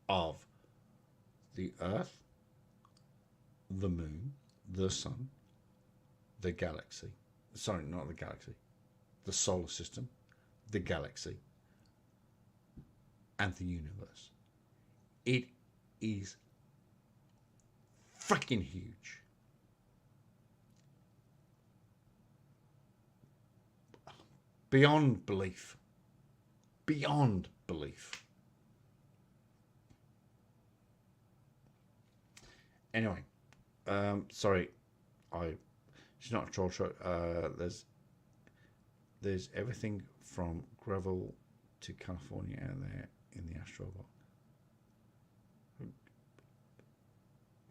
of the Earth, the Moon, the Sun, the galaxy. Sorry, not the galaxy. The solar system, the galaxy, and the universe. It is freaking huge. Beyond belief. Beyond belief. Anyway, sorry, it's not a troll show. There's everything from gravel to California out there in the astral belt.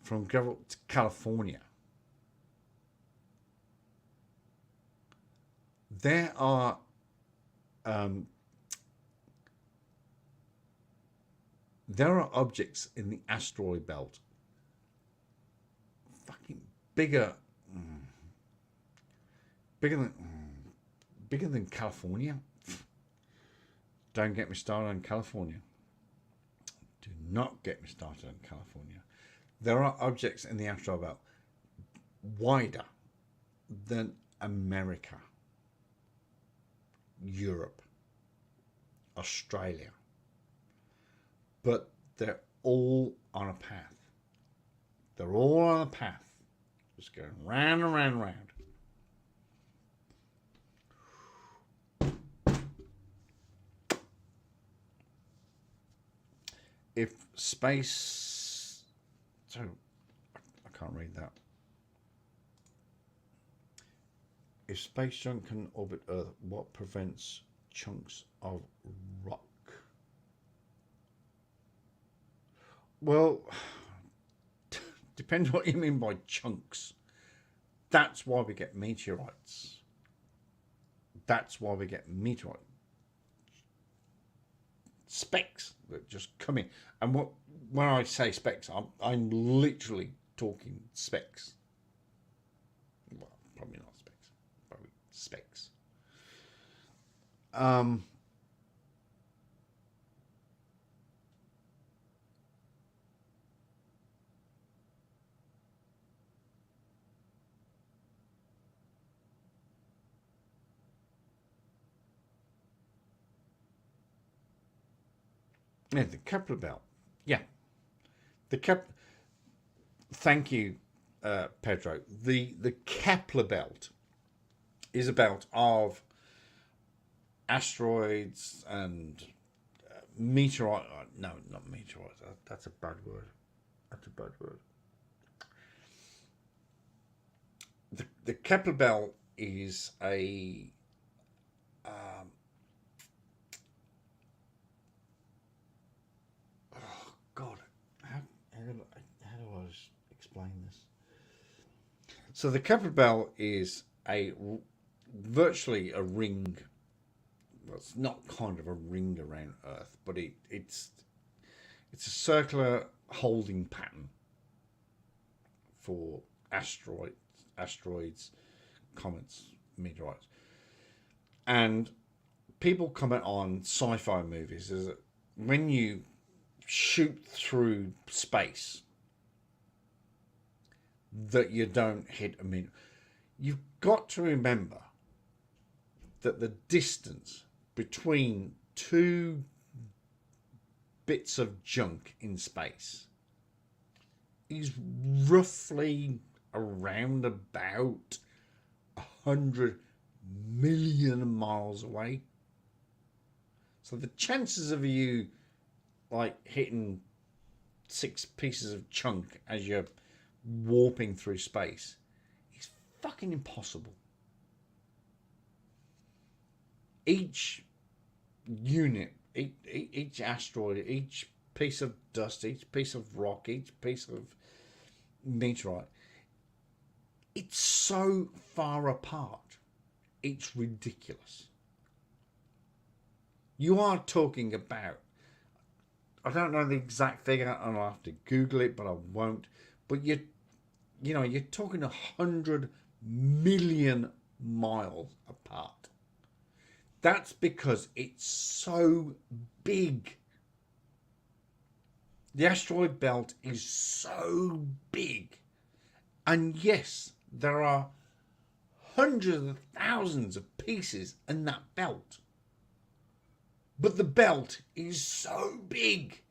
From gravel to California, there are objects in the asteroid belt fucking bigger than California. Don't get me started on California. Do not get me started on California. There are objects in the asteroid belt wider than America, Europe, Australia, but they're all on a path. They're all on a path, just going round and round and round. If space, so I can't read that. If space junk can orbit Earth, what prevents chunks of rock? Well, depends what you mean by chunks. That's why we get meteorites. That's why we get meteorite specks that just come in. And when I say specks, I'm literally talking specks. Well, probably not specks. Probably specks. Yeah, the Kepler belt. Yeah, the Kepler. Thank you, Pedro. The Kepler belt is a belt of asteroids and meteorite. No, not meteorite. That's a bad word. That's a bad word. The Kepler belt is a God, how do I explain this? So the Kepler belt is virtually a ring. Well, it's not kind of a ring around Earth, but it's a circular holding pattern for asteroids, comets, meteorites. And people comment on sci-fi movies is that when you shoot through space that you don't hit a meteor. You've got to remember that the distance between two bits of junk in space is roughly around about 100 million miles away. So the chances of you like hitting 6 pieces of chunk as you're warping through space is fucking impossible. Each unit, each asteroid, each piece of dust, each piece of rock, each piece of meteorite, it's so far apart, it's ridiculous. You are talking about, I don't know the exact figure, and I'll have to Google it, but I won't. But you're talking 100 million miles apart. That's because it's so big. The asteroid belt is so big. And yes, there are hundreds of thousands of pieces in that belt. But the belt is so big.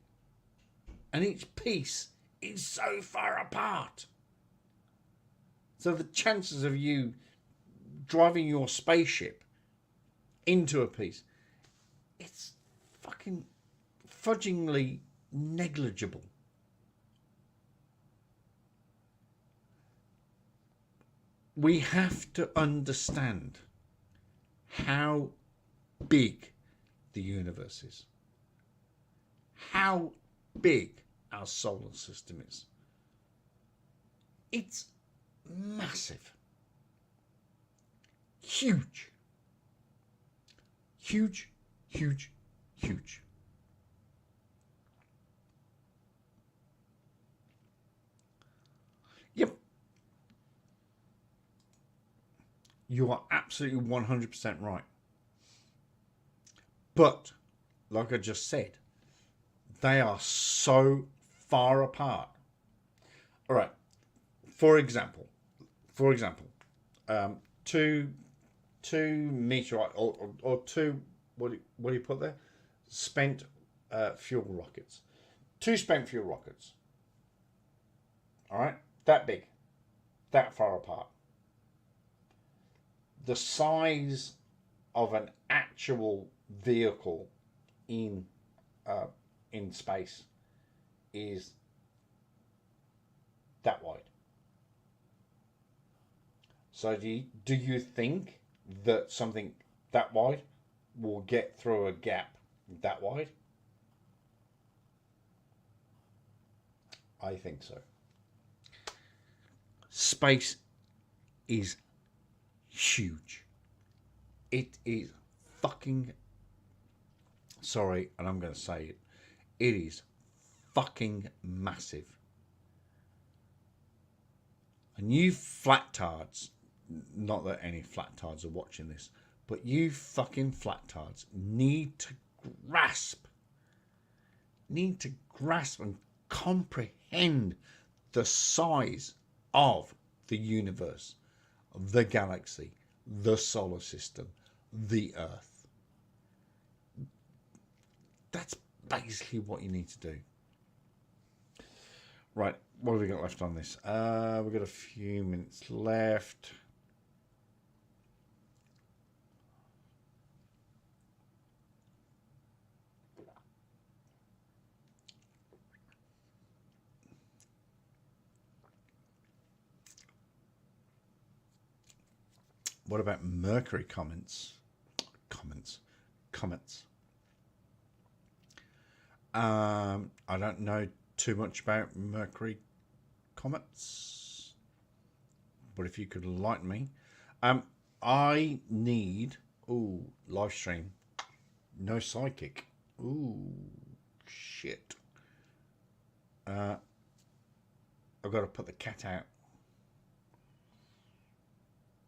And each piece is so far apart. So the chances of you driving your spaceship into a piece, it's fucking fudgingly negligible. We have to understand how big the universe is, how big our solar system is. It's massive, huge, huge, huge, huge. Yep. You are absolutely 100% right. But, like I just said, they are so far apart. All right. For example, two meteorite or two, what do you put there? Spent fuel rockets. Two spent fuel rockets. All right, that big, that far apart. The size of an actual vehicle in space is that wide. So do you think that something that wide will get through a gap that wide? I think so. Space is huge. It is fucking, sorry, and I'm going to say it, it is fucking massive. And you flattards, not that any flattards are watching this, but you fucking flattards need to grasp and comprehend the size of the universe, the galaxy, the solar system, the Earth. That's basically what you need to do. Right, what have we got left on this? We've got a few minutes left. What about Mercury comets? I don't know too much about Mercury comets, but if you could enlighten me. I need live stream, no psychic. Shit. I've got to put the cat out.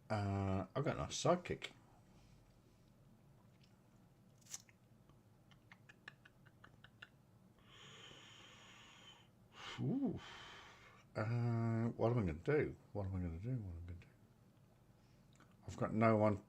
I've got no sidekick. What am I going to do? I've got no one.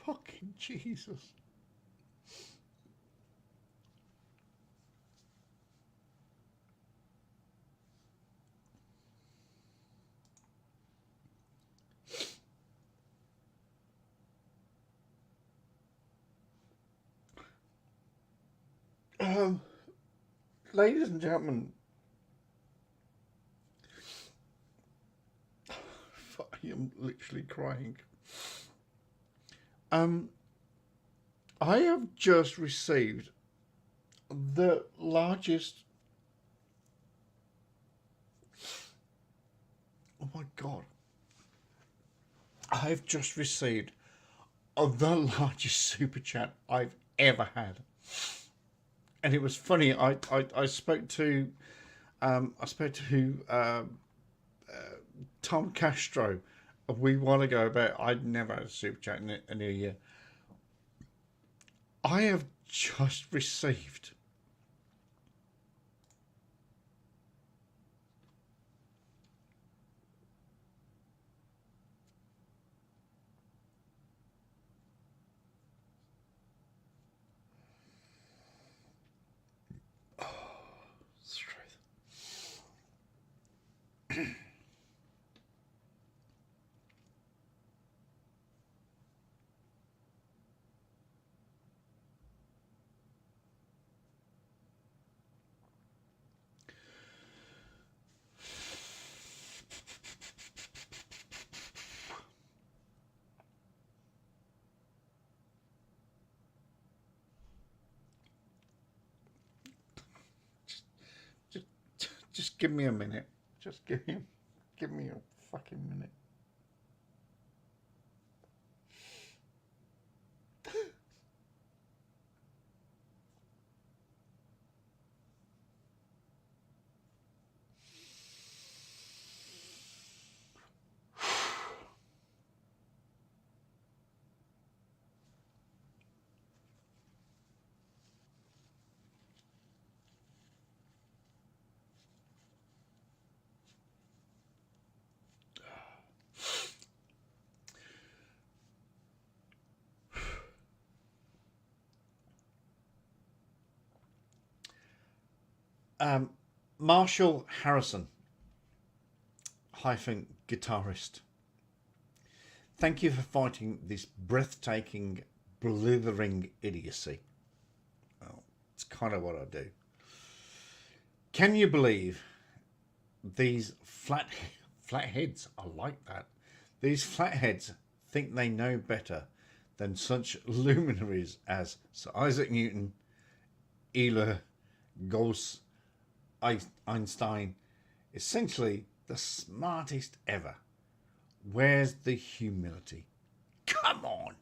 Fucking Jesus. Ladies and gentlemen, I am literally crying. I have just received the largest. Oh my God. I've just received the largest super chat I've ever had. And it was funny. I spoke to Tom Castro a wee while ago about I'd never had a super chat in a year. I have just received just give me a minute. Just give me a fucking minute. Marshall Harrison hyphen guitarist. Thank you for fighting this breathtaking, blithering idiocy. Well, it's kind of what I do. Can you believe these flatheads are like that? These flatheads think they know better than such luminaries as Sir Isaac Newton, Euler, Gauss, Einstein, essentially the smartest ever. Where's the humility? Come on!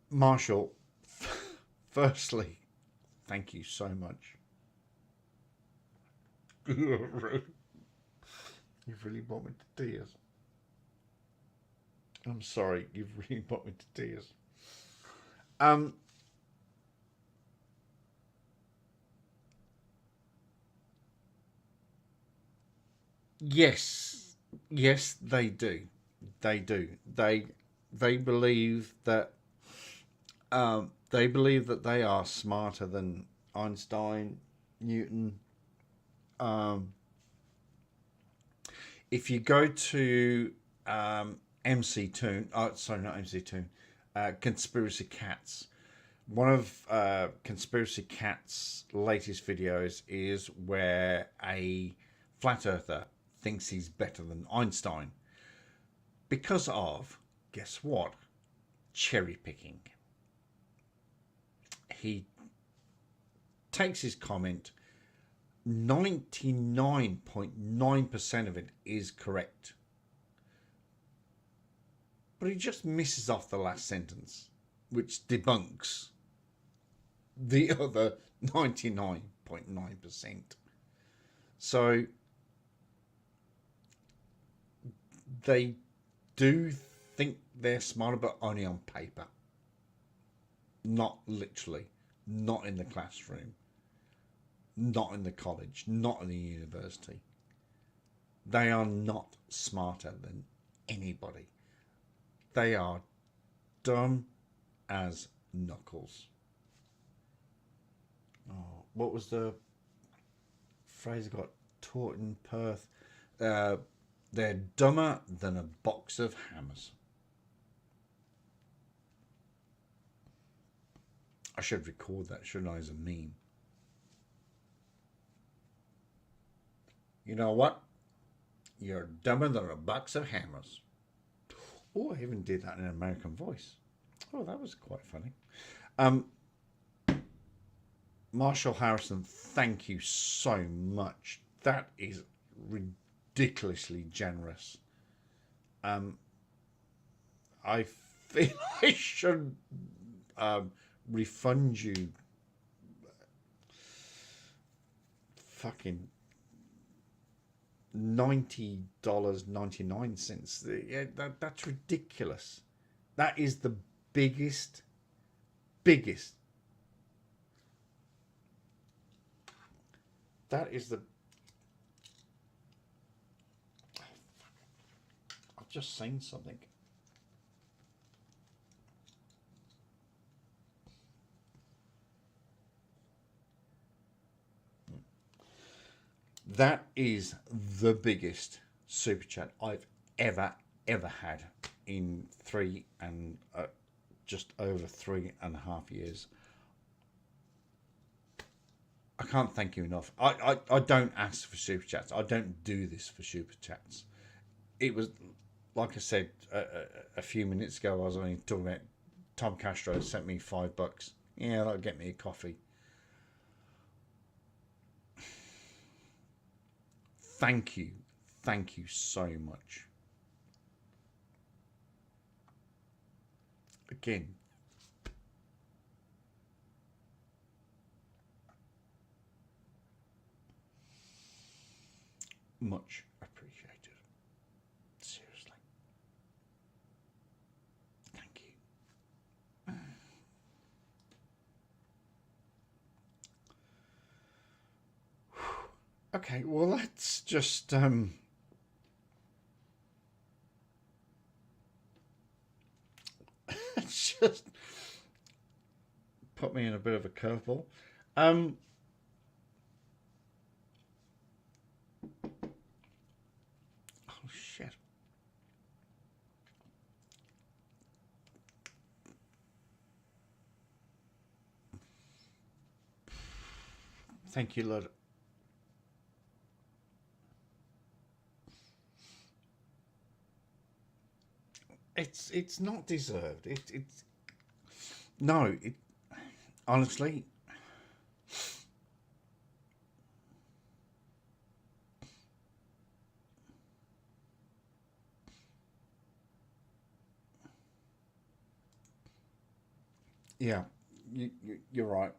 Marshall, firstly, thank you so much. You've really brought me to tears. I'm sorry, you've really brought me to tears. Yes, they do. They do. They believe that they are smarter than Einstein, Newton. If you go to MC Toon, sorry, not MC Toon, Conspiracy Cats. One of Conspiracy Cat's latest videos is where a flat earther thinks he's better than Einstein because of, guess what? Cherry picking. He takes his comment, 99.9% of it is correct, but he just misses off the last sentence, which debunks the other 99.9%. So they do think they're smarter, but only on paper. Not literally. Not in the classroom. Not in the college. Not in the university. They are not smarter than anybody. They are dumb as knuckles. Oh, what was the phrase I got taught in Perth? They're dumber than a box of hammers. I should record that, shouldn't I, as a meme? You know what? You're dumber than a box of hammers. Oh, I even did that in an American voice. Oh, that was quite funny. Marshall Harrison, thank you so much. That is ridiculously generous. I feel I should refund you fucking $90.99. Yeah, that's ridiculous. That is the biggest. That is the. I've just seen something. That is the biggest super chat I've ever had in just over 3.5 years. I can't thank you enough. I don't ask for super chats. I don't do this for super chats. It was, like I said a few minutes ago, I was only talking about Tom Castro sent me $5. Yeah, that'll get me a coffee. Thank you so much. Again, much appreciated. Seriously. Thank you. Okay, well, let's just just put me in a bit of a curveball. Oh shit. Thank you, Lord. It's not deserved. It's no. It honestly. Yeah, you're right.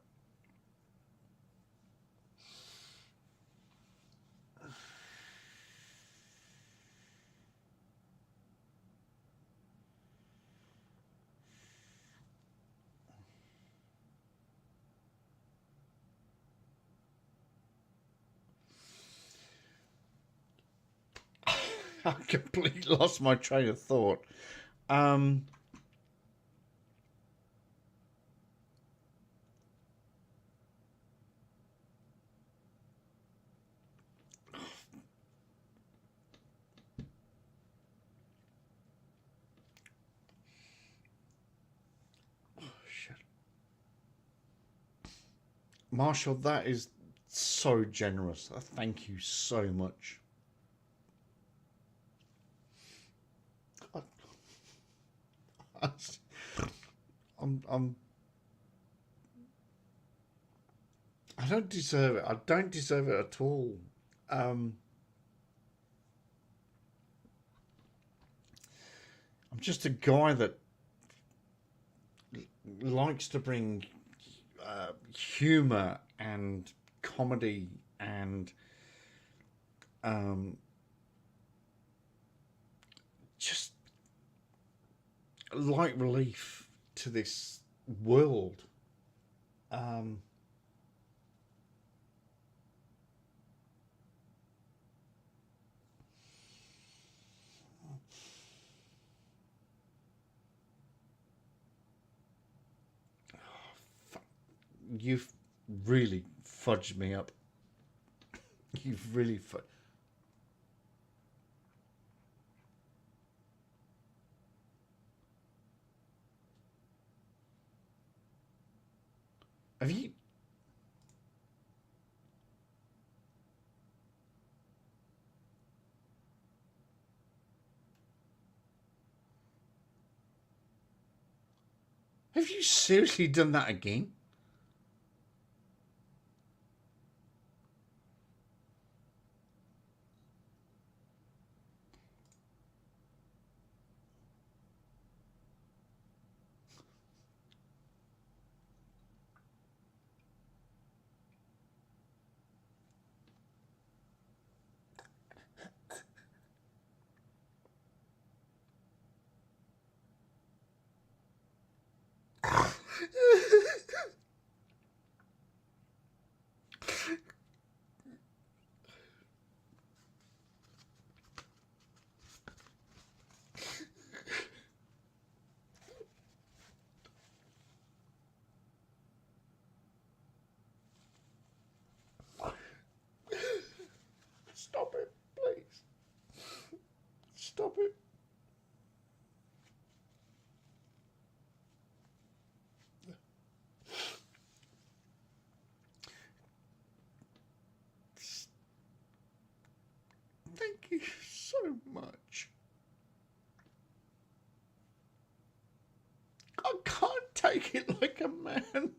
I completely lost my train of thought. Shit. Marshall, that is so generous. Thank you so much. I don't deserve it. I don't deserve it at all. I'm just a guy that likes to bring humor and comedy and just light relief to this world. you've really fudged me up. You've really fudged. Have you? Have you seriously done that again? Stop it, please. Stop it. Thank you so much. I can't take it like a man.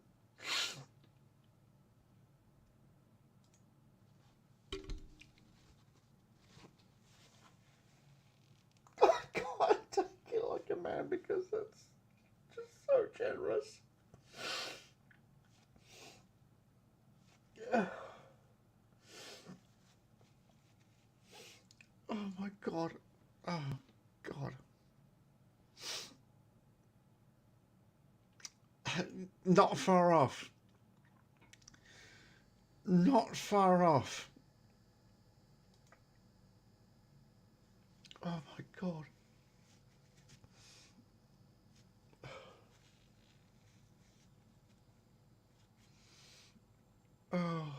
I can't take it like a man because that's just so generous. Yeah. Oh my God. Oh God. Not far off. Not far off. Oh my God. Oh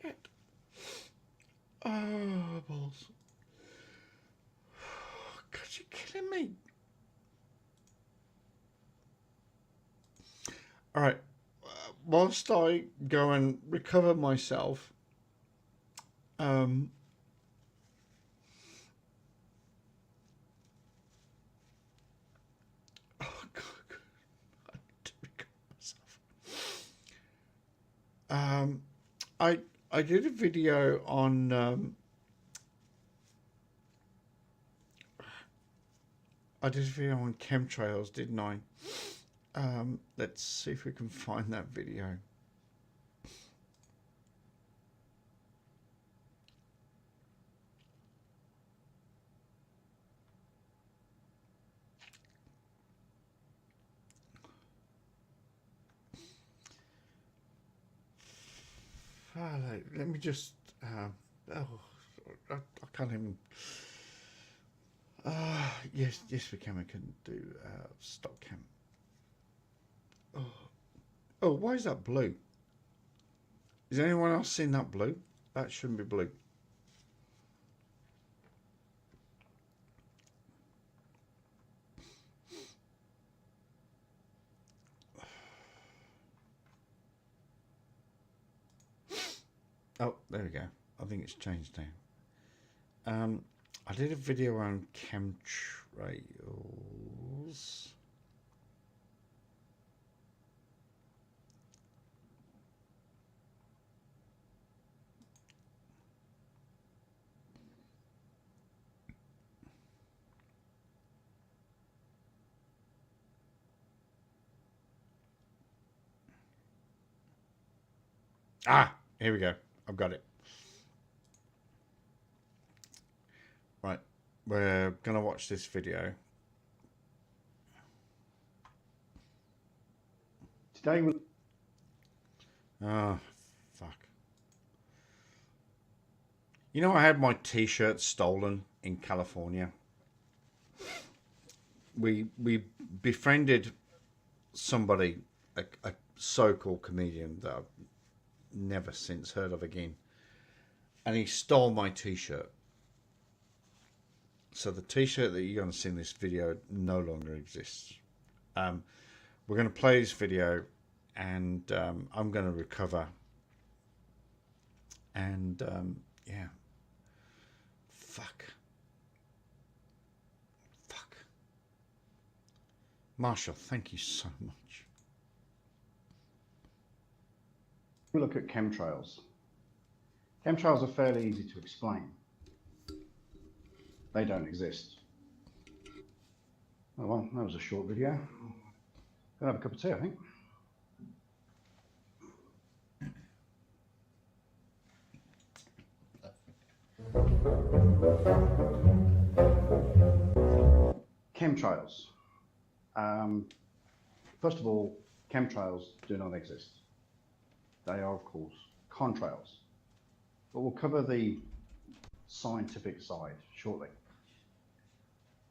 shit. Oh balls. God, you're killing me. All right. Whilst I go and recover myself, oh God, I need to recover myself. I did a video on I did a video on chemtrails, didn't I? Let's see if we can find that video. Let me just. I can't even. Yes, we can. We can do stop cam. Oh, why is that blue? Is anyone else seen that blue? That shouldn't be blue. Oh, there we go. I think it's changed now. I did a video on chemtrails. Ah, here we go. I've got it. Right, we're gonna watch this video. Today we'll... Oh, fuck. You know, I had my t-shirt stolen in California. We befriended somebody, so-called comedian that I've never since heard of again. And he stole my t-shirt. So the t-shirt that you're going to see in this video no longer exists. We're going to play this video, and I'm going to recover. And yeah. Fuck. Marshall, thank you so much. We look at chemtrails. Chemtrails are fairly easy to explain. They don't exist. Oh well, that was a short video. Gonna have a cup of tea, I think. Chemtrails. First of all, chemtrails do not exist. They are, of course, contrails. But we'll cover the scientific side shortly.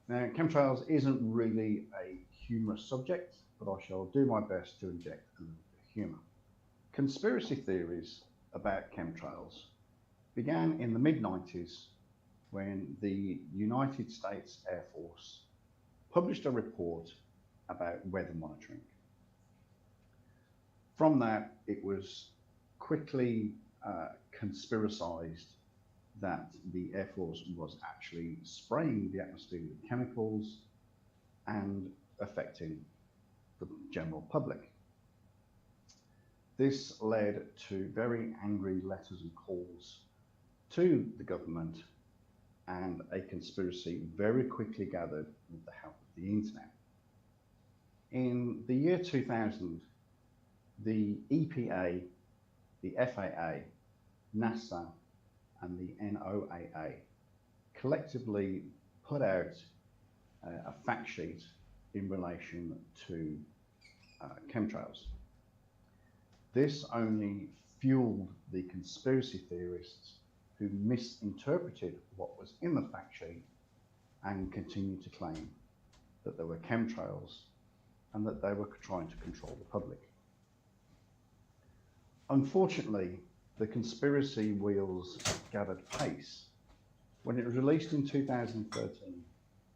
Now, chemtrails isn't really a humorous subject, but I shall do my best to inject a little bit of humour. Conspiracy theories about chemtrails began in the mid-90s when the United States Air Force published a report about weather monitoring. From that, it was quickly conspiracized that the Air Force was actually spraying the atmosphere with chemicals and affecting the general public. This led to very angry letters and calls to the government, and a conspiracy very quickly gathered with the help of the internet. In the year 2000, the EPA, the FAA, NASA, and the NOAA collectively put out a fact sheet in relation to chemtrails. This only fueled the conspiracy theorists who misinterpreted what was in the fact sheet and continued to claim that there were chemtrails and that they were trying to control the public. Unfortunately, the conspiracy wheels gathered pace when it was released in 2013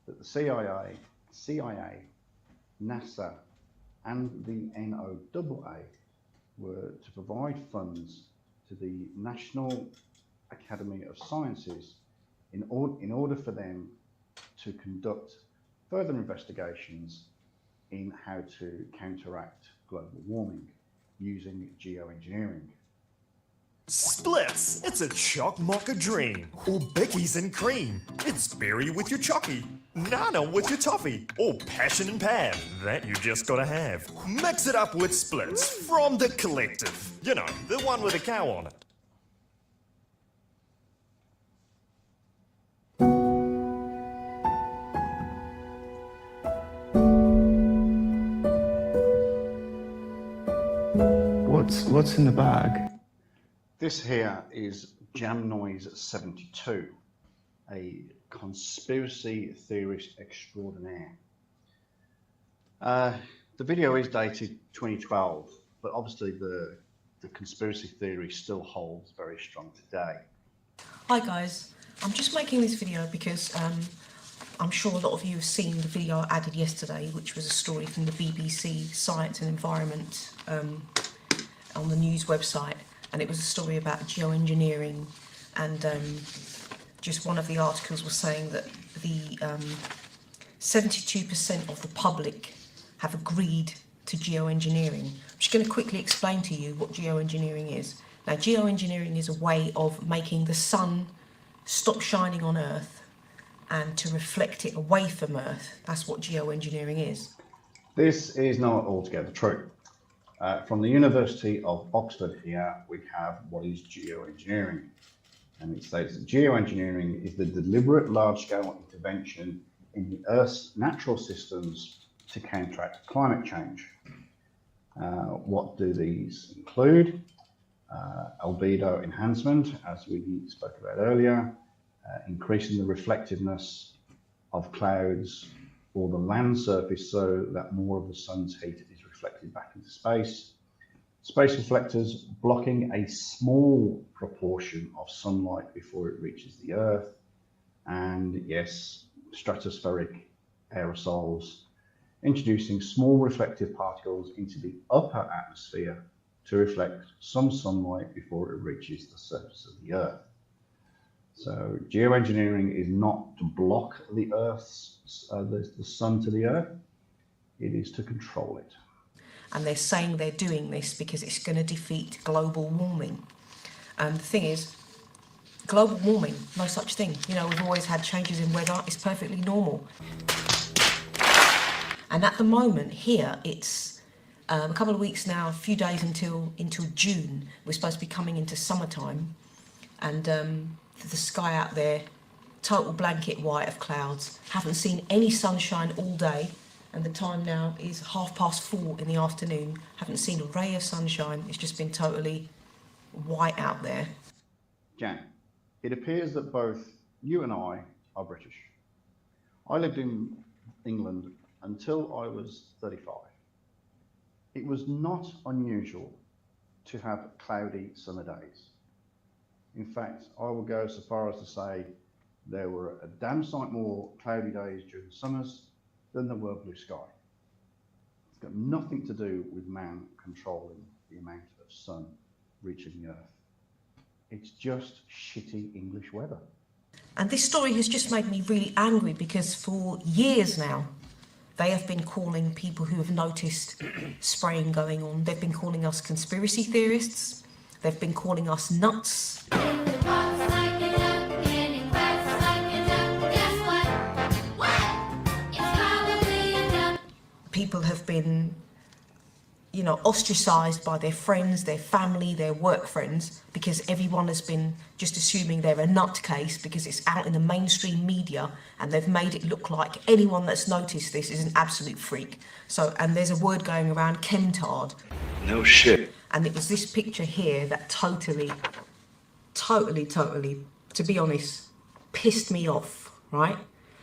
that the CIA, NASA, and the NOAA were to provide funds to the National Academy of Sciences in order for them to conduct further investigations in how to counteract global warming using geoengineering. Splits, it's a choc mocha dream. Or Becky's and cream, it's berry with your chocky. Nana with your toffee. Or passion and pan, that you just gotta have. Mix it up with Splits from the Collective. You know, the one with a cow on it. What's in the bag? This here is Jam Noise 72, a conspiracy theorist extraordinaire. The video is dated 2012, but obviously the conspiracy theory still holds very strong today. Hi guys, I'm just making this video because I'm sure a lot of you have seen the video I added yesterday, which was a story from the BBC Science and Environment on the news website, and it was a story about geoengineering, and just one of the articles was saying that the 72% of the public have agreed to geoengineering. I'm just going to quickly explain to you what geoengineering is. Now, geoengineering is a way of making the sun stop shining on Earth and to reflect it away from Earth. That's what geoengineering is. This is not altogether true. From the University of Oxford here, we have what is geoengineering. And it states that geoengineering is the deliberate large-scale intervention in the Earth's natural systems to counteract climate change. What do these include? Albedo enhancement, as we spoke about earlier, increasing the reflectiveness of clouds or the land surface so that more of the sun's heat is reflected back into space, Space reflectors blocking a small proportion of sunlight before it reaches the Earth. And yes, stratospheric aerosols, introducing small reflective particles into the upper atmosphere to reflect some sunlight before it reaches the surface of the Earth. So geoengineering is not to block the Earth's, the sun to the Earth, it is to control it. And they're saying they're doing this because it's going to defeat global warming. And the thing is, global warming, no such thing. You know, we've always had changes in weather, it's perfectly normal. And at the moment here, it's a couple of weeks now, a few days until June. We're supposed to be coming into summertime. And the sky out there, total blanket white of clouds. Haven't seen any sunshine all day. And the time now is 4:30 in the afternoon. Haven't seen a ray of sunshine. It's just been totally white out there. Jan, it appears that both you and I are British. I lived in England until I was 35. It was not unusual to have cloudy summer days. In fact, I will go so far as to say there were a damn sight more cloudy days during the summers than there were blue sky. It's got nothing to do with man controlling the amount of sun reaching the Earth. It's just shitty English weather. And this story has just made me really angry because for years now, they have been calling people who have noticed spraying going on. They've been calling us conspiracy theorists. They've been calling us nuts. People have been, you know, ostracised by their friends, their family, their work friends, because everyone has been just assuming they're a nutcase because it's out in the mainstream media and they've made it look like anyone that's noticed this is an absolute freak. So, and there's a word going around, chemtard. No shit. And it was this picture here that totally, to be honest, pissed me off, right?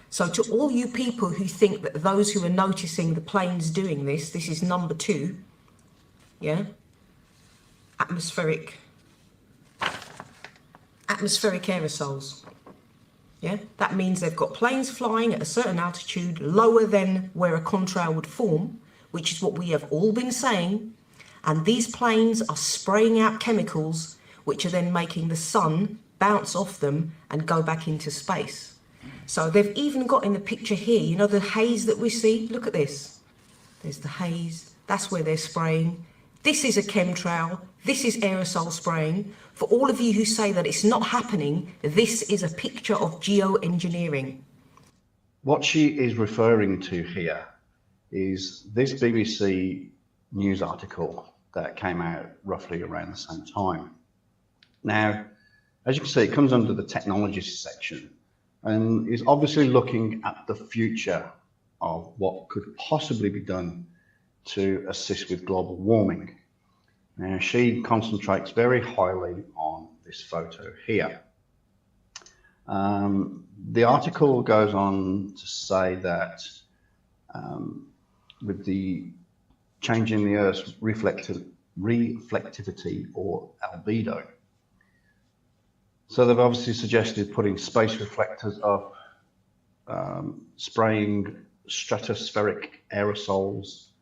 So to all you people who think that those who are noticing the planes doing this is number 2, yeah? Atmospheric aerosols, yeah? That means they've got planes flying at a certain altitude lower than where a contrail would form, which is what we have all been saying, and these planes are spraying out chemicals which are then making the sun bounce off them and go back into space. So they've even got in the picture here, you know the haze that we see? Look at this. There's the haze. That's where they're spraying. This is a chemtrail. This is aerosol spraying. For all of you who say that it's not happening, this is a picture of geoengineering. What she is referring to here is this BBC news article that came out roughly around the same time. Now, as you can see, it comes under the technologies section and is obviously looking at the future of what could possibly be done to assist with global warming. Now, she concentrates very highly on this photo here. The article goes on to say that with the change in the Earth's reflectivity or albedo, so they've obviously suggested putting space reflectors up, spraying stratospheric aerosols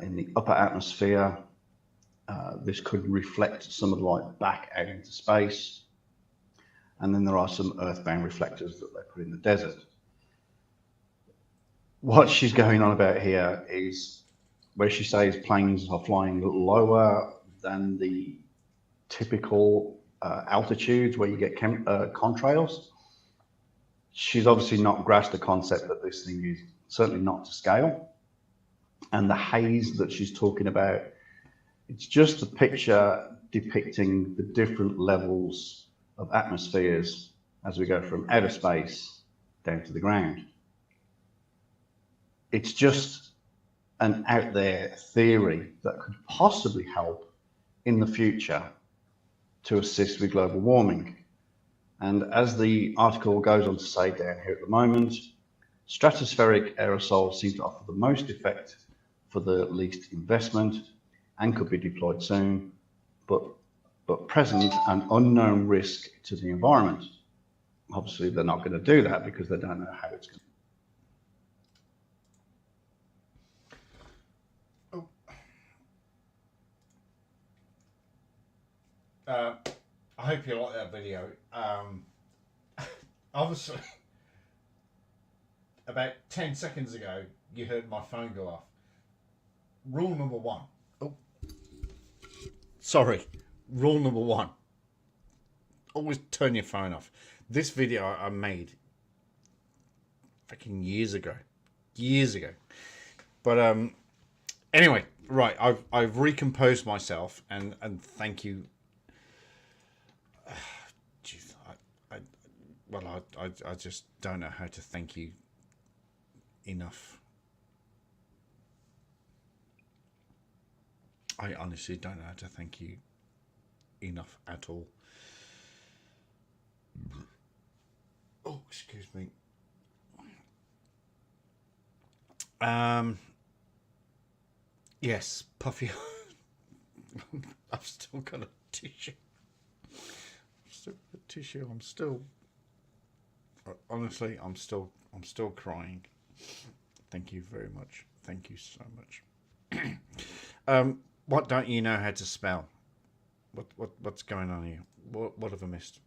in the upper atmosphere. This could reflect some of the light back out into space. And then there are some earthbound reflectors that they put in the desert. What she's going on about here is where she says planes are flying lower than the typical altitudes where you get contrails. She's obviously not grasped the concept that this thing is certainly not to scale. And the haze that she's talking about, it's just a picture depicting the different levels of atmospheres as we go from outer space down to the ground. It's just an out there theory that could possibly help in the future to assist with global warming. And as the article goes on to say down here at the moment, stratospheric aerosols seem to offer the most effect for the least investment, and could be deployed soon, but present an unknown risk to the environment. Obviously, they're not going to do that because they don't know how it's going to. I hope you like that video. Obviously, about 10 seconds ago, you heard my phone go off. Rule number one. Oh, sorry. Rule number one. Always turn your phone off. This video I made fucking years ago. But anyway, right. I've recomposed myself, and thank you. Jeez, I just don't know how to thank you enough. I honestly don't know how to thank you enough at all. Oh, excuse me. Yes, Puffy. I've still got a tissue. I'm still honestly, I'm still crying. Thank you very much. Thank you so much. What don't you know how to spell? What's going on here? What have I missed?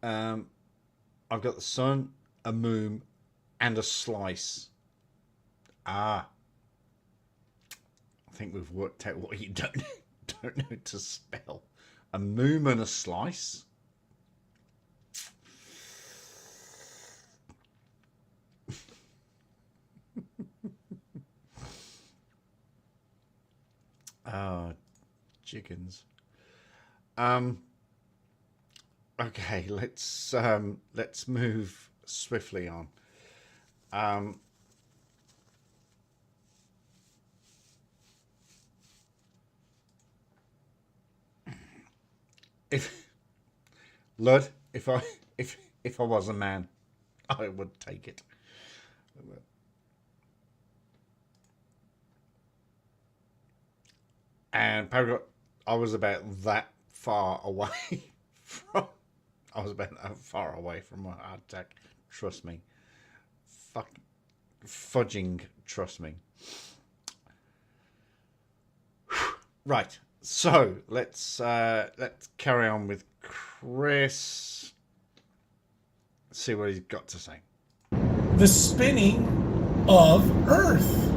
I've got the sun, a moon, and a slice. I think we've worked out what you don't know to spell. A moon and a slice. Chickens. Okay, let's move swiftly on. If I was a man, I would take it. And Paragraph, I was about that far away from. I was about that far away from a heart attack. Trust me. Fudging. Trust me. Right. So let's carry on with Chris. See what he's got to say. The spinning of Earth.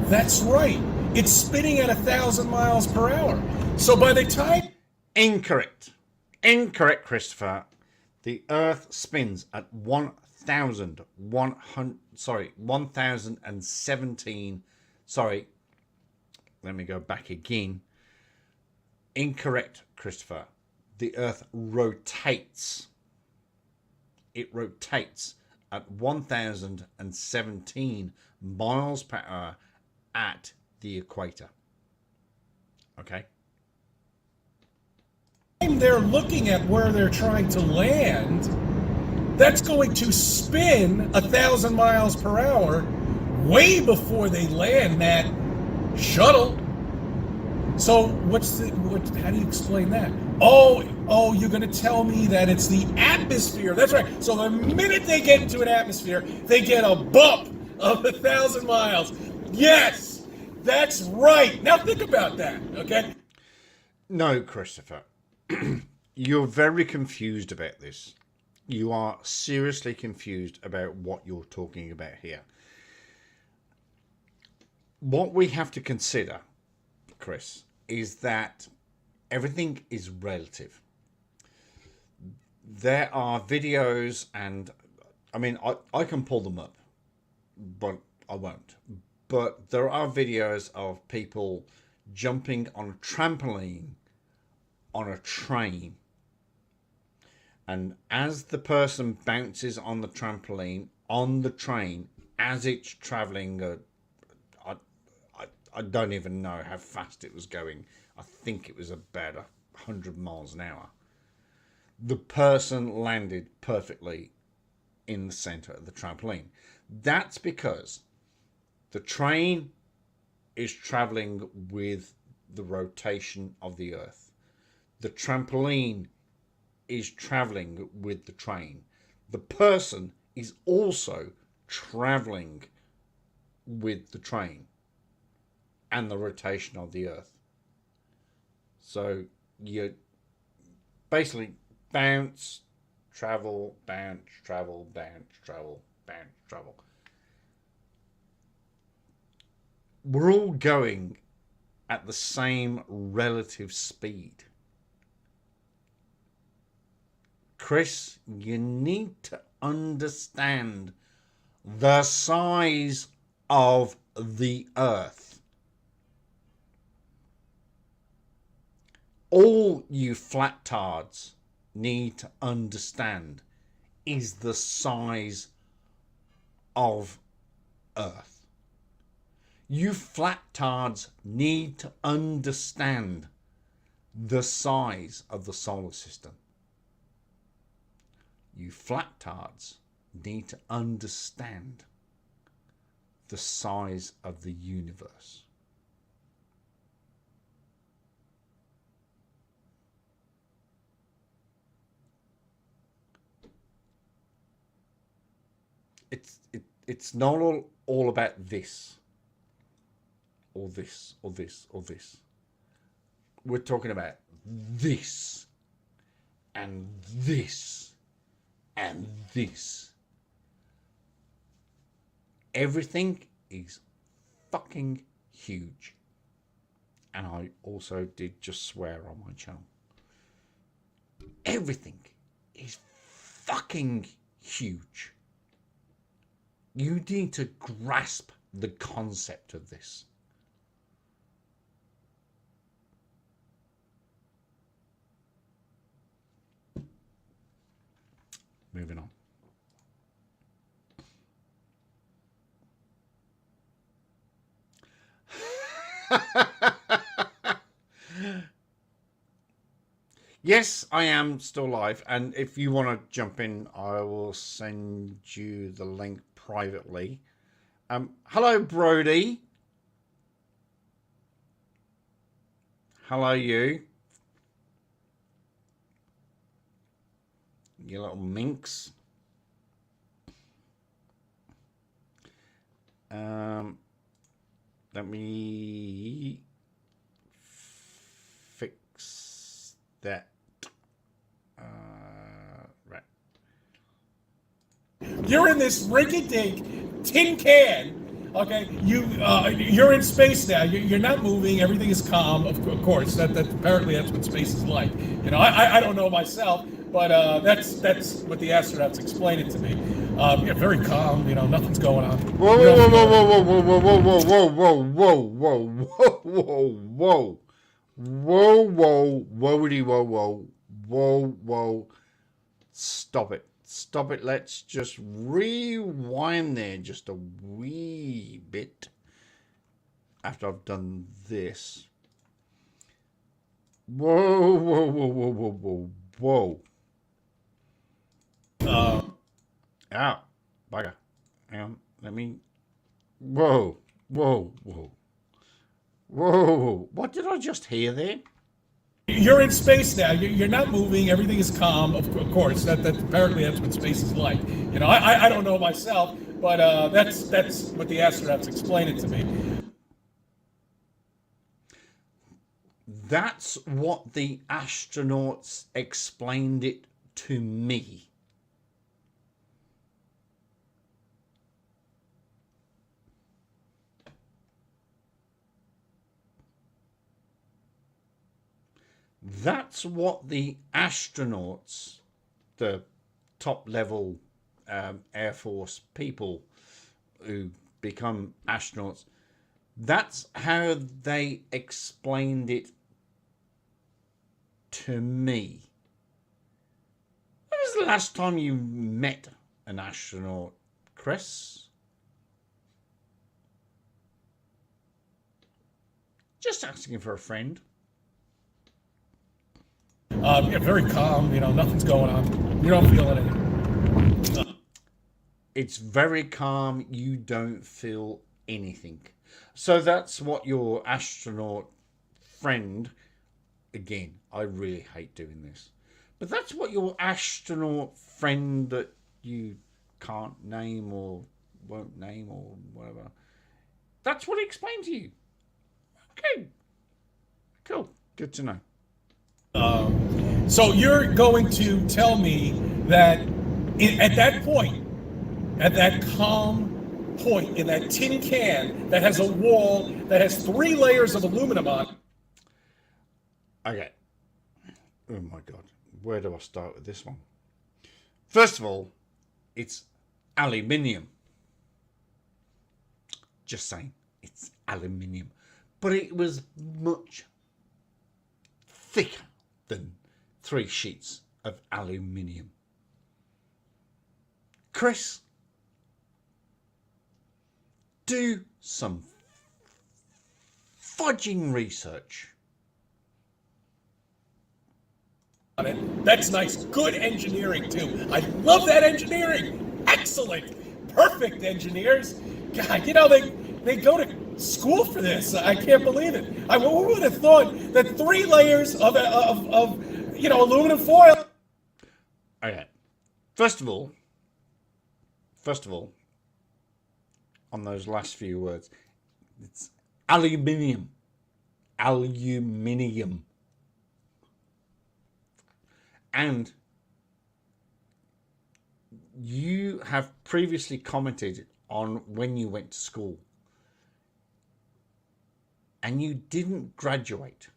That's right. It's spinning at 1,000 miles per hour. So by the time... Incorrect, Christopher. The Earth spins at 1,017. Sorry, let me go back again. Incorrect, Christopher. The Earth rotates. It rotates at 1,017 miles per hour at the equator. Okay. They're looking at where they're trying to land, that's going to spin 1,000 miles per hour way before they land that shuttle. So how do you explain that? Oh, you're going to tell me that it's the atmosphere. That's right. So the minute they get into an atmosphere, they get a bump of 1,000 miles. Yes, that's right. Now think about that, okay? No, Christopher. You're very confused about this. You are seriously confused about what you're talking about here. What we have to consider, Chris, is that everything is relative. There are videos, and I mean, I can pull them up, but I won't. But there are videos of people jumping on a trampoline on a train, and as the person bounces on the trampoline on the train as it's traveling, I don't even know how fast it was going. I think it was about 100 miles an hour. The person landed perfectly in the center of the trampoline. That's because The train is traveling with the rotation of the Earth. The trampoline is traveling with the train. The person is also traveling with the train and the rotation of the Earth. So you basically bounce, travel, bounce, travel, bounce, travel, bounce, travel. We're all going at the same relative speed. Chris, you need to understand the size of the Earth. All you flat-tards need to understand is the size of Earth. You flat-tards need to understand the size of the solar system. You flat-tards need to understand the size of the universe. It's not all about this or this or this or this. We're talking about this and this and this. Everything is fucking huge. And I also did just swear on my channel. Everything is fucking huge. You need to grasp the concept of this. Moving on. Yes, I am still live, and if you want to jump in, I will send you the link privately. Hello, Brody. Hello, you. You little minx. Let me fix that. Right. You're in this rinky-dink tin can. Okay, you're in space now. You're not moving. Everything is calm. Of course, that apparently that's what space is like. You know, I don't know myself, but that's what the astronauts explained it to me. Yeah, very calm. You know, nothing's going on. Whoa, whoa, whoa, whoa, whoa, whoa, whoa, whoa, whoa, whoa, whoa, whoa, whoa, whoa, whoa, whoa, whoa, whoa, whoa, whoa. Stop it. Stop it. Let's just rewind there just a wee bit after I've done this. Whoa, whoa, whoa, whoa, whoa, whoa, whoa. Out. Bugger. Hang on. Let me. Whoa, whoa, whoa. Whoa. What did I just hear there? You're in space now. You're not moving. Everything is calm. Of course, that apparently that's what space is like. You know, I don't know myself, but that's what the astronauts explained it to me. That's what the astronauts explained it to me. That's what the astronauts, the top level Air Force people who become astronauts, that's how they explained it to me. When was the last time you met an astronaut, Chris? Just asking for a friend. Yeah, very calm. You know, nothing's going on. You don't feel anything. It's very calm. You don't feel anything. So that's what your astronaut friend, again, I really hate doing this, but that's what your astronaut friend that you can't name or won't name or whatever, that's what he explained to you. Okay, cool, good to know. So you're going to tell me that at that point, at that calm point in that tin can that has a wall that has 3 layers of aluminum on it. Okay. Oh my God. Where do I start with this one? First of all, it's aluminium. Just saying, it's aluminium. But it was much thicker than 3 sheets of aluminium. Chris, do some fudging research. That's nice. Good engineering, too. I love that engineering. Excellent. Perfect engineers. God, you know, they go to school for this. I can't believe it. Who would have thought that 3 layers of aluminum foil? Okay. First of all, on those last few words, it's aluminium. Aluminium. And you have previously commented on when you went to school and you didn't graduate.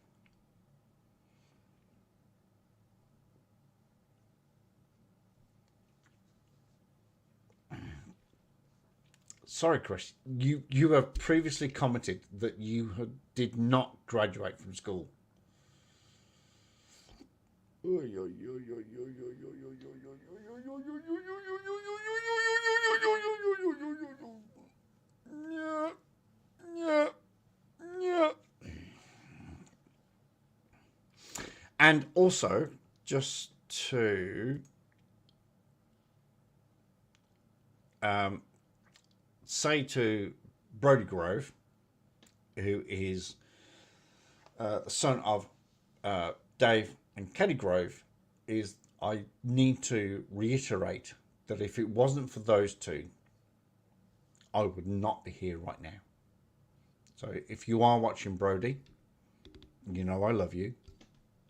Sorry, Chris, you have previously commented that you did not graduate from school. And also, just to say to Brody Grove, who is the son of Dave and Katie Grove, is I need to reiterate that if it wasn't for those two, I would not be here right now. So if you are watching, Brody, you know I love you.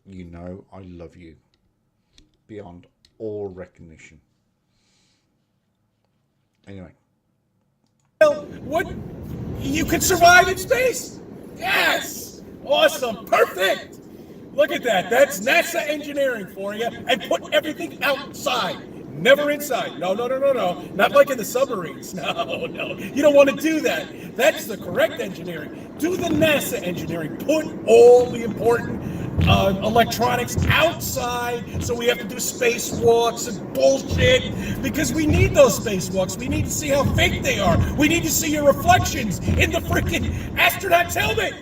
You know I love you beyond all recognition. Anyway. What? You can survive in space? Yes! Awesome! Perfect! Look at that. That's NASA engineering for you. And put everything outside. Never inside. No. Not like in the submarines. No. You don't want to do that. That's the correct engineering. Do the NASA engineering. Put all the important electronics outside, so we have to do spacewalks and bullshit, because we need those spacewalks. We need to see how fake they are. We need to see your reflections in the freaking astronaut's helmet.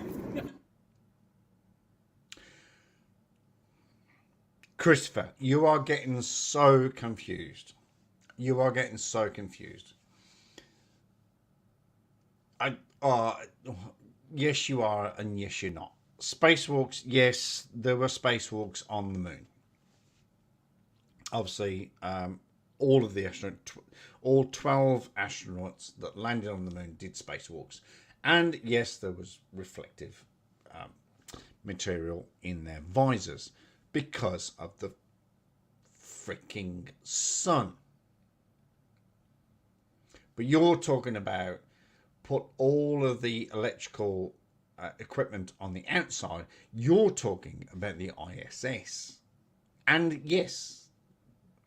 Christopher, you are getting so confused. Yes, you are, and yes, you're not. Spacewalks, yes, there were spacewalks on the moon. Obviously, all of the astronauts, all 12 astronauts that landed on the moon did spacewalks. And yes, there was reflective material in their visors because of the freaking sun. But you're talking about put all of the electrical equipment on the outside. You're talking about the ISS. And yes,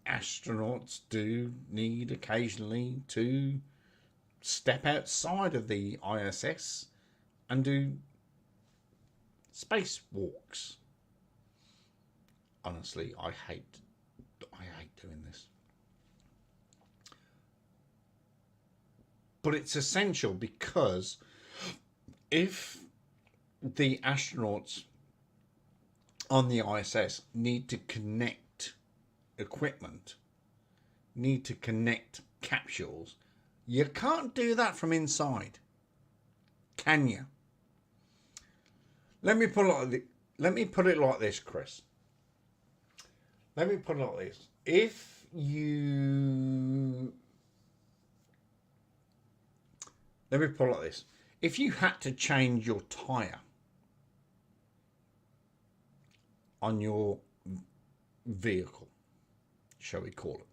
astronauts do need occasionally to step outside of the ISS and do spacewalks. Honestly, I hate doing this. But it's essential, because if the astronauts on the ISS need to connect equipment, need to connect capsules, you can't do that from inside. Can you? Let me put it like this, Chris. Let me put it like this. If you... Let me put it like this. If you had to change your tyre on your vehicle, shall we call it,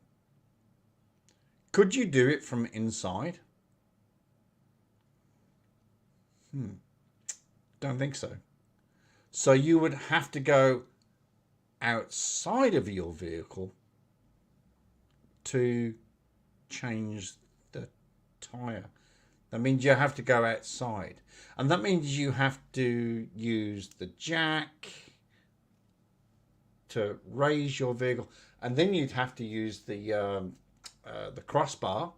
could you do it from inside? Don't think so. So you would have to go outside of your vehicle to change the tyre. That means you have to go outside. And that means you have to use the jack to raise your vehicle. And then you'd have to use the crossbar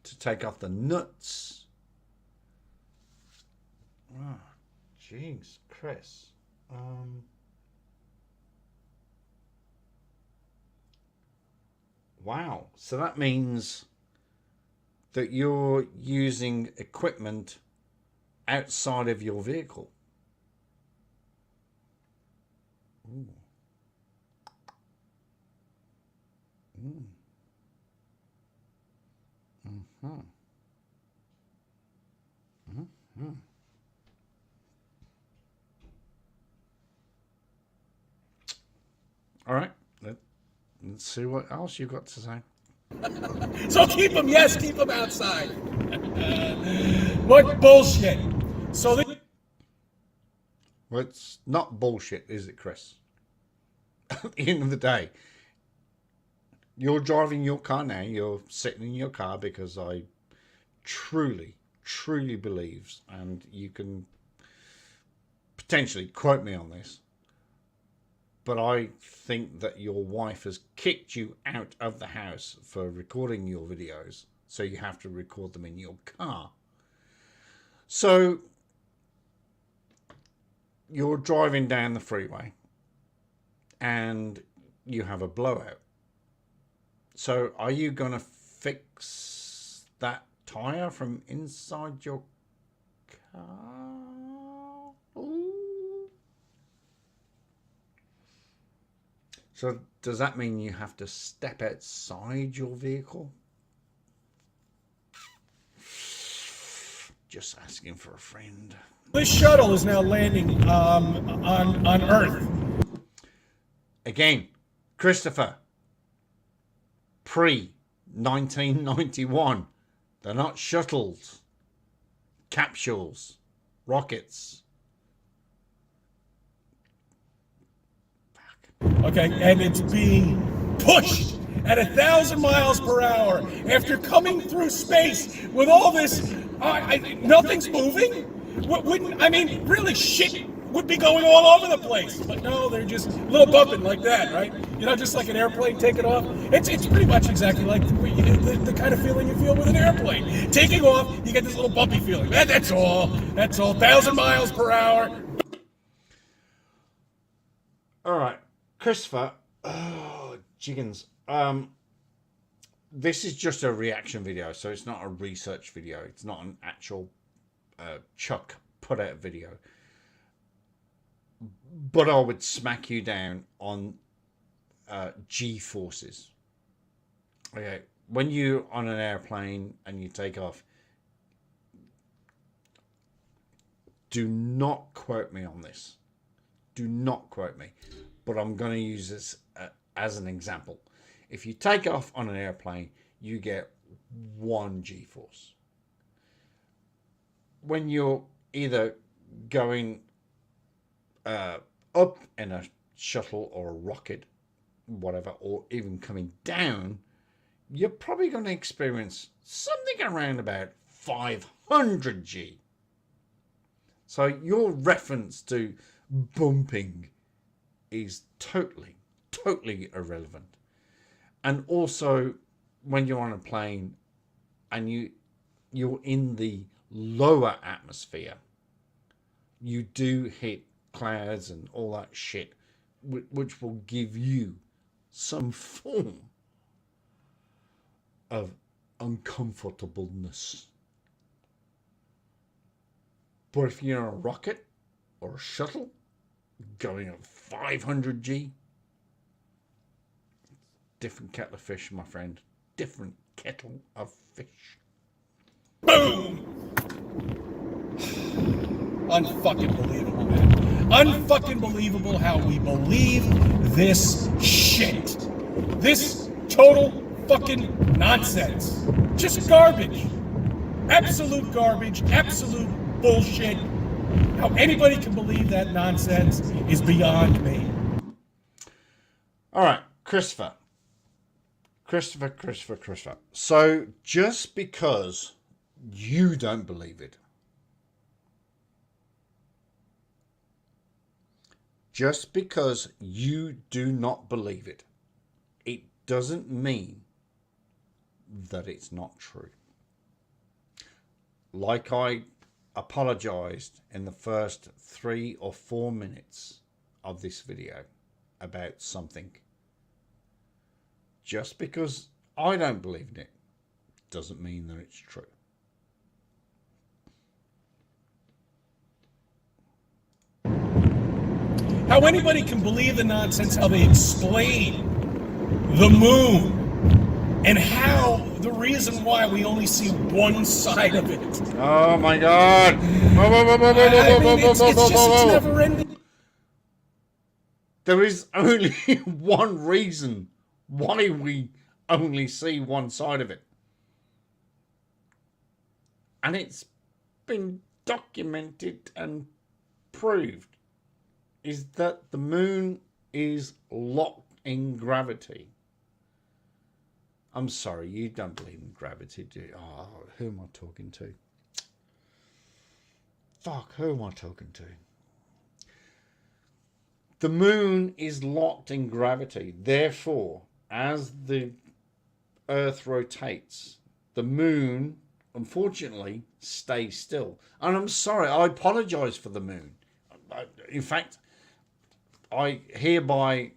to take off the nuts. Oh, jeez, Chris. Wow. So that means that you're using equipment outside of your vehicle. Ooh. Mm. Mm-hmm. Mm-hmm. All right, let's see what else you've got to say. So keep them, yes, keep them outside. What bullshit. So Well, it's not bullshit, is it, Chris? At the end of the day, you're driving your car now. You're sitting in your car because I truly believe, and you can potentially quote me on this, but I think that your wife has kicked you out of the house for recording your videos, so you have to record them in your car. So you're driving down the freeway and you have a blowout. So are you going to fix that tire from inside your car? Ooh. So does that mean you have to step outside your vehicle? Just asking for a friend. this shuttle is now landing on Earth. Again, Christopher, pre-1991. They're not shuttles, capsules, rockets. Okay, and it's being pushed at 1,000 miles per hour after coming through space with all this. Nothing's moving. Really, shit would be going all over the place. But no, they're just a little bumping like that, right? You know, just like an airplane taking off. It's pretty much exactly like the kind of feeling you feel with an airplane. Taking off, you get this little bumpy feeling. That's all. That's all. 1,000 miles per hour. All right, Christopher. Oh, jiggins. This is just a reaction video, so it's not a research video. It's not an actual Chuck put out video. But I would smack you down on G-forces. Okay, when you're on an airplane and you take off, do not quote me on this. Do not quote me. But I'm going to use this as an example. If you take off on an airplane, you get 1 G-force. When you're either going up in a shuttle or a rocket, whatever, or even coming down, you're probably going to experience something around about 500 G. So your reference to bumping is totally irrelevant. And also, when you're on a plane and you're in the lower atmosphere, you do hit clouds and all that shit, which will give you some form of uncomfortableness. But if you're in a rocket or a shuttle going at 500 G, different kettle of fish, my friend. Different kettle of fish. Boom! Unfucking believable, man. Unfucking believable how we believe this shit. This total fucking nonsense. Just garbage. Absolute garbage. Absolute bullshit. How anybody can believe that nonsense is beyond me. All right, Christopher. So just because you don't believe it, just because you do not believe it, it doesn't mean that it's not true. Like I apologized in the first 3 or 4 minutes of this video about something. Just because I don't believe in it doesn't mean that it's true. How anybody can believe the nonsense, how they explain the moon, and how the reason why we only see one side of it. Oh my God! It's never ending. There is only one reason why we only see one side of it. And it's been documented and proved, is that the moon is locked in gravity. I'm sorry, you don't believe in gravity, do you? Oh, who am I talking to? Fuck, who am I talking to? The moon is locked in gravity. Therefore, as the Earth rotates, the moon, unfortunately, stays still. And I'm sorry, I apologize for the moon. In fact, I hereby,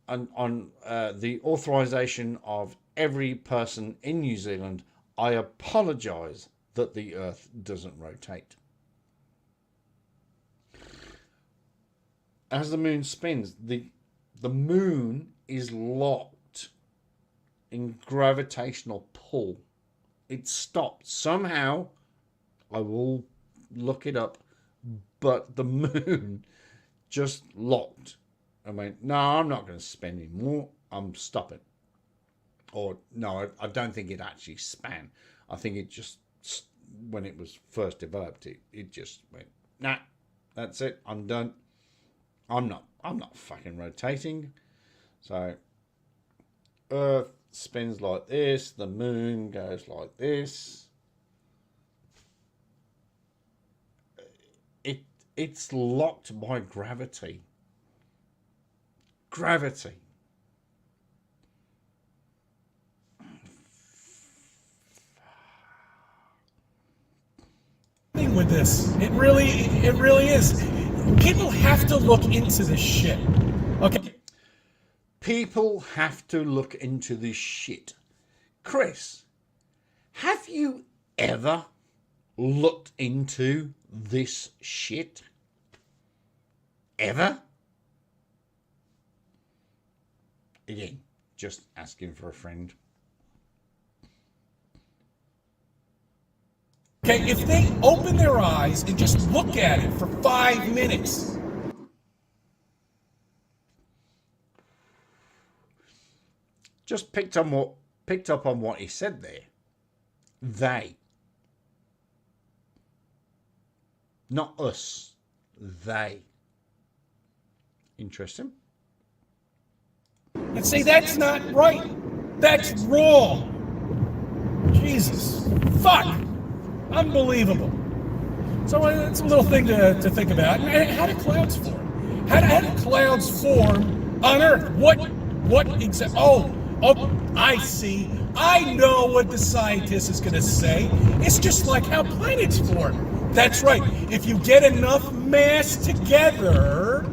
on the authorization of every person in New Zealand, I apologize that the Earth doesn't rotate. As the moon spins, the moon is locked in gravitational pull. It stopped. Somehow, I will look it up, but the moon just locked. I went, no, I'm not going to spin anymore. I'm stopping. Or, no, I don't think it actually span. I think it just, when it was first developed, it just went, nah, that's it. I'm done. I'm not fucking rotating. So, Earth spins like this. The moon goes like this. It's locked by gravity. Gravity. With this, it really is. People have to look into this shit. Okay. People have to look into this shit. Chris, have you ever looked into this shit? Ever? Again, just asking for a friend. Okay, if they open their eyes and just look at it for 5 minutes. Just picked up on what he said there. They. Not us. They. Interesting. And say that's not right. That's wrong. Jesus. Fuck. Unbelievable. So it's a little thing to think about. How do clouds form? How do clouds form on Earth? What exactly? Oh, I see. I know what the scientist is going to say. It's just like how planets form. That's right. If you get enough mass together,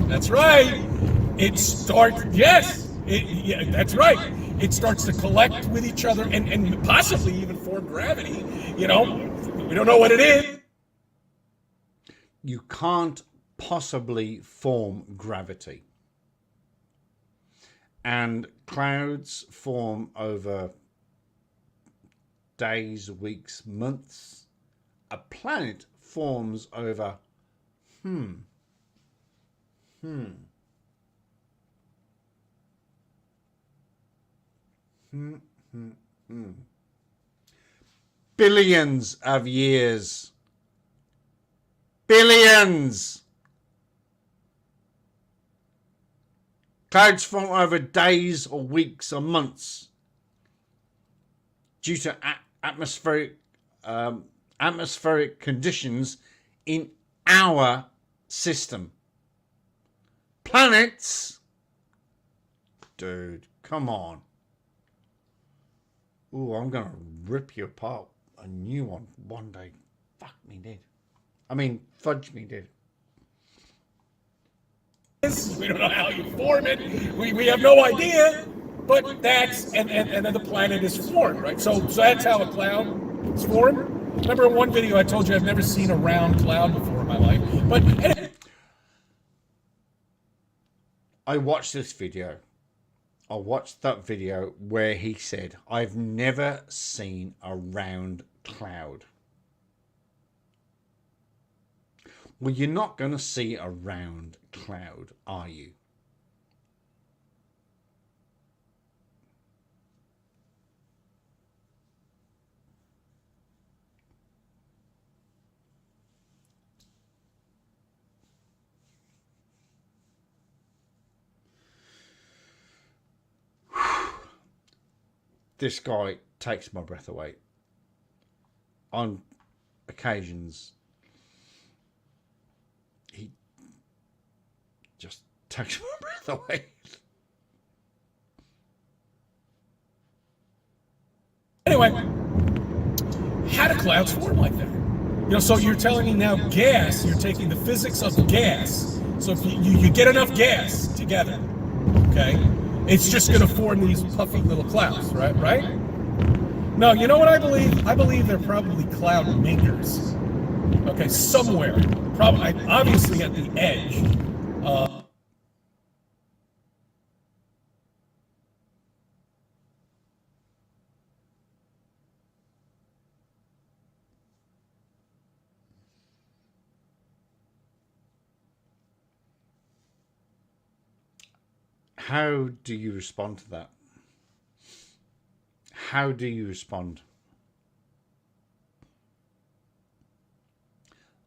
that's right. It starts. Yes. Yeah, that's right. It starts to collect with each other and possibly even form gravity. You know, We don't know what it is. You can't possibly form gravity. And clouds form over days, weeks, months. A planet forms over billions of years. Billions. Clouds form over days or weeks or months due to atmospheric conditions in our system. Planets, dude, come on. Ooh, I'm gonna rip you apart a new one day. Fuck me dead. I mean, fudge me dead. We don't know how you form it. We have no idea. But that's and then the planet is formed, right? So that's how a cloud is formed. Remember in one video I told you I've never seen a round cloud before in my life. But I watched this video. I watched that video where he said, I've never seen a round cloud. Well, you're not going to see a round cloud, are you? This guy takes my breath away. On occasions, he just takes my breath away. Anyway, how do clouds form like that? You know, so you're telling me now gas, you're taking the physics of gas. So if you get enough gas together, okay, it's just going to form these puffy little clouds, right? No, you know what I believe? I believe they're probably cloud makers. Okay, somewhere, probably, obviously at the edge. How do you respond to that? How do you respond?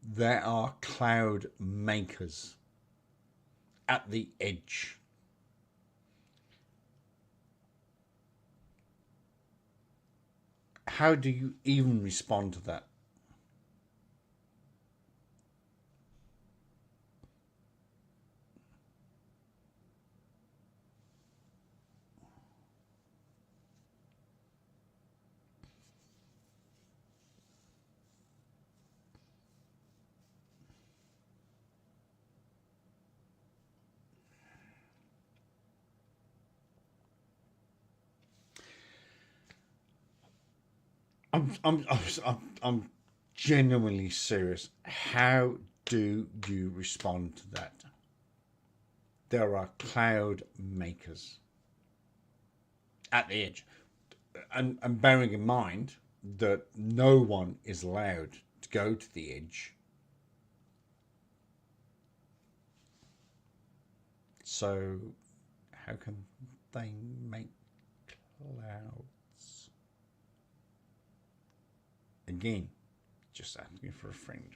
There are cloud makers at the edge. How do you even respond to that? I'm genuinely serious. How do you respond to that? There are cloud makers at the edge, and bearing in mind that no one is allowed to go to the edge. So how can they make clouds? Again, just asking for a friend.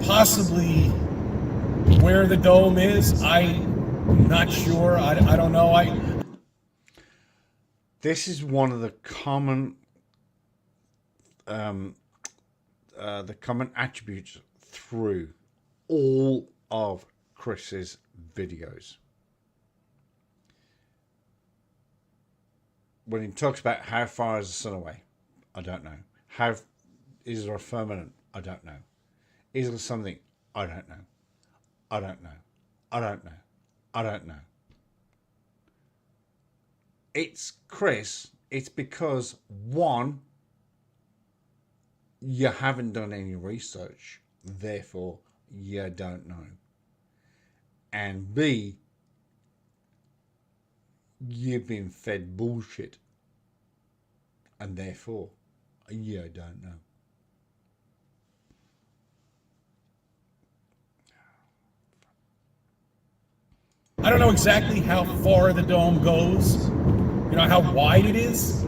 Possibly where the dome is, I'm not sure. I don't know. This is one of the common attributes through all of Chris's videos. When he talks about how far is the sun away, I don't know. How is there a firmament? I don't know. Is there something? I don't know. I don't know. I don't know. I don't know. It's Chris. It's because one, you haven't done any research, therefore you don't know. And B, you've been fed bullshit, and therefore you don't know. I don't know exactly how far the dome goes, you know, how wide it is.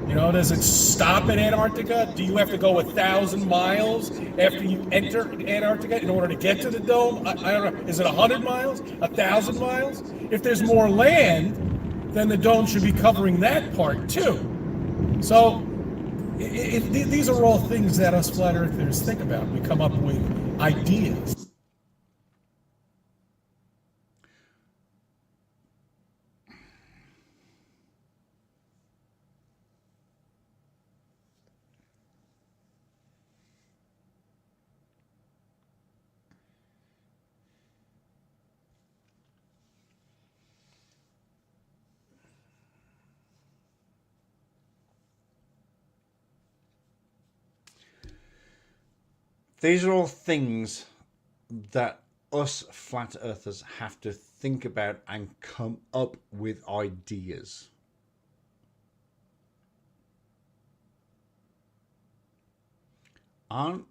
You know, does it stop at Antarctica? Do you have to go 1,000 miles after you enter Antarctica in order to get to the dome? I don't know. Is it 100 miles? 1,000 miles? If there's more land, then the dome should be covering that part too. So these are all things that us flat earthers think about. We come up with ideas. These are all things that us flat earthers have to think about and come up with ideas. Aren't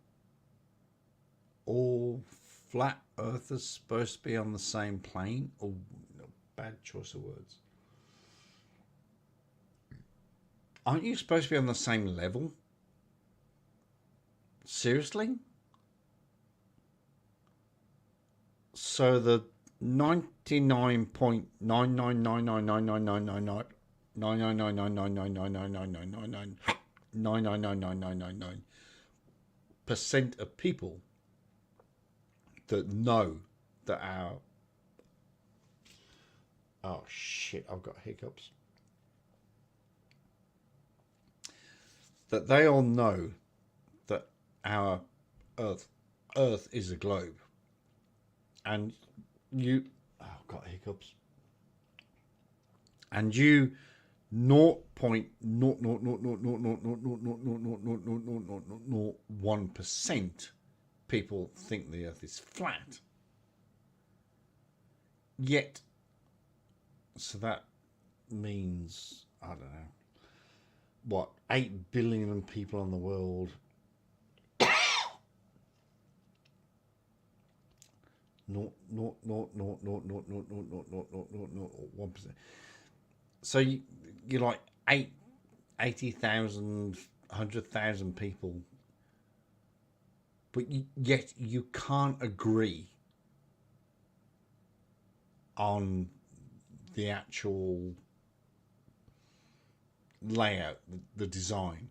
all flat earthers supposed to be on the same plane? Oh, no, bad choice of words. Aren't you supposed to be on the same level? Seriously? So the 99.99999999999999999% of people that know that our... Oh shit, I've got hiccups. That they all know that our Earth is a globe. And you, oh, I've got hiccups. And you 0.000000001% people think the Earth is flat. Yet, so that means, I don't know, what, 8 billion people in the world. No, 1%. So you're like 80,000, 100,000 people, but yet you can't agree on the actual layout, the design.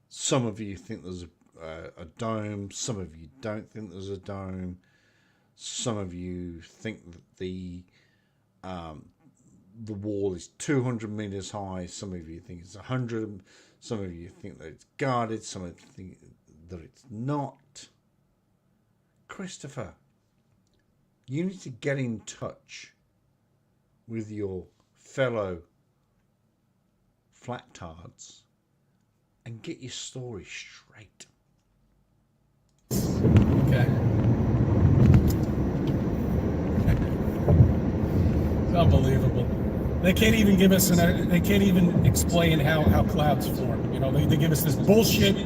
Some of you think there's a dome. Some of you don't think there's a dome. Some of you think that the wall is 200 meters high. Some of you think it's 100. Some of you think that it's guarded. Some of you think that it's not. Christopher, you need to get in touch with your fellow flat-tards and get your story straight. Okay. It's unbelievable. They can't even give us they can't even explain how clouds form. You know, they give us this bullshit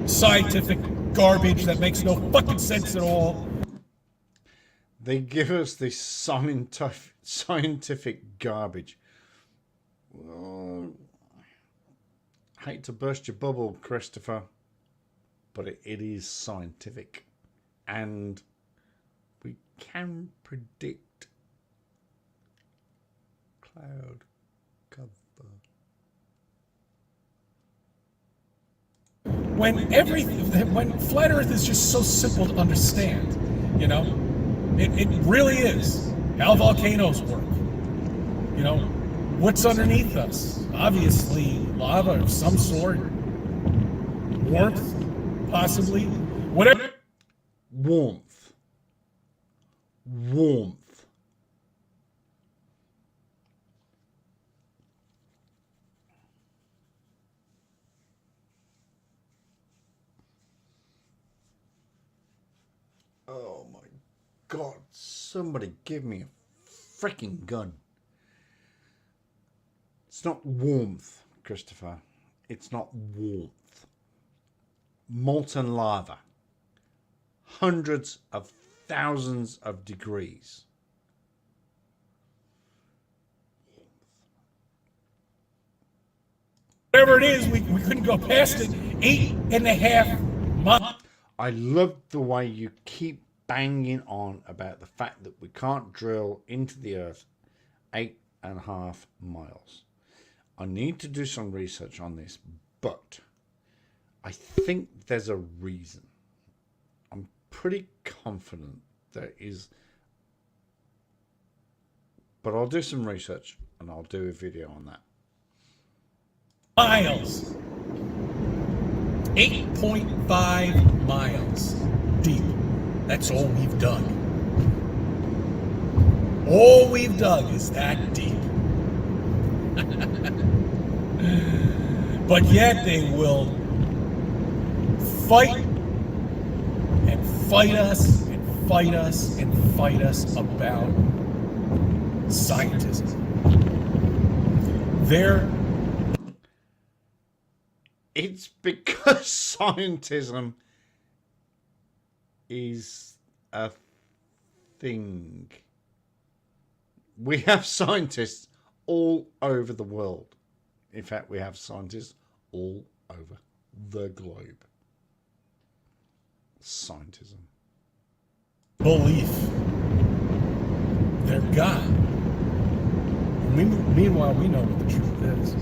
scientific garbage that makes no fucking sense at all. They give us this scientific garbage. Well, hate to burst your bubble, Christopher, but it is scientific, and we can predict cloud cover. When flat Earth is just so simple to understand, you know, it really is how volcanoes work. You know, what's underneath us? Obviously, lava of some sort, warmth, possibly, whatever. Warmth. God, somebody give me a freaking gun. It's not warmth, Christopher. It's not warmth. Molten lava. Hundreds of thousands of degrees. Whatever it is, we couldn't go past it. 8.5 months. I love the way you keep banging on about the fact that we can't drill into the earth 8.5 miles. I need to do some research on this, but I think there's a reason. I'm pretty confident there is, but I'll do some research and I'll do a video on that. Miles. 8.5 miles deep. That's all we've dug. All we've dug is that deep. But yet they will fight and fight us and fight us and fight us about scientism. It's because scientism is a thing. We have scientists all over the world. In fact, we have scientists all over the globe. Scientism. Belief. They're God. Meanwhile, we know what the truth is.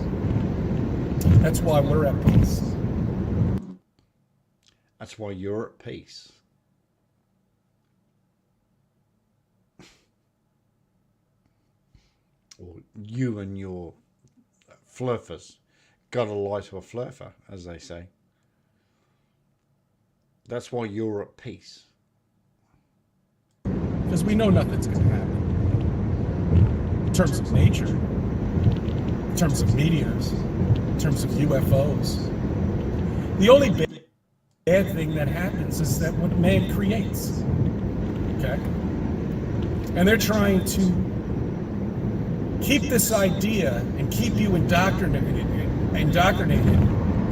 That's why we're at peace. That's why you're at peace. Or you and your flurfers got a lie to a flurfer, as they say. That's why you're at peace. Because we know nothing's going to happen. In terms of nature, in terms of meteors, in terms of UFOs. The only bad thing that happens is that what man creates. Okay? And they're trying to keep this idea and keep you indoctrinated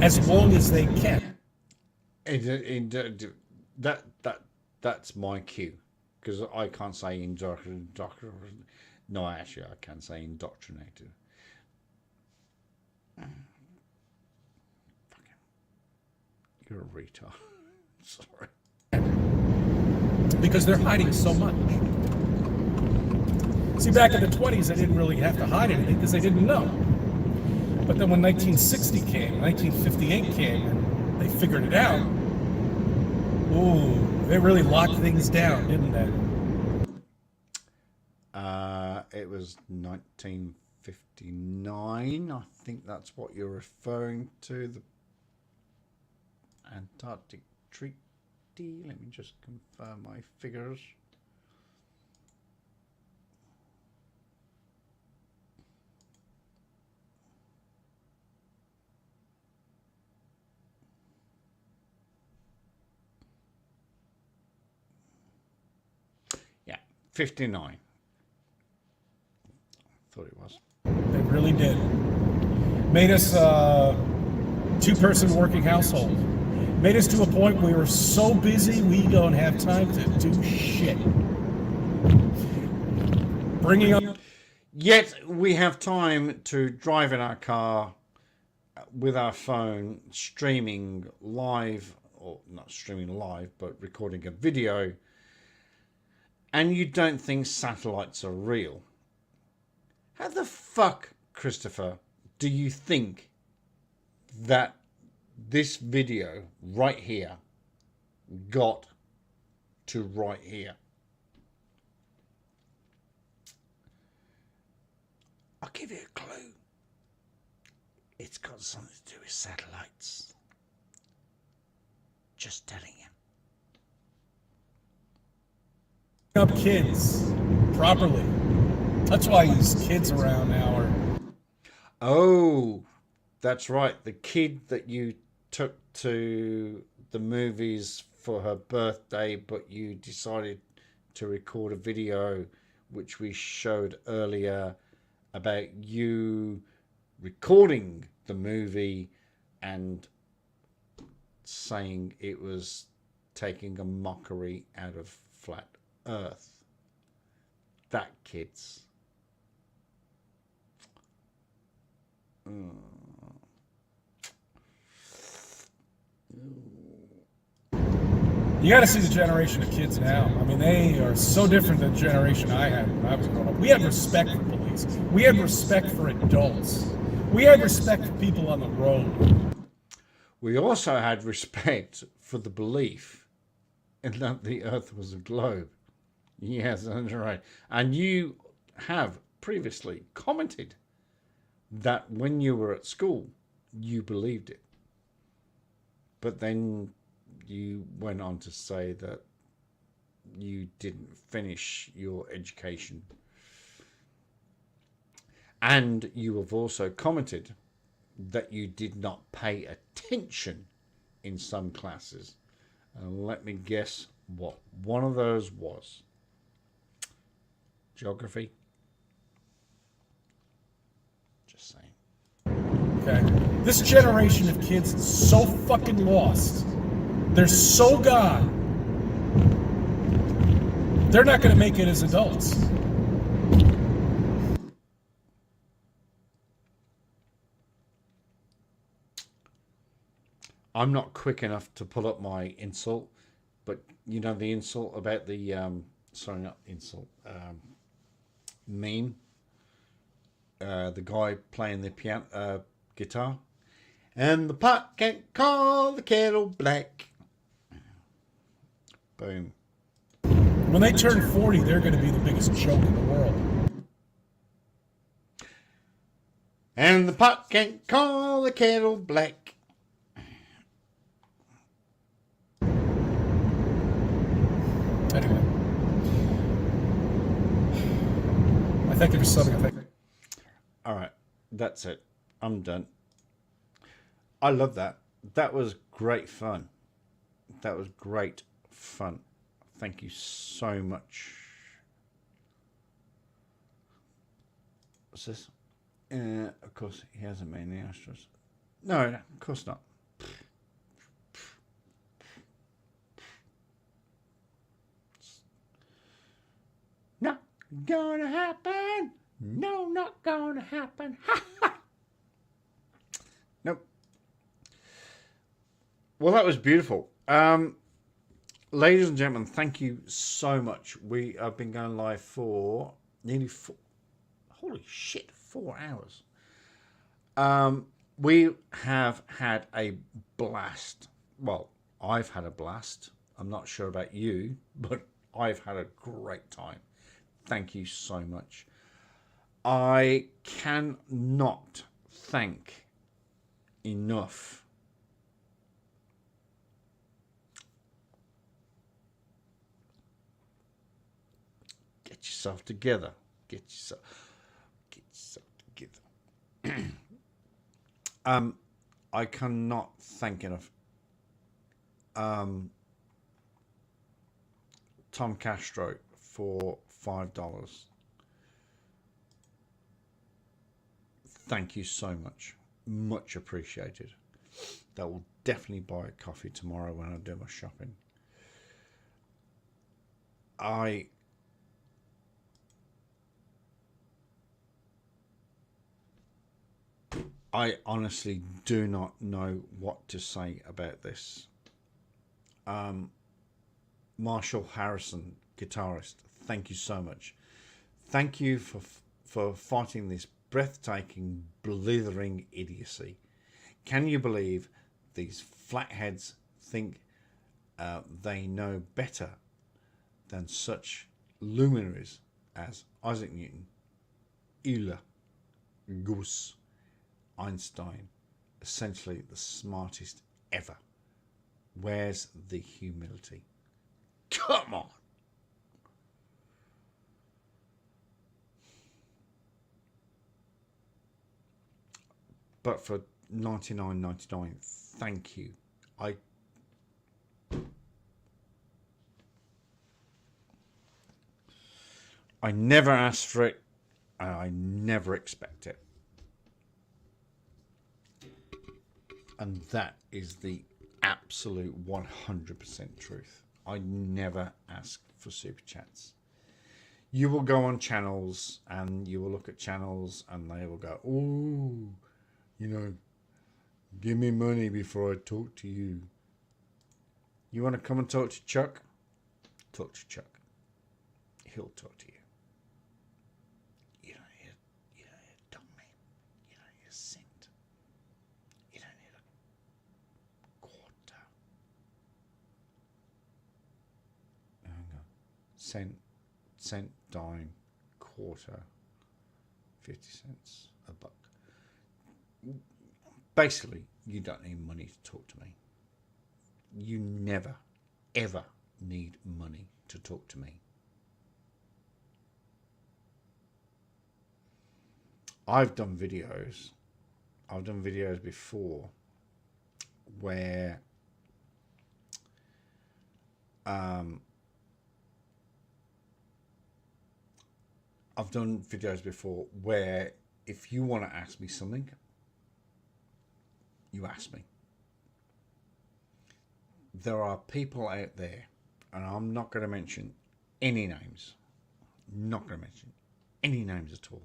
as long as they can. That's my cue, because I can't say indoctrinated. No, actually, I can say indoctrinated. You're a retard. Sorry. Because they're hiding so much. See, back in the 20s, they didn't really have to hide anything because they didn't know. But then when 1960 came, 1958 came, and they figured it out, ooh, they really locked things down, didn't they? It was 1959. I think that's what you're referring to, the Antarctic Treaty. Let me just confirm my figures. Yeah, 59. Thought it was. They really did. Made us a two-person working household. Made us to a point where we were so busy we don't have time to do shit. Bringing up. Yet we have time to drive in our car with our phone, streaming live, or not streaming live, but recording a video, and you don't think satellites are real. How the fuck, Christopher, do you think that this video right here got to right here? I'll give you a clue. It's got something to do with satellites. Just telling you. Up kids properly. That's why these kids around now are. Oh, that's right. The kid that you took to the movies for her birthday, but you decided to record a video which we showed earlier about you recording the movie and saying it was taking a mockery out of flat earth. That, kids. You got to see the generation of kids now. I mean, they are so different than the generation I had when I was growing up. We had respect for police. We had respect for adults. We had respect for people on the road. We also had respect for the belief in that the earth was a globe. Yes, that's right. And you have previously commented that when you were at school, you believed it. But then you went on to say that you didn't finish your education. And you have also commented that you did not pay attention in some classes. And let me guess what one of those was. Geography. Just saying. Okay. This generation of kids is so fucking lost. They're so gone. They're not going to make it as adults. I'm not quick enough to pull up my insult, but you know the insult about the sorry, not insult, meme. The guy playing the piano, guitar, and the pot can't call the kettle black. Boom. When they turn 40, they're going to be the biggest joke in the world. And the pot can't call the kettle black. Anyway. I thank you for subbing. All right, that's it. I'm done. I love that. That was great fun. That was great fun. Thank you so much. What's this? Of course, he hasn't made any Astros. No, of course not. Not gonna happen. No, not gonna happen. Nope. Well, that was beautiful. Ladies and gentlemen, thank you so much. We have been going live for nearly 4 hours. We have had a blast. Well, I've had a blast. I'm not sure about you, but I've had a great time. Thank you so much. I cannot thank enough get yourself together. Get yourself together. I cannot thank enough Tom Castro for $5. Thank you so much. Much appreciated. That will definitely buy a coffee tomorrow when I do my shopping. I honestly do not know what to say about this. Marshall Harrison, guitarist, thank you so much. Thank you for fighting this breathtaking, blithering idiocy. Can you believe these flatheads think they know better than such luminaries as Isaac Newton, Euler, Gauss, Einstein, essentially the smartest ever? Where's the humility? Come on. But for $99.99, thank you. I never ask for it, and I never expect it. And that is the absolute 100% truth. I never ask for super chats. You will go on channels and you will look at channels and they will go, oh, you know, give me money before I talk to you. You want to come and talk to Chuck? Talk to Chuck. He'll talk to you. You don't need a dummy. You don't need a cent. You don't need a quarter. Hang on. Cent, dime, quarter, 50 cents, a buck. Basically, you don't need money to talk to me. You never, ever need money to talk to me. I've done videos before where if you want to ask me something, you ask me. There are people out there, and I'm not going to mention any names. Not going to mention any names at all.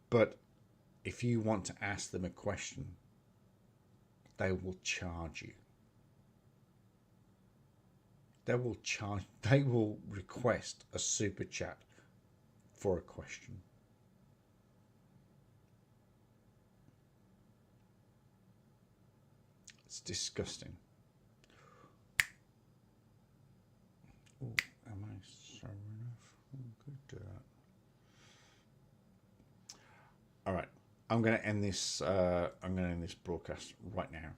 But if you want to ask them a question, they will charge you. They will request a super chat for a question. It's disgusting. Oh, am I sorry enough? I'm good to do that. All right, I'm going to end this. I'm going to end this broadcast right now.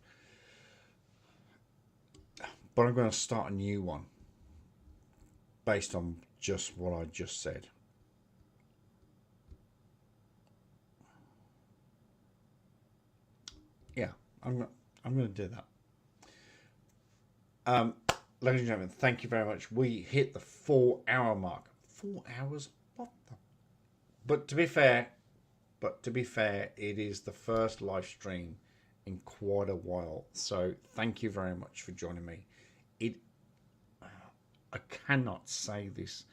But I'm going to start a new one based on just what I just said. Yeah, I'm going to do that. Ladies and gentlemen, thank you very much. We hit the 4-hour mark. 4 hours? What the? But to be fair, it is the first live stream in quite a while. So thank you very much for joining me. I cannot say this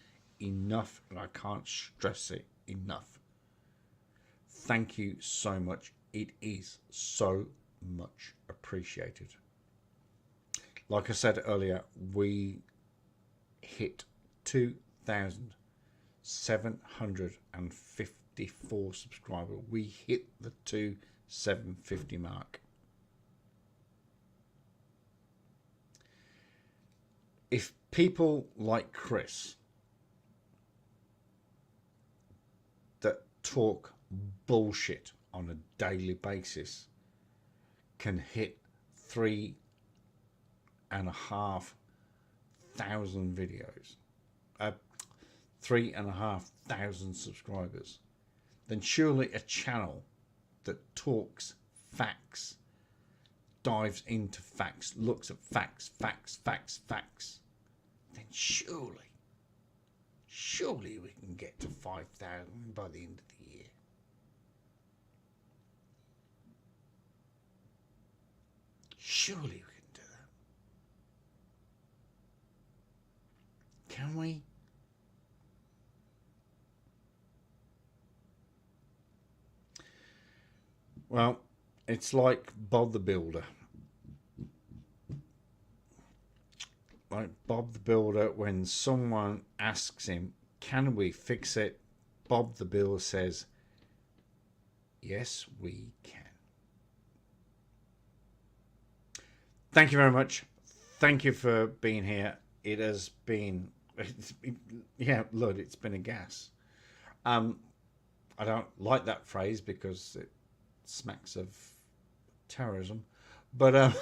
enough, and I can't stress it enough. Thank you so much. It is so much appreciated. Like I said earlier, we hit 2,754 subscribers. We hit the 2,750 mark. If people like Chris that talk bullshit on a daily basis can hit 3,500 videos, 3,500 subscribers, then surely a channel that talks facts, dives into facts, looks at facts, then surely we can get to 5,000 by the end of the year. Surely we can do that. Can we? Well, it's like Bob the Builder. Like Bob the Builder, when someone asks him, can we fix it? Bob the Builder says, yes, we can. Thank you very much. Thank you for being here. It has been, yeah, look, it's been a gas. I don't like that phrase because it smacks of terrorism, but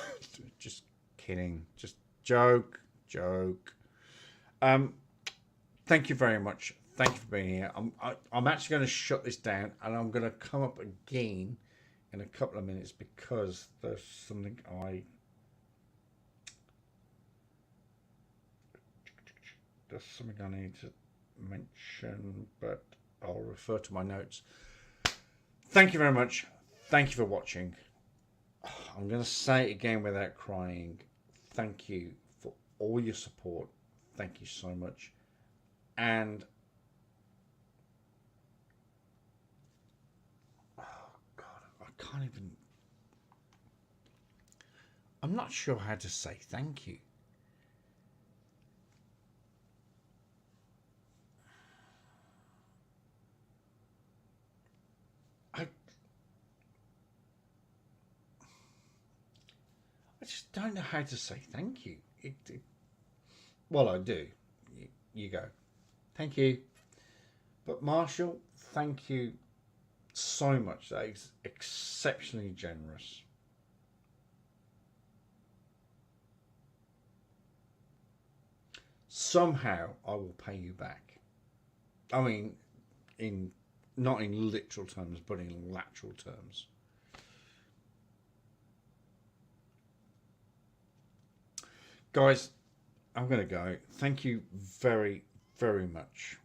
just kidding, just joke. Thank you very much. Thank you for being here. I'm actually going to shut this down, and I'm going to come up again in a couple of minutes because there's something there's something I need to mention, but I'll refer to my notes. Thank you very much. Thank you for watching. I'm going to say it again without crying. Thank you for all your support. Thank you so much. And oh God, I can't even. I'm not sure how to say thank you. I just don't know how to say thank you. Well, I do. You go. Thank you. But Marshall, thank you so much. That is exceptionally generous. Somehow I will pay you back. I mean, not in literal terms, but in lateral terms. Guys, I'm going to go. Thank you very, very much.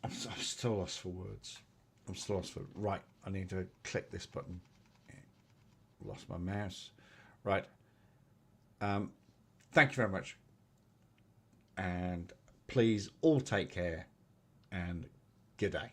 I'm still lost for words. I'm still lost for... Right, I need to click this button. Lost my mouse. Right. Thank you very much. And please all take care. And good day.